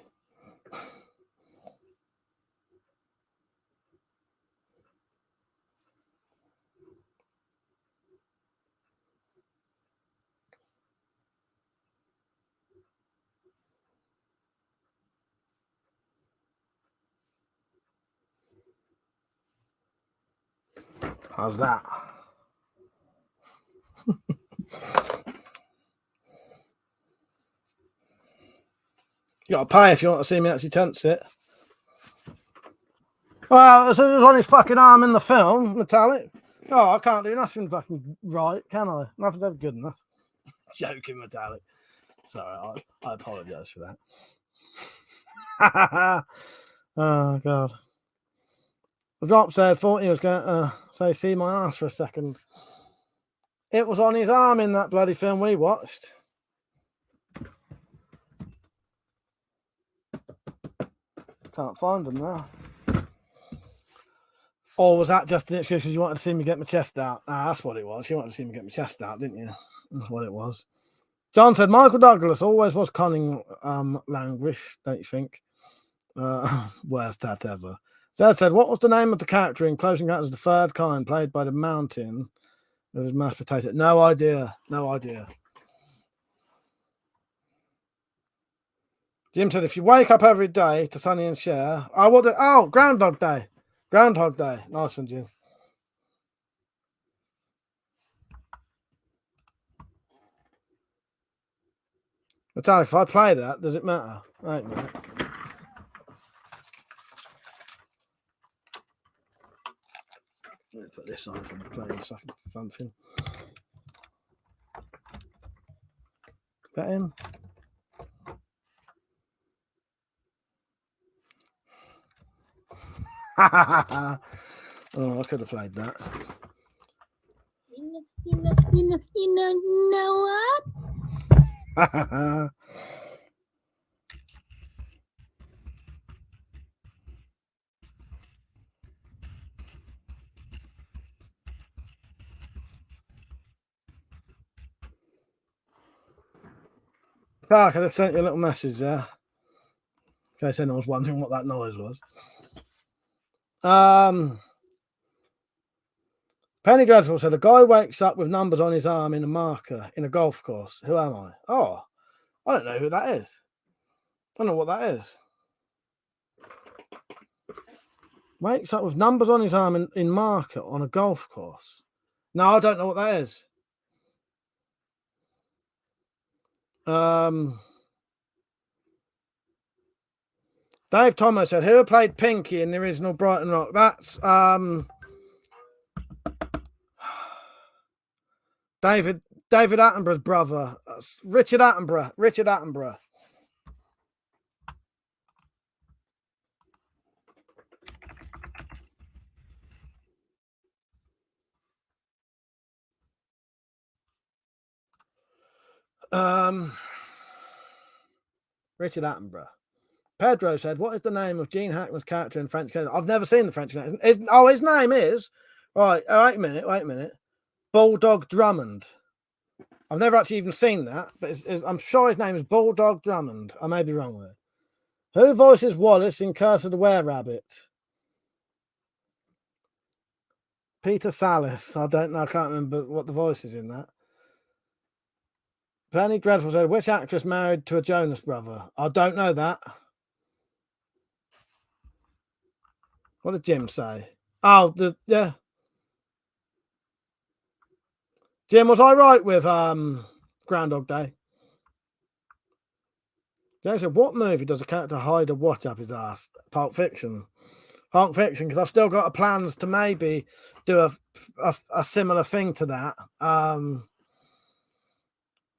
How's that? You got to pay if you want to see me actually tense it. Well, as soon as on his fucking arm in the film, Metallic. Oh, I can't do nothing fucking right, can I? Nothing's ever good enough. Joking, Metallic. Sorry, I apologise for that. Oh, God. The drop said, thought he was going to say, see my ass for a second. It was on his arm in that bloody film we watched. Can't find him now. Or was that just an excuse because you wanted to see me get my chest out? Ah, that's what it was. You wanted to see me get my chest out, didn't you? That's what it was. John said, Michael Douglas always was cunning languish, don't you think? Worst that ever. Zed said, what was the name of the character in Close Encounters of the Third Kind played by the Mountain? It was mashed potato. No idea. No idea. Jim said, if you wake up every day to Sonny and Cher, Groundhog Day. Groundhog Day. Nice one, Jim. Metallic, if I play that, does it matter? Wait a minute. Let me put this on if I'm playing something. Get in. Oh, I could have played that. You know what? Clark, I sent you a little message there. In case anyone was wondering what that noise was. Penny Dreadful said, a guy wakes up with numbers on his arm in a marker in a golf course. Who am I? Oh, I don't know who that is. I don't know what that is. Wakes up with numbers on his arm in marker on a golf course. No, I don't know what that is. Dave Thomas said, who played Pinky in the original Brighton Rock? That's David Attenborough's brother. That's Richard Attenborough. Richard Attenborough. Pedro said, what is the name of Gene Hackman's character in French Connection? I've never seen the French Connection. His name is... Right, wait a minute. Bulldog Drummond. I've never actually even seen that, but I'm sure his name is Bulldog Drummond. I may be wrong there. Who voices Wallace in Curse of the Were-Rabbit? Peter Sallis. I don't know. I can't remember what the voice is in that. Penny Dreadful said, which actress married to a Jonas brother? I don't know that. What did Jim say? Oh, yeah. Jim, was I right with Groundhog Day? Jay said, what movie does a character hide a watch up his ass? Pulp Fiction. Pulp Fiction, because I've still got plans to maybe do a similar thing to that.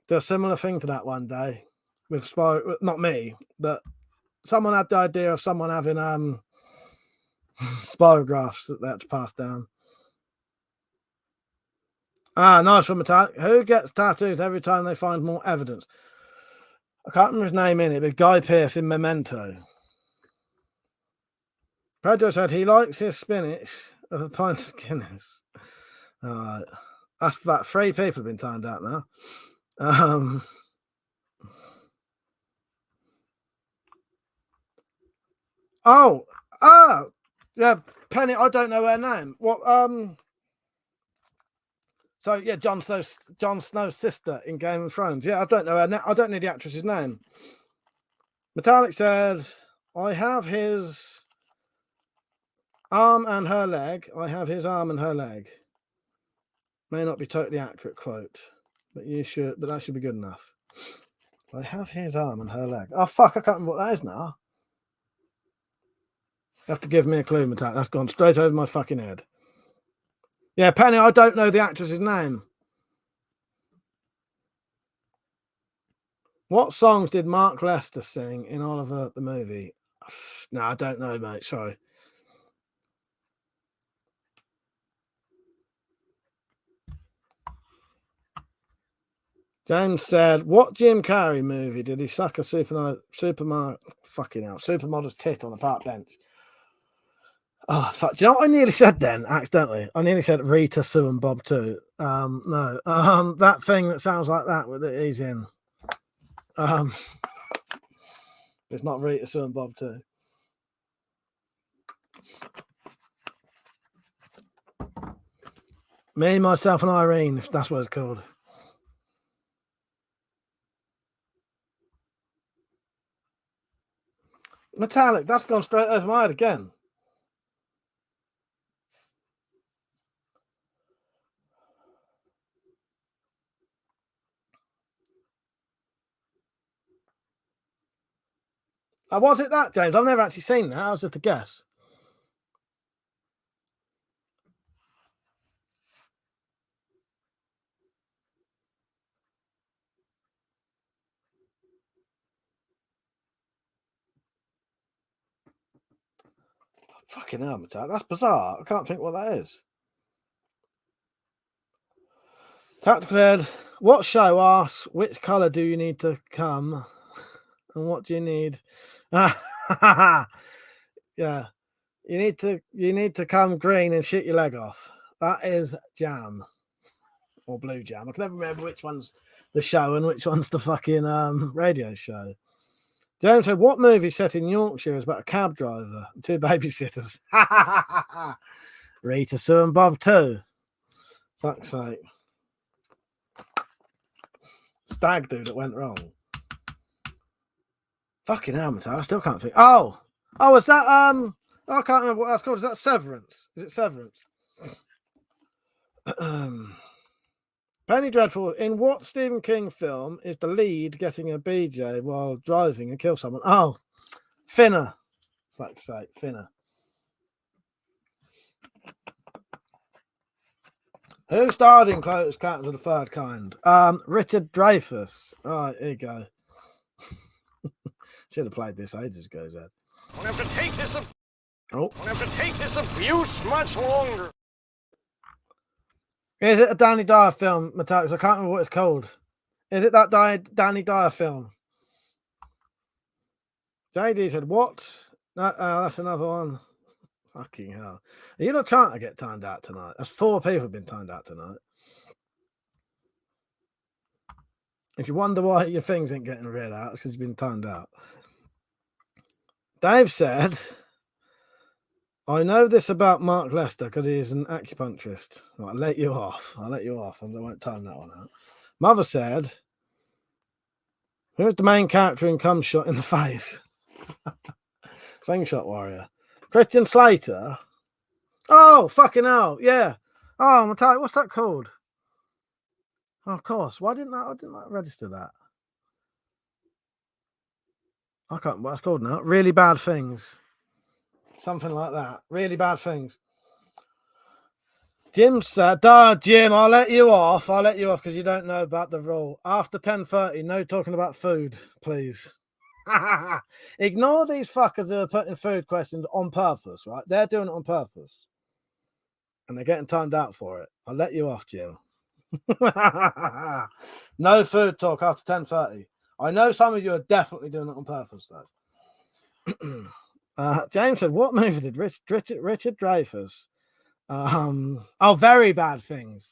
Do a similar thing to that one day with not me, but someone had the idea of someone having spirographs that they had to pass down. Nice from Metallic. Who gets tattoos every time they find more evidence? I can't remember his name in it, but Guy Pearce in Memento. Pedro said he likes his spinach with a pint of Guinness. All right. That's about 3 people have been timed out now. Yeah, Penny, I don't know her name. What so yeah, Jon Snow's sister in Game of Thrones. Yeah, I don't know her name. I don't know the actress's name. Metallic said, I have his arm and her leg. I have his arm and her leg. May not be totally accurate quote, but that should be good enough. I have his arm and her leg. Oh fuck, I can't remember what that is now. You have to give me a clue, Metallic. That's gone straight over my fucking head. Yeah, Penny, I don't know the actress's name. What songs did Mark Lester sing in Oliver the movie? No, I don't know, mate. Sorry. James said, what Jim Carrey movie did he suck a supermodel's tit on a park bench? Oh, fuck. Do you know what I nearly said then, accidentally? I nearly said Rita, Sue and Bob too. No. That thing that sounds like that that he's in. It's not Rita, Sue and Bob too. Me, Myself and Irene, if that's what it's called. Metallic, that's gone straight over my head again. Was it that, James? I've never actually seen that. That was just a guess. Fucking hell, Metallic. That's bizarre. I can't think what that is. Tactical said, what show asks which colour do you need to come and what do you need? Yeah. You need to come green and shit your leg off. That is Jam. Or Blue Jam. I can never remember which one's the show and which one's the fucking radio show. James said, what movie set in Yorkshire is about a cab driver and two babysitters? Rita, Sue and Bob too. Fuck's sake. Stag do that went wrong. Fucking hell, I still can't think. Oh, is that I can't remember what that's called. Is that Severance? Is it Severance? Penny Dreadful. In what Stephen King film is the lead getting a BJ while driving and kill someone? Oh, Finner. Fuck's sake, Finner. Who starred in Close Cats of the Third Kind? Richard Dreyfuss. Right, here you go. Should have played this ages ago, Zed. Don't have to take this. Don't have to take this abuse much longer. Is it a Danny Dyer film, Metallics? I can't remember what it's called. Is it that Danny Dyer film? JD said, what? That's another one. Fucking hell. Are you not trying to get timed out tonight? That's 4 people have been timed out tonight. If you wonder why your things ain't getting read out, it's because you've been timed out. Dave said, I know this about Mark Lester because he is an acupuncturist. I'll let you off. And I won't time that one out. Mother said, who's the main character in Cum Shot in the Face? Slingshot Warrior. Christian Slater. Oh, fucking hell. Yeah. Oh, I'm telling you, what's that called? Oh, of course. Why didn't I register that? I can't remember what it's called now. Really Bad Things. Something like that. Really Bad Things. Jim said, Jim, I'll let you off because you don't know about the rule. After 10:30, no talking about food, please. Ignore these fuckers who are putting food questions on purpose, right? They're doing it on purpose. And they're getting timed out for it. I'll let you off, Jim. No food talk after 10:30. I know some of you are definitely doing it on purpose, though. James said, what movie did Richard Dreyfuss? Very Bad Things.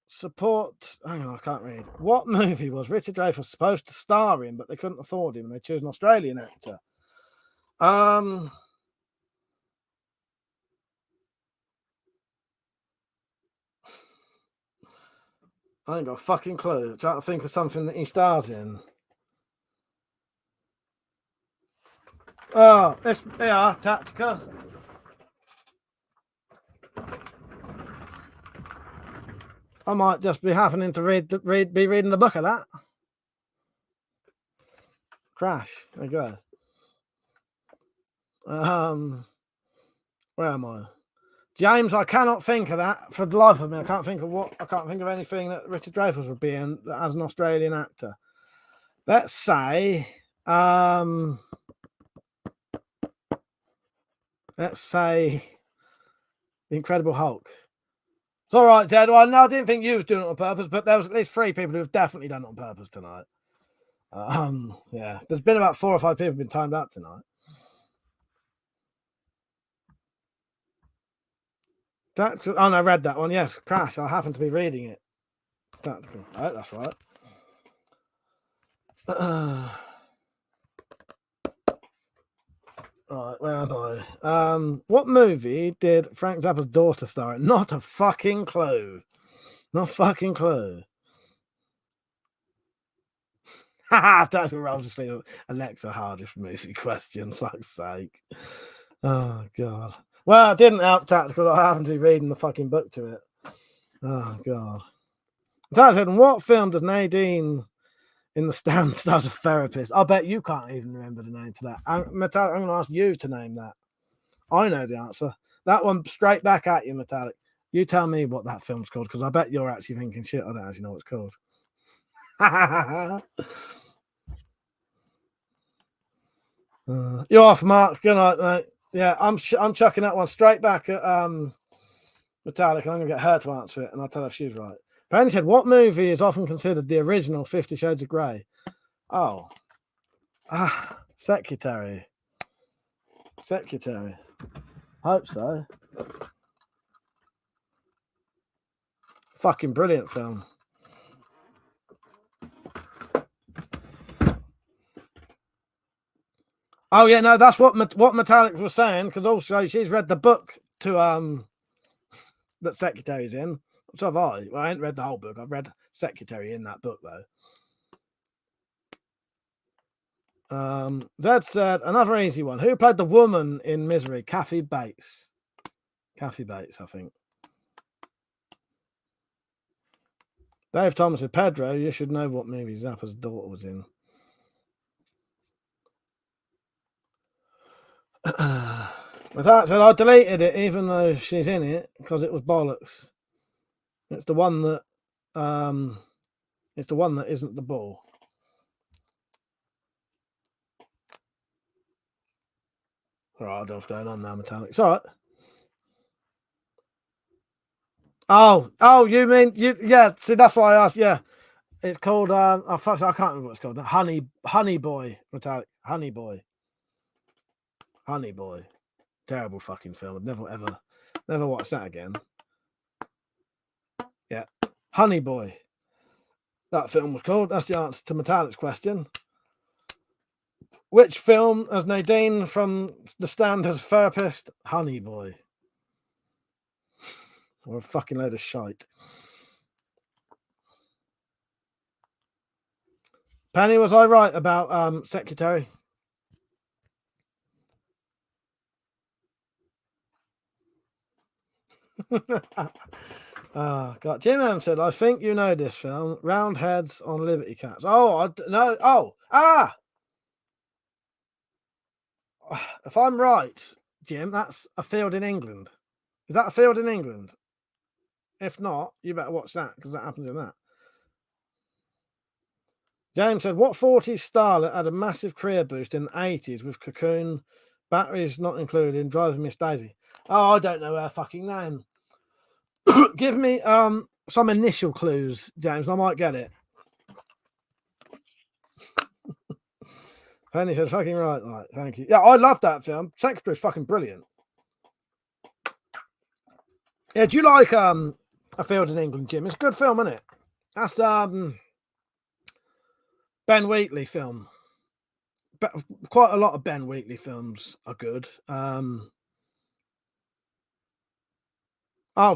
Support. Hang on, I can't read. What movie was Richard Dreyfuss supposed to star in, but they couldn't afford him and they chose an Australian actor? I ain't got a fucking clue. Trying to think of something that he starred in. Oh, Tactica. I might just be happening to be reading the book of that. Crash. There you go. Where am I? James, I cannot think of that for the life of me. I can't think of anything that Richard Dreyfuss would be in as an Australian actor. Let's say The Incredible Hulk. It's all right, Ted. Well, no, I didn't think you was doing it on purpose, but there was at least 3 people who have definitely done it on purpose tonight. Yeah, there's been about 4 or 5 people who've been timed out tonight. I read that one. Yes, Crash. I happen to be reading it. Oh, that's right. Right, where am I? What movie did Frank Zappa's daughter star in? Not a fucking clue. Not a fucking clue. That's where I was just thinking, Alexa, hardest movie question. Fuck's sake. Oh, God. Well, it didn't help Tactical. I happened to be reading the fucking book to it. Oh, God. Tactical, what film does Nadine in The Stand stars a therapist? I bet you can't even remember the name to that. Metallic, I'm going to ask you to name that. I know the answer. That one straight back at you, Metallic. You tell me what that film's called, because I bet you're actually thinking, shit, I don't actually know what it's called. You're off, Mark. Good night, mate. Yeah, I'm chucking that one straight back at Metallic, and I'm gonna get her to answer it, and I'll tell her if she's right. Penny said, "What movie is often considered the original 50 Shades of Grey?" Oh, Secretary. Hope so. Fucking brilliant film. Oh yeah, no, that's what Metallic was saying, because also she's read the book to that Secretary's in. So have I. Well, I ain't read the whole book. I've read Secretary in that book though. Zed said another easy one. Who played the woman in Misery? Kathy Bates. Kathy Bates, I think. Dave Thomas said, Pedro, you should know what movie Zappa's daughter was in. Without said, I deleted it even though she's in it because it was bollocks. It's the one that isn't the ball. All right, I don't know what's going on now, Metallic. It's all right. Oh, you mean yeah, see that's why I asked, yeah. It's called I can't remember what it's called. Honey Boy, Metallic. Honey Boy. Terrible fucking film. I'd never watch that again. Yeah. Honey Boy. That film was called. That's the answer to Metallic's question. Which film has Nadine from The Stand as therapist? Honey Boy. Or a fucking load of shite. Penny, was I right about Secretary? Oh, God. Jim M said, I think you know this film. Roundheads on Liberty Cats. Oh, no. Oh, if I'm right, Jim, that's a field in England. Is that a field in England? If not, you better watch that because that happens in that. James said, what 40s starlet had a massive career boost in the 80s with Cocoon, batteries not included, in Driving Miss Daisy? Oh, I don't know her fucking name. Give me some initial clues, James, and I might get it. Penny said, fucking right. Right, thank you. Yeah, I love that film. Secretary's fucking brilliant. Yeah, do you like A Field in England, Jim? It's a good film, isn't it? That's Ben Wheatley film. But quite a lot of Ben Wheatley films are good. Oh,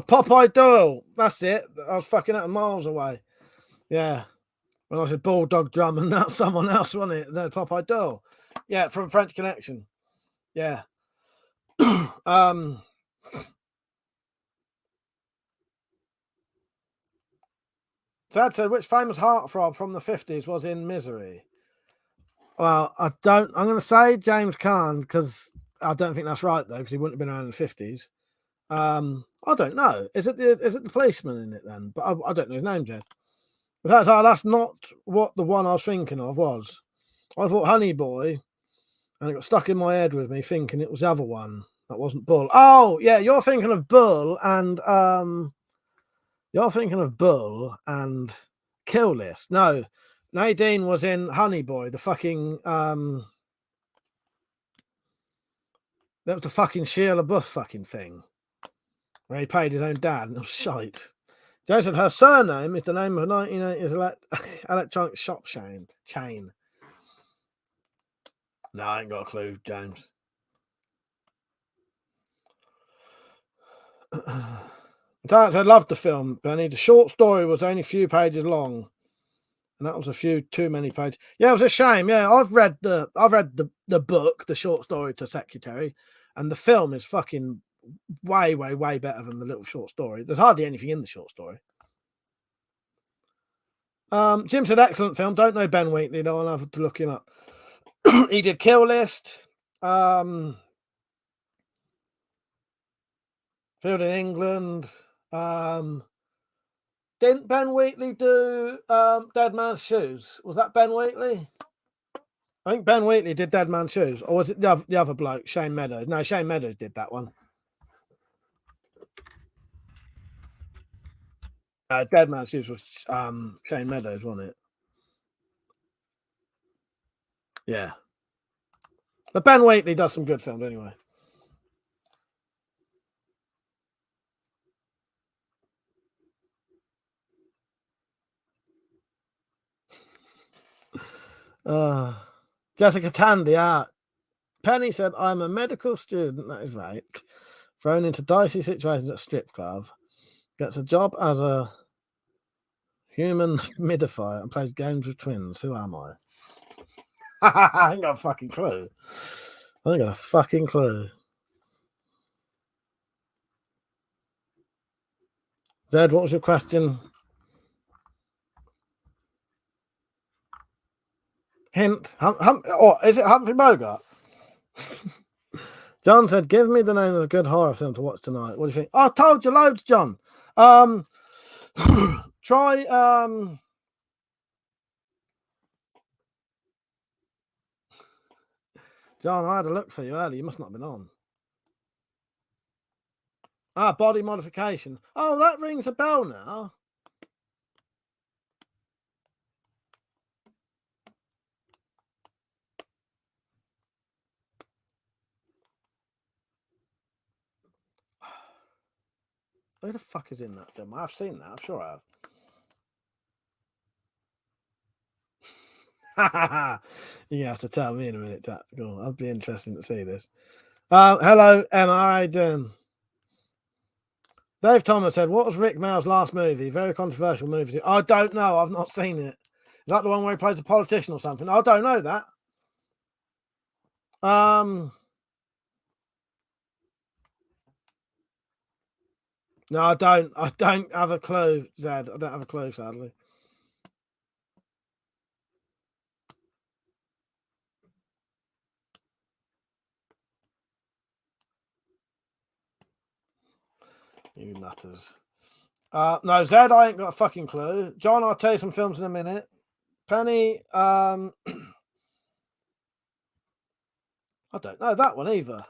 Popeye Doyle. That's it. I was fucking out miles away. Yeah. When I said Bulldog Drum, and that's someone else, wasn't it? No, Popeye Doyle. Yeah, from French Connection. Yeah. Dad said, which famous heartthrob from the 50s was in Misery? Well, I'm going to say James Caan, because I don't think that's right, though, because he wouldn't have been around in the 50s. I don't know. Is it the policeman in it, then? But I don't know his name, Jed. But that's not what the one I was thinking of was. I thought Honey Boy, and it got stuck in my head with me thinking it was the other one. That wasn't Bull. Oh, yeah, you're thinking of Bull and Kill List. No, Nadine was in Honey Boy, the fucking that was the fucking Shia LaBeouf fucking thing where he paid his own dad, and it was shite. Jason, her surname is the name of a 1980s electronic shop chain. No, I ain't got a clue, James. I loved the film, Benny. The short story was only a few pages long, and that was a few too many pages. Yeah, it was a shame. Yeah, I've read the book, the short story to Secretary, and the film is fucking way better than the little short story. There's hardly anything in the short story. Jim said, excellent film. Don't know Ben Wheatley, though. I'll have to look him up. He did Kill List. Field in England. Didn't Ben Wheatley do Dead Man's Shoes? Was that Ben Wheatley? I think Ben Wheatley did Dead Man's Shoes, or was it the other bloke, Shane Meadows? No, Shane Meadows did that one. Dead Man's Shoes was Shane Meadows, wasn't it? Yeah. But Ben Wheatley does some good films anyway. Jessica Tandy, Penny said, I'm a medical student that is raped, thrown into dicey situations at a strip club, gets a job as a human midifier and plays games with twins. Who am I? I ain't got a fucking clue. I ain't got a fucking clue. Zed, what was your question? Hint. Or is it Humphrey Bogart? John said, give me the name of a good horror film to watch tonight. What do you think? I told you loads, John. Try John, I had a look for you earlier. You must not have been on. Body Modification. Oh, that rings a bell now. Who the fuck is in that film? I've seen that. I'm sure I have. You have to tell me in a minute, Tactical. I'd be interested to see this. Hello, Emma. How are you doing? Dave Thomas said, what was Rick Mail's last movie? Very controversial movie. I don't know. I've not seen it. Is that the one where he plays a politician or something? I don't know that. No, I don't. I don't have a clue, Zed. I don't have a clue, sadly. You nutters. No, Zed, I ain't got a fucking clue. John, I'll tell you some films in a minute. Penny, I don't know that one either.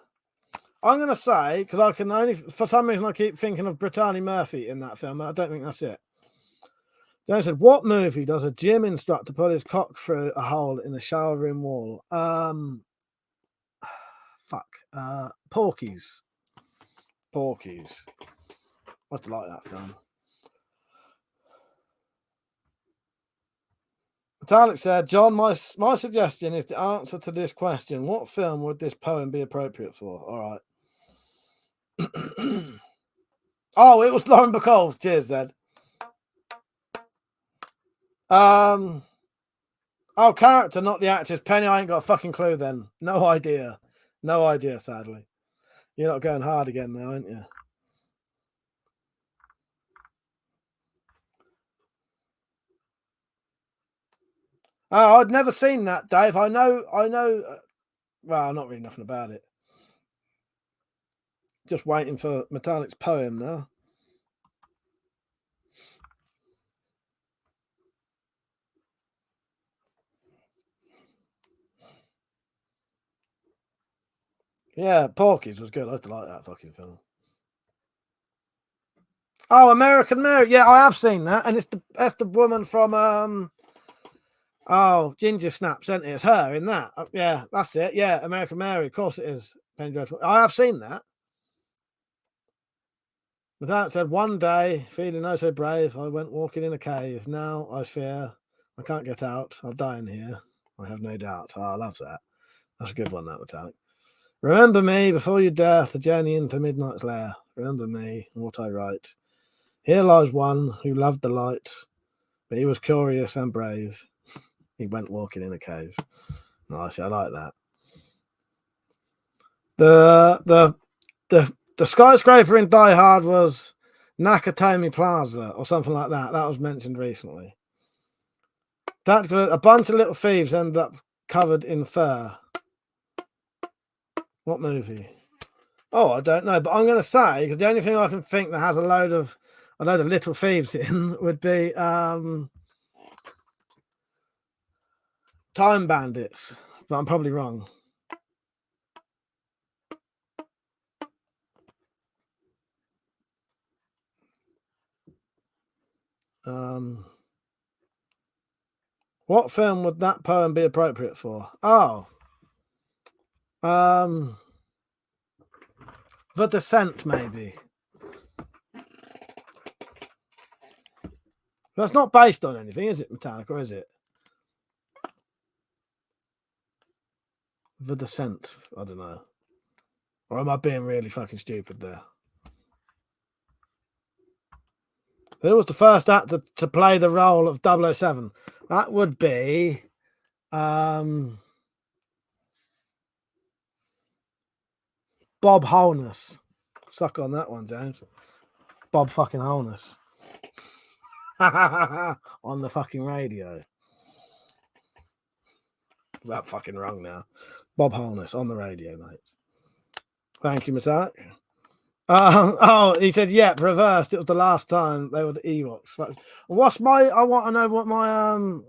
I'm going to say, because I can only, for some reason, I keep thinking of Brittany Murphy in that film, and I don't think that's it. John said, what movie does a gym instructor put his cock through a hole in the shower room wall? Porky's. Porky's. I must have liked that film. Metallic said, John, my suggestion is the answer to this question. What film would this poem be appropriate for? All right. Oh, it was Lauren Bacall. Cheers, Zed. Oh, character, not the actress. Penny, I ain't got a fucking clue then. No idea. No idea, sadly. You're not going hard again now, aren't you? Oh, I'd never seen that, Dave. I know. Well, not really nothing about it. Just waiting for Metallic's poem now. Yeah, Porky's was good. I used to like that fucking film. Oh, American Mary. Yeah, I have seen that, and that's the woman from Ginger Snaps, isn't it? It's her in that. Yeah, that's it. Yeah, American Mary. Of course it is. I have seen that. But that said, one day, feeling oh so brave, I went walking in a cave. Now I fear I can't get out. I'll die in here. I have no doubt. Oh, I love that. That's a good one, that Metallic. Remember me before you dare to journey into midnight's lair. Remember me and what I write. Here lies one who loved the light, but he was curious and brave. He went walking in a cave. Nice, I like that. The skyscraper in Die Hard was Nakatomi Plaza or something like that. That was mentioned recently. A bunch of little thieves ended up covered in fur. What movie? Oh, I don't know, but I'm going to say, because the only thing I can think that has a load of little thieves in would be Time Bandits. but I'm probably wrong. What film would that poem be appropriate for? Oh. The Descent, maybe. That's not based on anything, is it, Metallica, or is it? The Descent. I don't know. Or am I being really fucking stupid there? Who was the first actor to play the role of 007? That would be Bob Holness. Suck on that one, James. Bob fucking Holness. On the fucking radio. That fucking wrong now. Bob Holness on the radio, mate. Thank you, Metallic. He said, yeah, reversed. It was the last time they were the Ewoks. What's I want to know what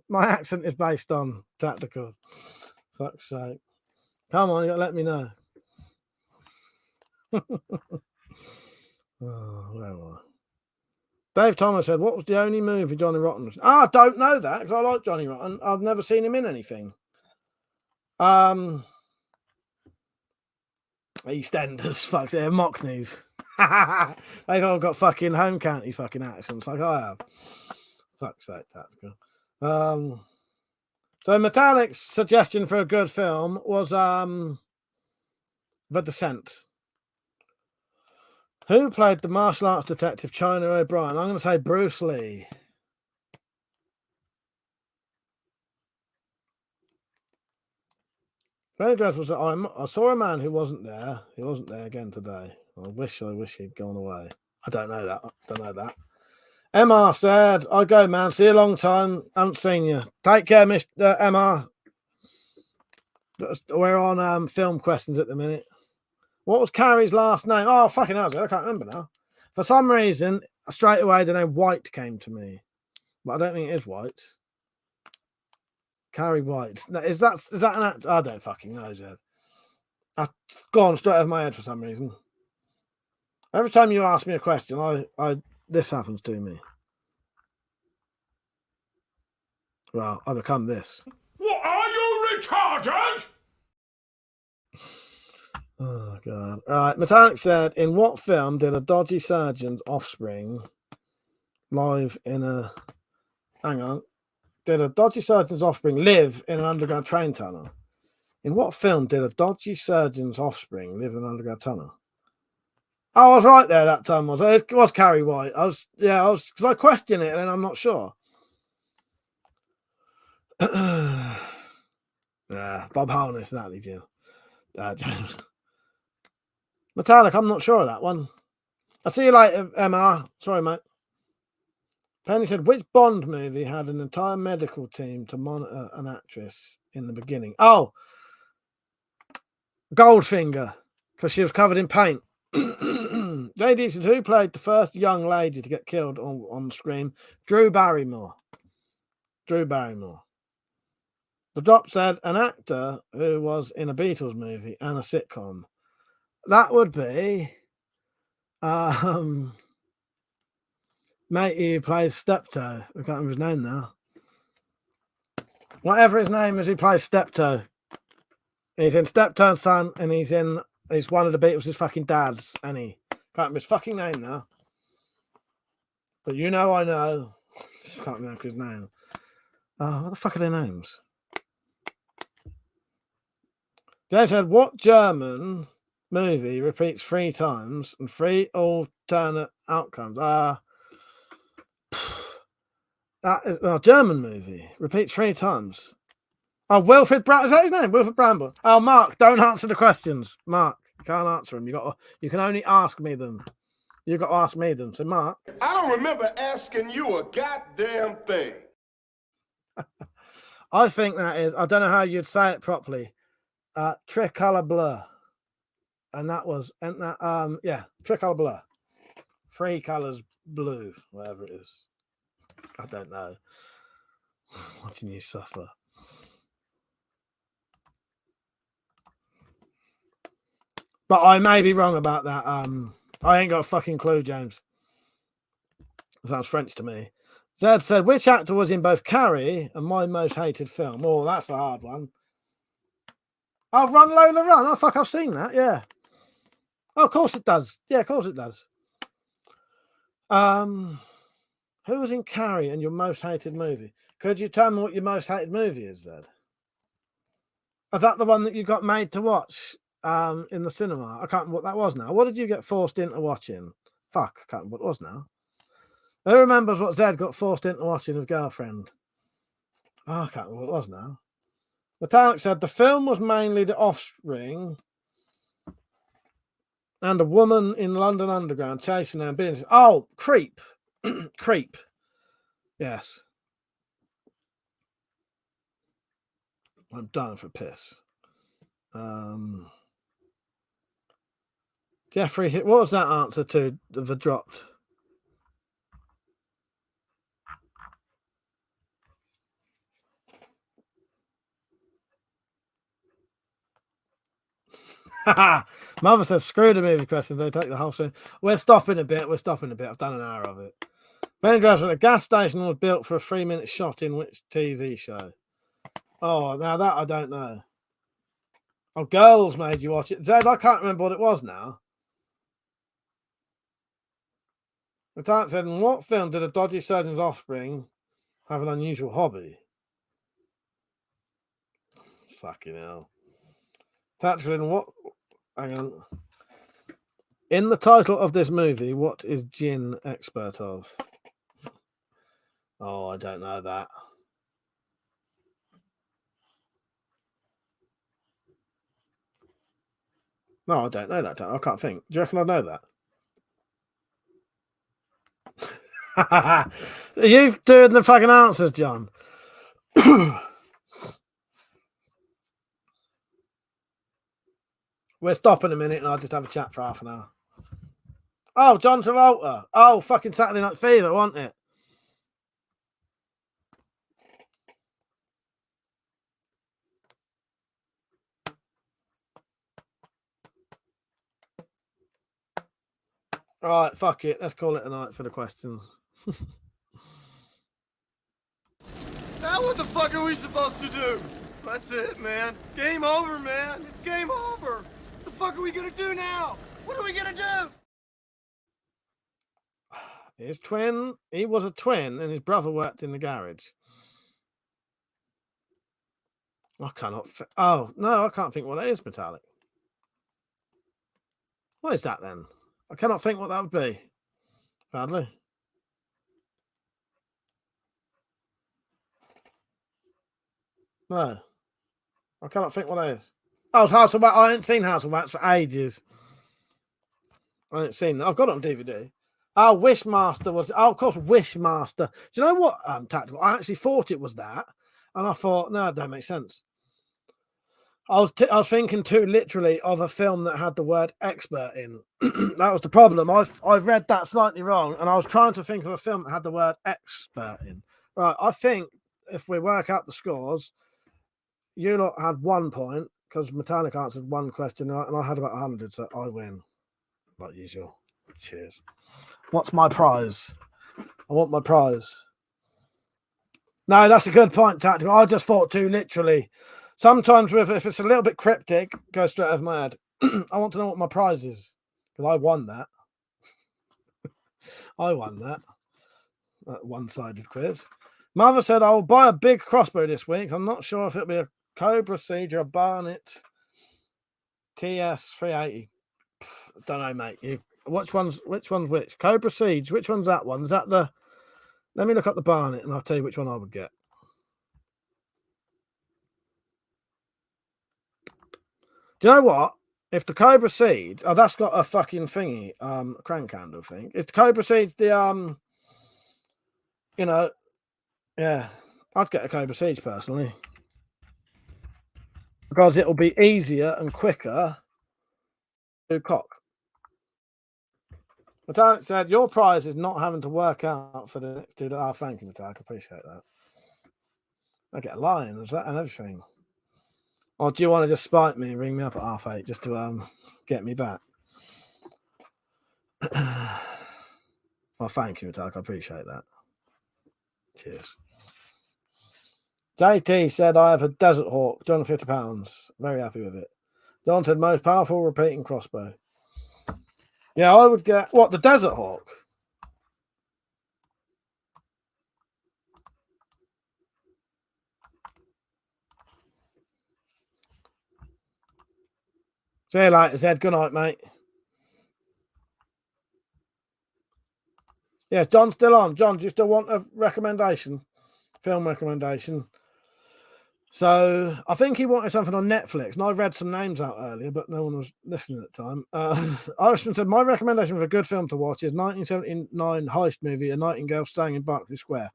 my accent is based on, Tactical. Fuck's sake. Come on, you gotta let me know. Where am I? Dave Thomas said, what was the only movie Johnny Rotten was? I don't know that, because I like Johnny Rotten. I've never seen him in anything. EastEnders, fuck's it, Mockneys. They've all got fucking home county fucking accents like I have. Fuck's sake, that's good. So Metallic's suggestion for a good film was The Descent. Who played the martial arts detective China O'Brien? I'm going to say Bruce Lee. Very dreadful. I saw a man who wasn't there. He wasn't there again today. I wish he'd gone away. I don't know that. MR said, I go, man. See you a long time. Haven't seen you. Take care, Mr. MR. We're on film questions at the minute. What was Carrie's last name? Oh, fucking hell, I can't remember now. For some reason, straight away, the name White came to me. But I don't think it is White. Carrie White. Is that an actor? I don't fucking know, Zed. I've gone straight over my head for some reason. Every time you ask me a question, this happens to me. Well, I become this. What, are you retarded? Oh, God. All right, Metallic said, in what film did a dodgy surgeon's offspring live in a... Hang on. Did a dodgy surgeon's offspring live in an underground train tunnel? In what film did a dodgy surgeon's offspring live in an underground tunnel? Oh, I was right there that time. It was Carrie White. Because I question it and then I'm not sure. Bob Holness, Natalie Jill. James. Metallic, I'm not sure of that one. I'll see you later, MR. Sorry, mate. Penny said, which Bond movie had an entire medical team to monitor an actress in the beginning? Oh, Goldfinger, because she was covered in paint. JD said, who played the first young lady to get killed on screen? Drew Barrymore. The Drop said, an actor who was in a Beatles movie and a sitcom. That would be... mate, he plays Steptoe. I can't remember his name now. Whatever his name is, he plays Steptoe. He's in Steptoe and Son, and he's one of the Beatles' fucking dads, and he can't remember his fucking name now. But you know I know. Just can't remember his name. Oh, what the fuck are their names? James said, what German movie repeats 3 times and 3 alternate outcomes? That is a German movie. Repeats 3 times. Oh, Wilfred Brown. Is that his name? Wilfred Bramble. Oh, Mark, don't answer the questions. Mark, you can't answer them. You can only ask me them. You've got to ask me them. So, Mark. I don't remember asking you a goddamn thing. I think that is, I don't know how you'd say it properly. Tricolor Blur. And that was, Tricolor Blur. 3 colors blue, whatever it is. I don't know. Watching you suffer. But I may be wrong about that. I ain't got a fucking clue, James. Sounds French to me. Zed said, which actor was in both Carrie and my most hated film? Oh, that's a hard one. Oh, Run Lola Run. Oh, fuck, I've seen that, yeah. Oh, of course it does. Yeah, of course it does. Who was in Carrie and your most hated movie? Could you tell me what your most hated movie is, Zed? Is that the one that you got made to watch in the cinema? I can't remember what that was now. What did you get forced into watching? Fuck, I can't remember what it was now. Who remembers what Zed got forced into watching with Girlfriend? Oh, I can't remember what it was now. Metallic said the film was mainly The Offspring and a woman in London Underground chasing her business. Oh, Creep. Creep. Yes. I'm dying for a piss. Jeffrey, what was that answer to the dropped? Mother says, screw the movie questions. They take the whole thing. We're stopping a bit. I've done an hour of it. Ben Drives, a gas station was built for a 3-minute shot in which TV show? Oh, now that I don't know. Oh, Girls made you watch it. Zed, I can't remember what it was now. Metallic said, in what film did a dodgy surgeon's offspring have an unusual hobby? Fucking hell. Tactical in what? Hang on. In the title of this movie, what is Jin expert of? Oh, I don't know that. No, I don't know that. I can't think. Do you reckon I know that? Are you doing the fucking answers, John? We're stopping a minute and I'll just have a chat for half an hour. Oh, John Travolta. Oh, fucking Saturday Night Fever, wasn't it? All right, fuck it. Let's call it a night for the questions. Now what the fuck are we supposed to do? That's it, man. Game over, man. It's game over. What the fuck are we gonna do now? What are we gonna do? His twin, he was a twin and his brother worked in the garage. I cannot. Oh, no, I can't think what that is, Metallic. What is that then? I cannot think what that would be. Badly. No. I cannot think what that is. Oh, it's House of Wax. I ain't seen House of Wax for ages. I ain't seen that. I've got it on DVD. Oh, Wishmaster was. Oh, of course, Wishmaster. Do you know what? Tactical. I actually thought it was that, and I thought, no, it don't make sense. I was thinking too literally of a film that had the word expert in. That was the problem. I've read that slightly wrong, and I was trying to think of a film that had the word expert in. Right, I think if we work out the scores, you lot had 1 point because Metallic answered one question, and I had about 100, so I win, like usual. Cheers. What's my prize? I want my prize. No, that's a good point, Tactical. I just thought too literally. Sometimes if it's a little bit cryptic, go straight over my head. I want to know what my prize is. Because I won that. I won that one-sided quiz. Mother said, I'll buy a big crossbow this week. I'm not sure if it'll be a Cobra Siege or a Barnett TS 380. Don't know, mate. Which one's which? Cobra Siege. Which one's that one? Is that the... Let me look up the Barnett and I'll tell you which one I would get. Do you know what? If the Cobra Seeds, oh, that's got a fucking thingy, crank handle thing. Is the Cobra Seeds the you know, yeah, I'd get a Cobra Siege personally because it'll be easier and quicker to cock. Metallic said your prize is not having to work out for the next 2 days. Oh, thank you, Metallic. I appreciate that. I get a lion, is that and everything. Or do you want to just spite me and ring me up at 8:30 just to get me back? Well, thank you, Metallic. I appreciate that. Cheers. JT said, I have a Desert Hawk, £250. Very happy with it. Don said, most powerful repeating crossbow. Yeah, I would get, what, the Desert Hawk? See you later, Zed. Good night, mate. Yeah, John's still on. John, do you still want a recommendation? Film recommendation? So I think he wanted something on Netflix, and I read some names out earlier, but no one was listening at the time. Irishman said, my recommendation for a good film to watch is 1979 heist movie, A Nightingale Staying in Berkeley Square.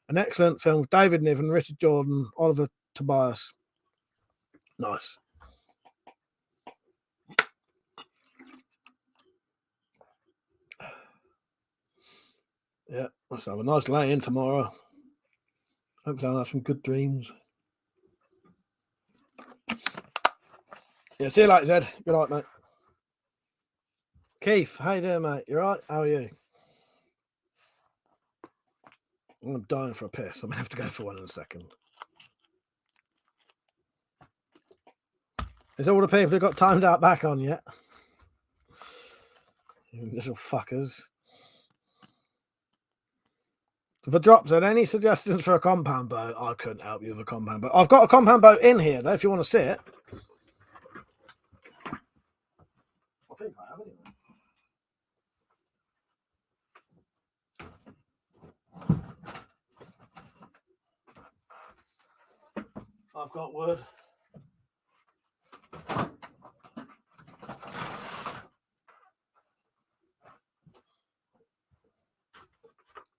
An excellent film with David Niven, Richard Jordan, Oliver Tobias. Nice. Yeah, let's have a nice lay-in tomorrow. Hopefully I'll have some good dreams. Yeah, see you later, Zed. Good night, mate. Keith, how you doing, mate? You right? How are you? I'm dying for a piss. I'm going to have to go for one in a second. Is all the people who got timed out back on yet? You little fuckers. The drop said, any suggestions for a compound bow? I couldn't help you with a compound bow. I've got a compound bow in here, though, if you want to see it. I think I have anyway. I've got wood.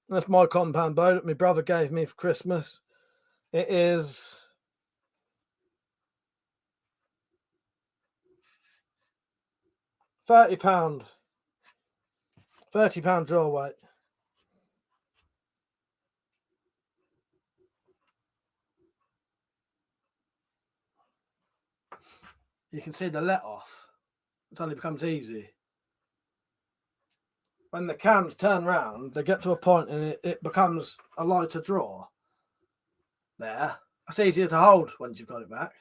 That's my compound bow that my brother gave me for Christmas. It is £30. £30 draw weight. You can see the let off. It only becomes easy. When the cams turn round, they get to a point and it becomes a lighter draw. There. That's easier to hold once you've got it back.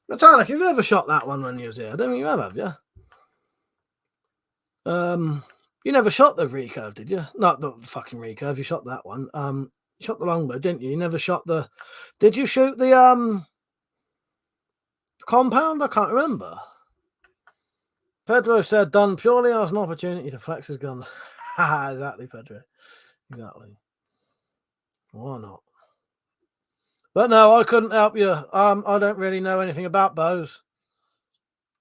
Metallic, have you ever shot that one when you was here? I don't think you have you? You never shot the recurve, did you? Not the fucking recurve. You shot that one. You shot the longbow, didn't you? You never shot the. Did you shoot the compound? I can't remember. Pedro said, done purely as an opportunity to flex his guns. Exactly, Pedro. Exactly. Why not? But no, I couldn't help you. I don't really know anything about bows.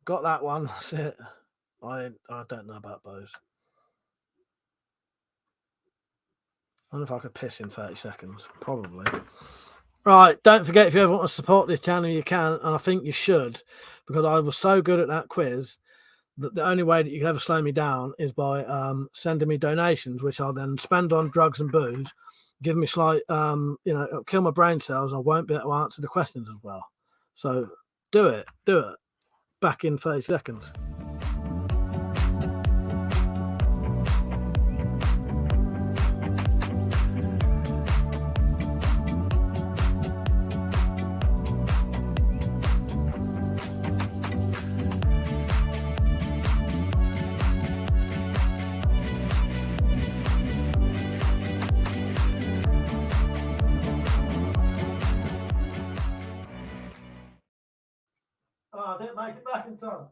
Got that one. That's it. I don't know about bows. I wonder if I could piss in 30 seconds. Probably. Right. Don't forget, if you ever want to support this channel, you can. And I think you should. Because I was so good at that quiz that the only way that you can ever slow me down is by sending me donations, which I'll then spend on drugs and booze. Give me slight, it'll kill my brain cells. And I won't be able to answer the questions as well. So do it. Do it. Back in 30 seconds. Oh, I didn't make it back in time.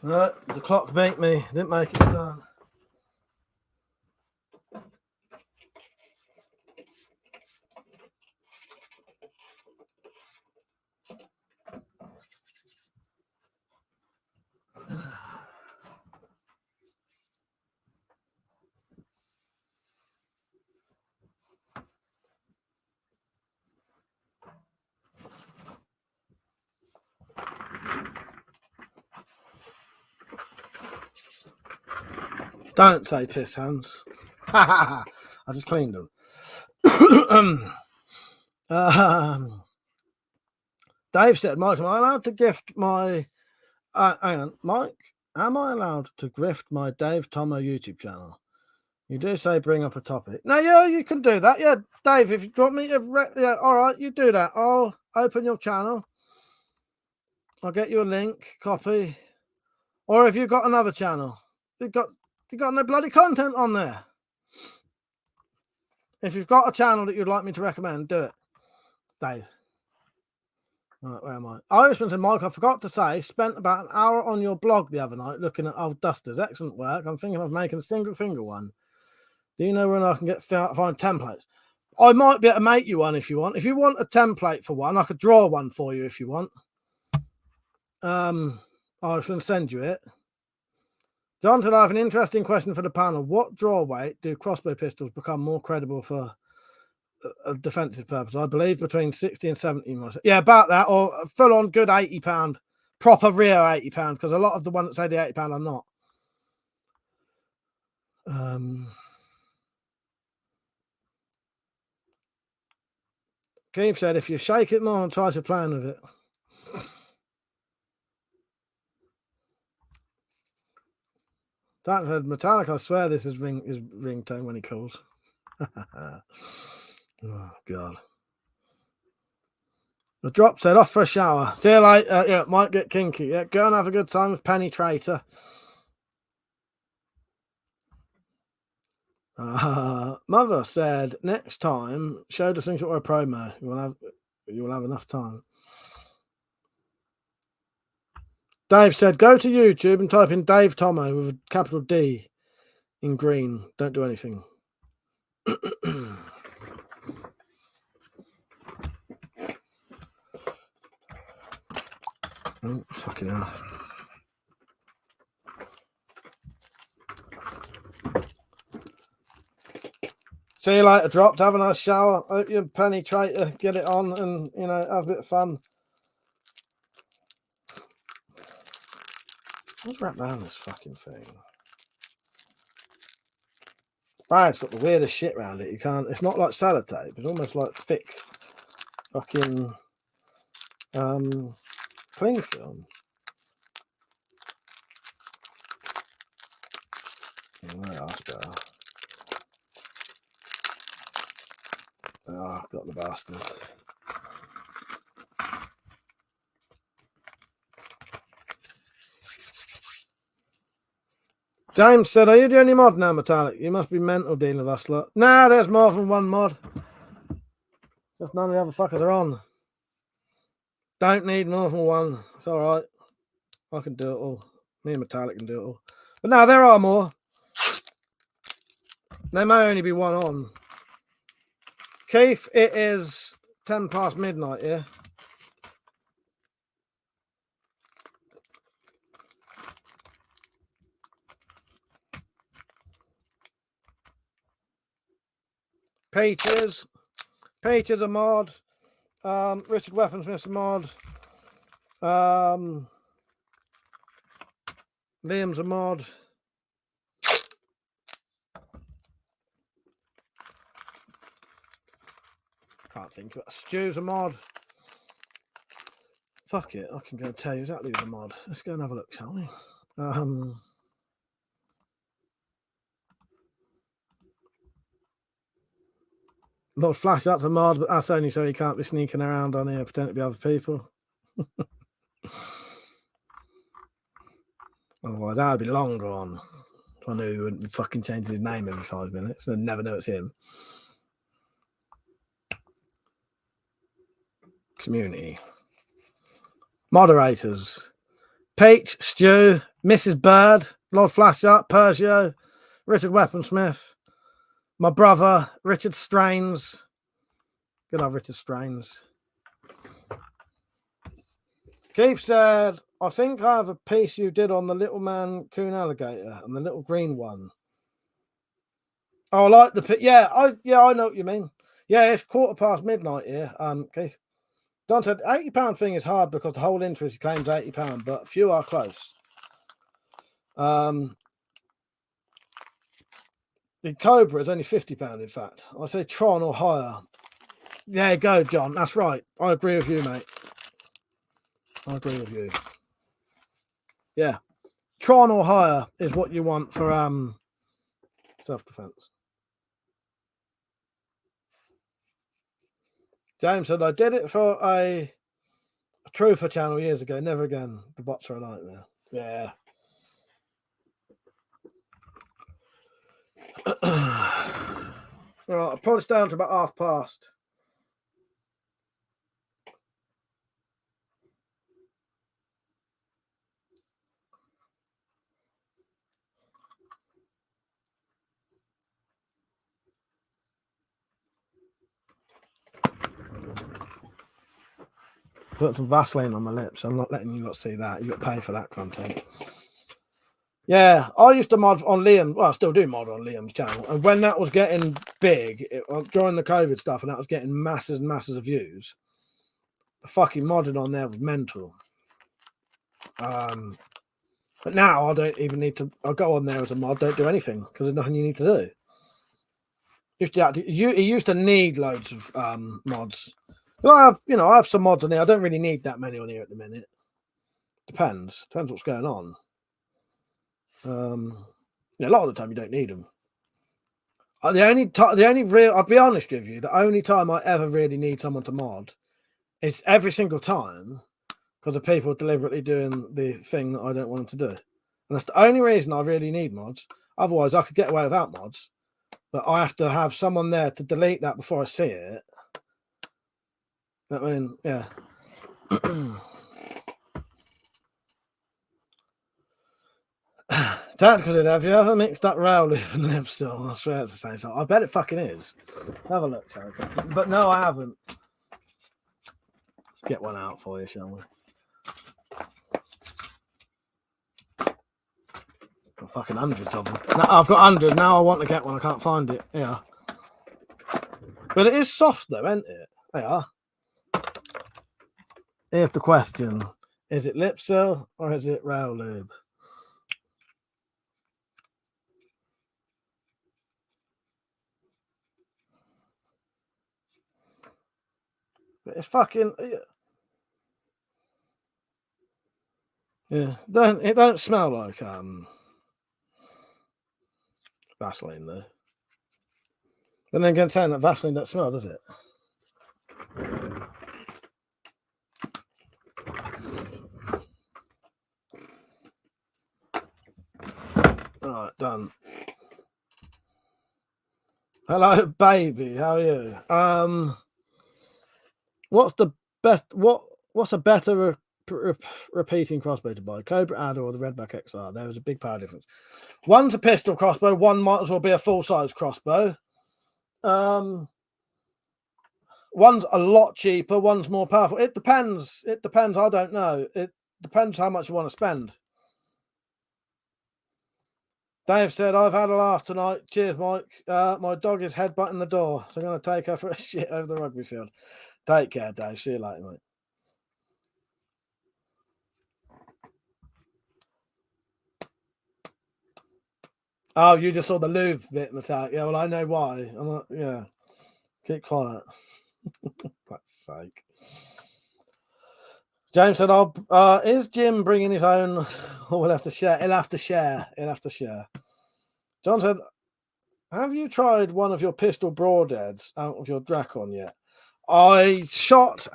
No, the clock beat me. Didn't make it in time. Don't say piss hands. I just cleaned them. Dave said, Mike, am I allowed to gift my... hang on, Mike, am I allowed to gift my Dave Tomo YouTube channel? You do say bring up a topic. No, yeah, you can do that. Yeah, Dave, if you want me to... yeah, all right, you do that. I'll open your channel. I'll get you a link, copy. Or if you've got another channel, you've got no bloody content on there. If you've got a channel that you'd like me to recommend, do it. Dave. Right, where am I? Irishman said, Mike, I forgot to say, spent about an hour on your blog the other night looking at old dusters. Excellent work. I'm thinking of making a single finger one. Do you know when I can find templates? I might be able to make you one if you want. If you want a template for one, I could draw one for you if you want. I was going to send you it. John said, I have an interesting question for the panel. What draw weight do crossbow pistols become more credible for a defensive purpose? I believe between 60 and 70. Yeah, about that, or full on good 80 pound, proper real 80 pound, because a lot of the ones that say the 80 pound are not. Keith said, if you shake it more and try to play with it. That said, Metallic, I swear this is ringtone when he calls. Oh, God. The drop said, off for a shower. See you later. Yeah, might get kinky. Yeah, go and have a good time with Penetrator. Mother said, next time, show the things or a promo. You will have enough time. Dave said, go to YouTube and type in Dave Tomo with a capital D in green. Don't do anything. Oh, fucking hell. See you later, dropped. Have a nice shower. Hope you Penetrator, get it on and, you know, have a bit of fun. What's wrapped around this fucking thing? Wow, it's got the weirdest shit around it. You can't, it's not like sellotape. It's almost like thick fucking cling film. Oh, I've got the bastard. James said, are you the only mod now, Metallic? You must be mental dealing with us lot. Nah, there's more than one mod. Just none of the other fuckers are on. Don't need more than one. It's alright. I can do it all. Me and Metallic can do it all. But now there are more. There may only be one on. Keith, it is 10 past midnight, yeah? Peter's a mod. Richard Weaponsmith's a mod. Liam's a mod. Can't think of it. Stu's a mod. Fuck it, I can go and tell you exactly who's a mod. Let's go and have a look, shall we? Lord Flash, that's a mod, but that's only so he can't be sneaking around on here pretending to be other people. Otherwise, I'd be long gone. I knew he wouldn't be fucking changing his name every 5 minutes and I'd never know it's him. Community. Moderators. Peach, Stu, Mrs. Bird, Lord Flashart, Persia, Richard Weaponsmith, my brother, Richard Strains. Good old Richard Strains. Keith said, I think I have a piece you did on the little man coon alligator and the little green one. Oh, I like the yeah, I know what you mean. Yeah, it's midnight here. Keith. Don said £80 thing is hard because the whole interest claims £80, but few are close. The Cobra is only £50, in fact. I say Tron or higher. There you go, John. That's right. I agree with you, mate. I agree with you. Yeah. Tron or higher is what you want for self-defense. James said, I did it for a Truther channel years ago. Never again. The bots are a nightmare. Yeah. All right, I'll put us down to about past. Put some Vaseline on my lips. I'm not letting you lot see that. You got to pay for that content. Yeah, I used to mod on Liam. Well, I still do mod on Liam's channel. And when that was getting big, during the COVID stuff, and that was getting masses and masses of views, the fucking modding on there was mental. But now I don't even need to. I'll go on there as a mod, don't do anything because there's nothing you need to do. You used to need loads of mods. But I have some mods on here. I don't really need that many on here at the minute. Depends what's going on. A lot of the time you don't need them. I'll be honest with you, the only time I ever really need someone to mod is every single time because of people deliberately doing the thing that I don't want them to do. And that's the only reason I really need mods. Otherwise, I could get away without mods, but I have to have someone there to delete that before I see it. I mean, yeah. Tactical said, have you ever mixed up Rowley and Lipstill? I swear it's the same time. I bet it fucking is. Have a look, Terry. But no, I haven't. Let's get one out for you, shall we? Got fucking hundreds of them. No, I've got 100. Now I want to get one. I can't find it. Yeah. But it is soft though, isn't it? They are. Here's the question. Is it Lipstill or is it Rail Lube? But it's fucking yeah. It don't smell like Vaseline though. But then again, saying that Vaseline don't smell, does it? All right, done. Hello, baby. How are you? What's the best? What's a better repeating crossbow to buy? Cobra Adder or the Redback XR? There is a big power difference. One's a pistol crossbow. One might as well be a full-size crossbow. One's a lot cheaper. One's more powerful. It depends. It depends. I don't know. It depends how much you want to spend. Dave said, I've had a laugh tonight. Cheers, Mike. My dog is headbutting the door, so I'm going to take her for a shit over the rugby field. Take care, Dave. See you later, mate. Oh, you just saw the lube bit, Metallic. Yeah, well, I know why. I'm not, yeah. Keep quiet. God's sake. James said, is Jim bringing his own? Or we'll have to share. He'll have to share. John said, have you tried one of your pistol broadheads out of your Dracon yet? I shot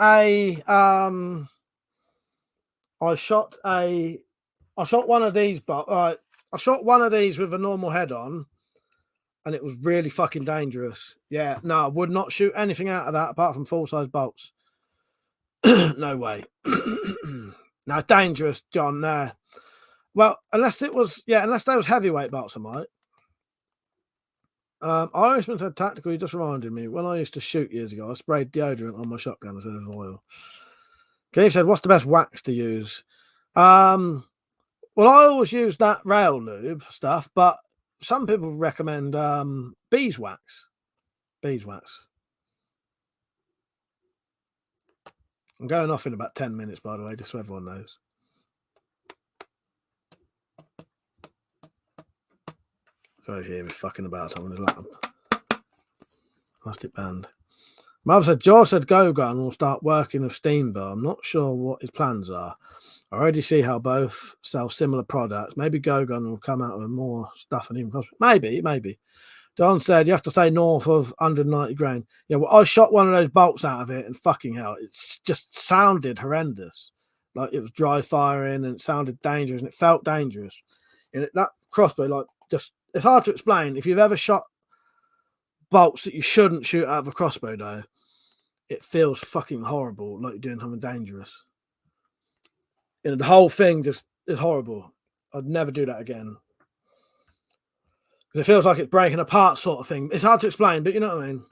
one of these, but I shot one of these with a normal head on, and it was really fucking dangerous. Yeah, no, I would not shoot anything out of that apart from full-size bolts. No way. No, dangerous, John. No. Well, unless they was heavyweight bolts, I might. Irishman said tactical. You just reminded me when I used to shoot years ago, I sprayed deodorant on my shotgun instead of oil. Keith said, "What's the best wax to use?" Well, I always use that rail lube stuff, but some people recommend beeswax. Beeswax. I'm going off in about 10 minutes, by the way, just so everyone knows. Sorry if you hear me fucking about on his lap. Plastic band. Mother said, George said Gogun will start working with Steamboat. I'm not sure what his plans are. I already see how both sell similar products. Maybe Gogun will come out with more stuff and even cost. Maybe. Don said you have to stay north of 190 grain. Yeah, well, I shot one of those bolts out of it, and fucking hell, it just sounded horrendous. Like it was dry firing, and it sounded dangerous, and it felt dangerous. And that crossbow, like, just it's hard to explain. If you've ever shot bolts that you shouldn't shoot out of a crossbow, though, it feels fucking horrible, like you're doing something dangerous. And the whole thing just is horrible. I'd never do that again. Because it feels like it's breaking apart sort of thing. It's hard to explain, but you know what I mean.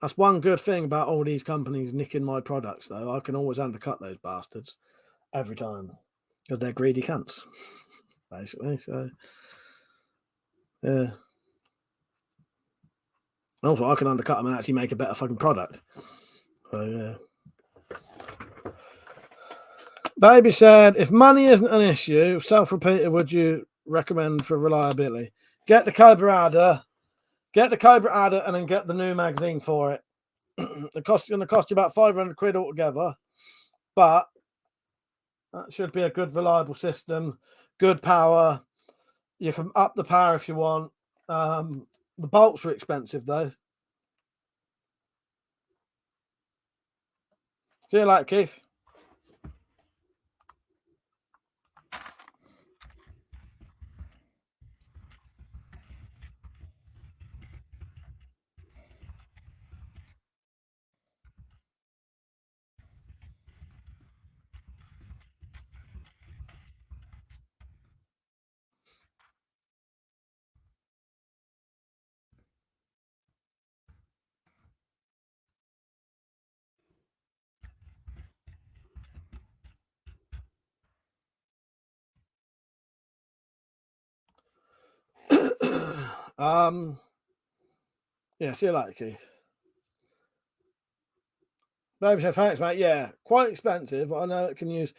That's one good thing about all these companies nicking my products, though. I can always undercut those bastards every time. Because they're greedy cunts, basically. So, yeah. And also, I can undercut them and actually make a better fucking product. So, yeah. Baby said, if money isn't an issue, self-repeated, would you recommend for reliability? Get the Cobra Adder, and then get the new magazine for it. It's going to cost you about 500 quid altogether, but that should be a good, reliable system. Good power. You can up the power if you want. The bolts are expensive, though. See you later, Keith. Yeah, see you later, Keith. Baby said, thanks, mate. Yeah, quite expensive, but I know it can use.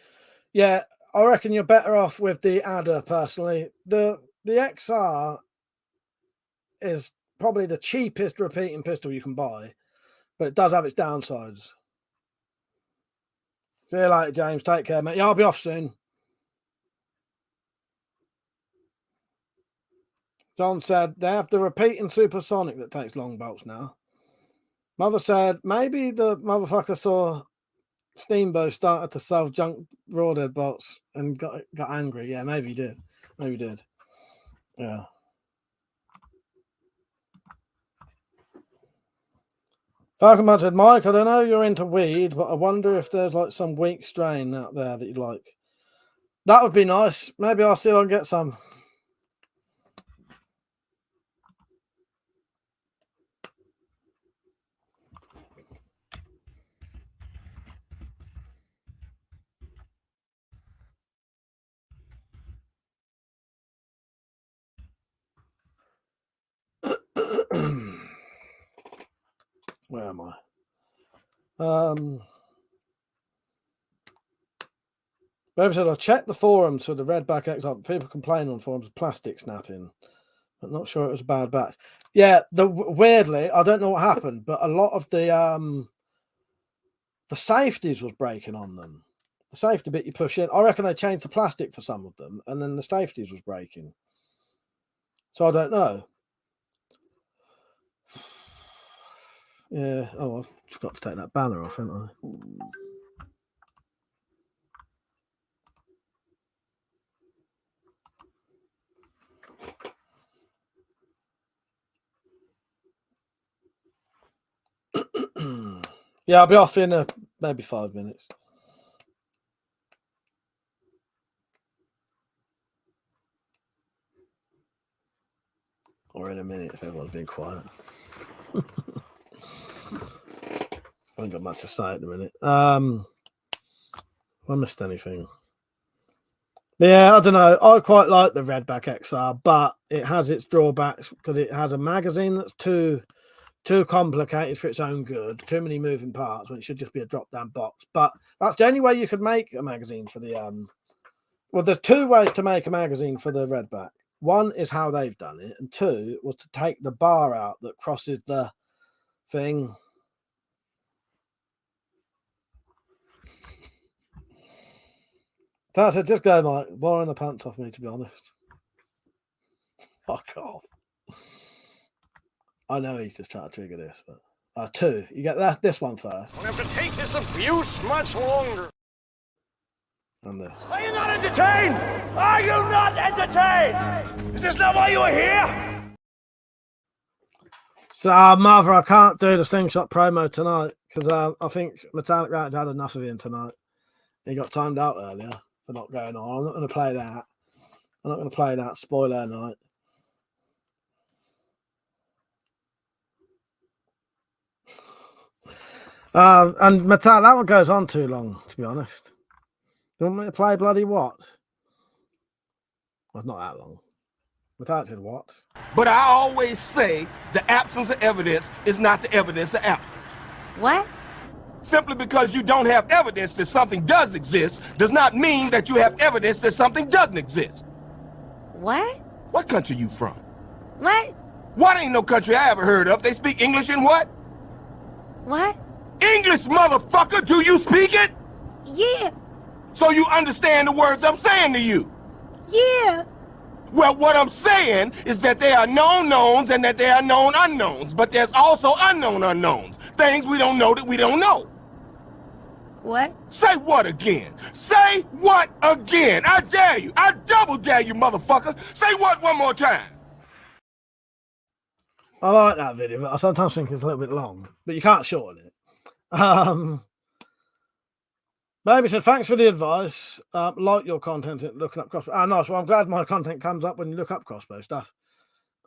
Yeah, I reckon you're better off with the Adder, personally. The XR is probably the cheapest repeating pistol you can buy, but it does have its downsides. See you later, James. Take care, mate. Yeah, I'll be off soon. John said they have the repeating supersonic that takes long bolts now. Mother said maybe the motherfucker saw Steamboat started to sell junk broadhead bolts and got angry. Yeah, maybe he did. Maybe he did. Yeah. Falcon said, Mike, I don't know you're into weed, but I wonder if there's like some weak strain out there that you'd like. That would be nice. Maybe I'll see if I can get some. Where am I? Baby said, I checked the forums for the Redback XR. People complain on forums of plastic snapping. I'm not sure it was a bad batch. Yeah, weirdly, I don't know what happened, but a lot of the safeties was breaking on them. The safety bit you push in. I reckon they changed the plastic for some of them, and then the safeties was breaking. So I don't know. Yeah. Oh, I've just got to take that banner off, haven't I? Yeah, I'll be off in maybe 5 minutes. Or in a minute if everyone's been quiet. I haven't got much to say at the minute. Have I missed anything? Yeah, I don't know. I quite like the Redback XR, but it has its drawbacks because it has a magazine that's too too complicated for its own good, too many moving parts when it should just be a drop-down box. But that's the only way you could make a magazine for the well, there's two ways to make a magazine for the Redback. One is how they've done it, and two was to take the bar out that crosses the thing. That's it. Just go, Mike. Boring the pants off me, to be honest. Fuck off. I know he's just trying to trigger this, but two. You get this one first. We'll have to take this abuse much longer. And this. Are you not entertained? Are you not entertained? Is this not why you are here? So, Mother, I can't do the Slingshot promo tonight because I think Metallic Rat had enough of him tonight. He got timed out earlier for not going on. I'm not going to play that. I'm not going to play that. Spoiler night. And Metallic, that one goes on too long, to be honest. You want me to play bloody what? Well, it's not that long. Metallic did what? But I always say the absence of evidence is not the evidence of absence. What? Simply because you don't have evidence that something does exist does not mean that you have evidence that something doesn't exist. What? What country you from? What? What ain't no country I ever heard of. They speak English in what? What? English, motherfucker! Do you speak it? Yeah. So you understand the words I'm saying to you? Yeah. Well, what I'm saying is that there are known knowns and that there are known unknowns, but there's also unknown unknowns. Things we don't know that we don't know. What? Say what again? Say what again? I dare you. I double dare you, motherfucker. Say what one more time. I like that video, but I sometimes think it's a little bit long. But you can't shorten it. Baby said, thanks for the advice. Like your content at looking up Crossbow. Nice. Well, I'm glad my content comes up when you look up Crossbow stuff.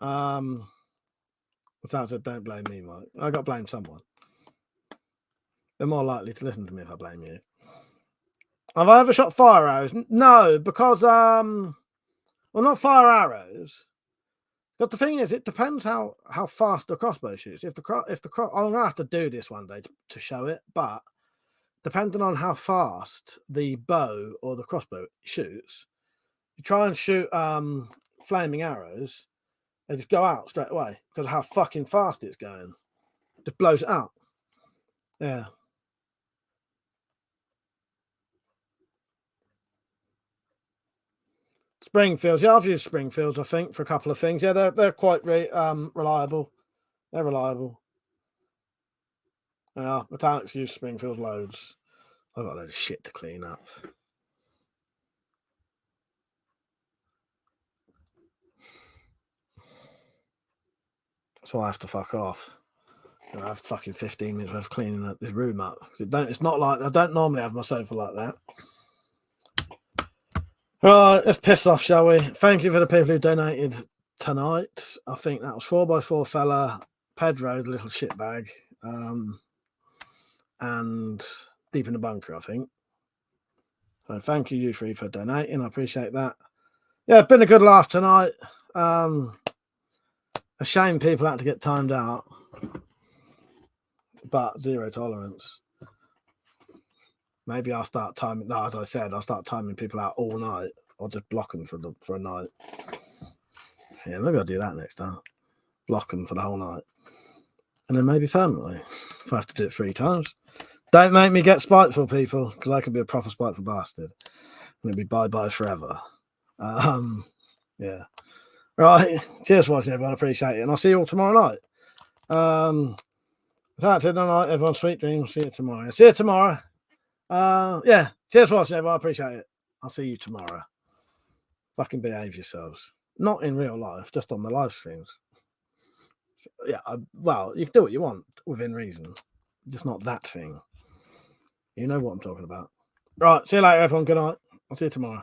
Without said, don't blame me, Mike. I got to blame someone. They're more likely to listen to me if I blame you. Have I ever shot fire arrows? No, because well, not fire arrows. But the thing is, it depends how fast the crossbow shoots. If the I'm gonna have to do this one day to show it, but depending on how fast the bow or the crossbow shoots, you try and shoot flaming arrows, they just go out straight away because of how fucking fast it's going. It just blows it out. Yeah. Springfields, yeah, I've used Springfields, I think, for a couple of things. Yeah, they're quite reliable. They're reliable. Yeah, Metallic's used Springfields loads. I've got a load of shit to clean up. So I have to fuck off. I have fucking 15 minutes worth of cleaning this room up. It's not like I don't normally have my sofa like that. Right, let's piss off, shall we? Thank you for the people who donated tonight. I think that was 4x4 fella, Pedro, the little shitbag, and Deep in the Bunker, I think. So thank you, you three, for donating. I appreciate that. Yeah, it's been a good laugh tonight. A shame people had to get timed out, but zero tolerance. Maybe I'll start timing. No, as I said, I'll start timing people out all night, or just block them for a night. Yeah, maybe I'll do that next time. Block them for the whole night, and then maybe permanently if I have to do it 3 times. Don't make me get spiteful, people, because I could be a proper spiteful bastard, and it'll be bye forever. Yeah. Right. Cheers for watching, everyone. I appreciate it, and I'll see you all tomorrow night. That's it. Night, everyone. Sweet dreams. See you tomorrow. See you tomorrow. Yeah, cheers for watching, everyone. I appreciate it. I'll see you tomorrow. Fucking behave yourselves. Not in real life, just on the live streams. So, yeah, well, you can do what you want within reason. Just not that thing. You know what I'm talking about. Right, see you later, everyone. Good night. I'll see you tomorrow.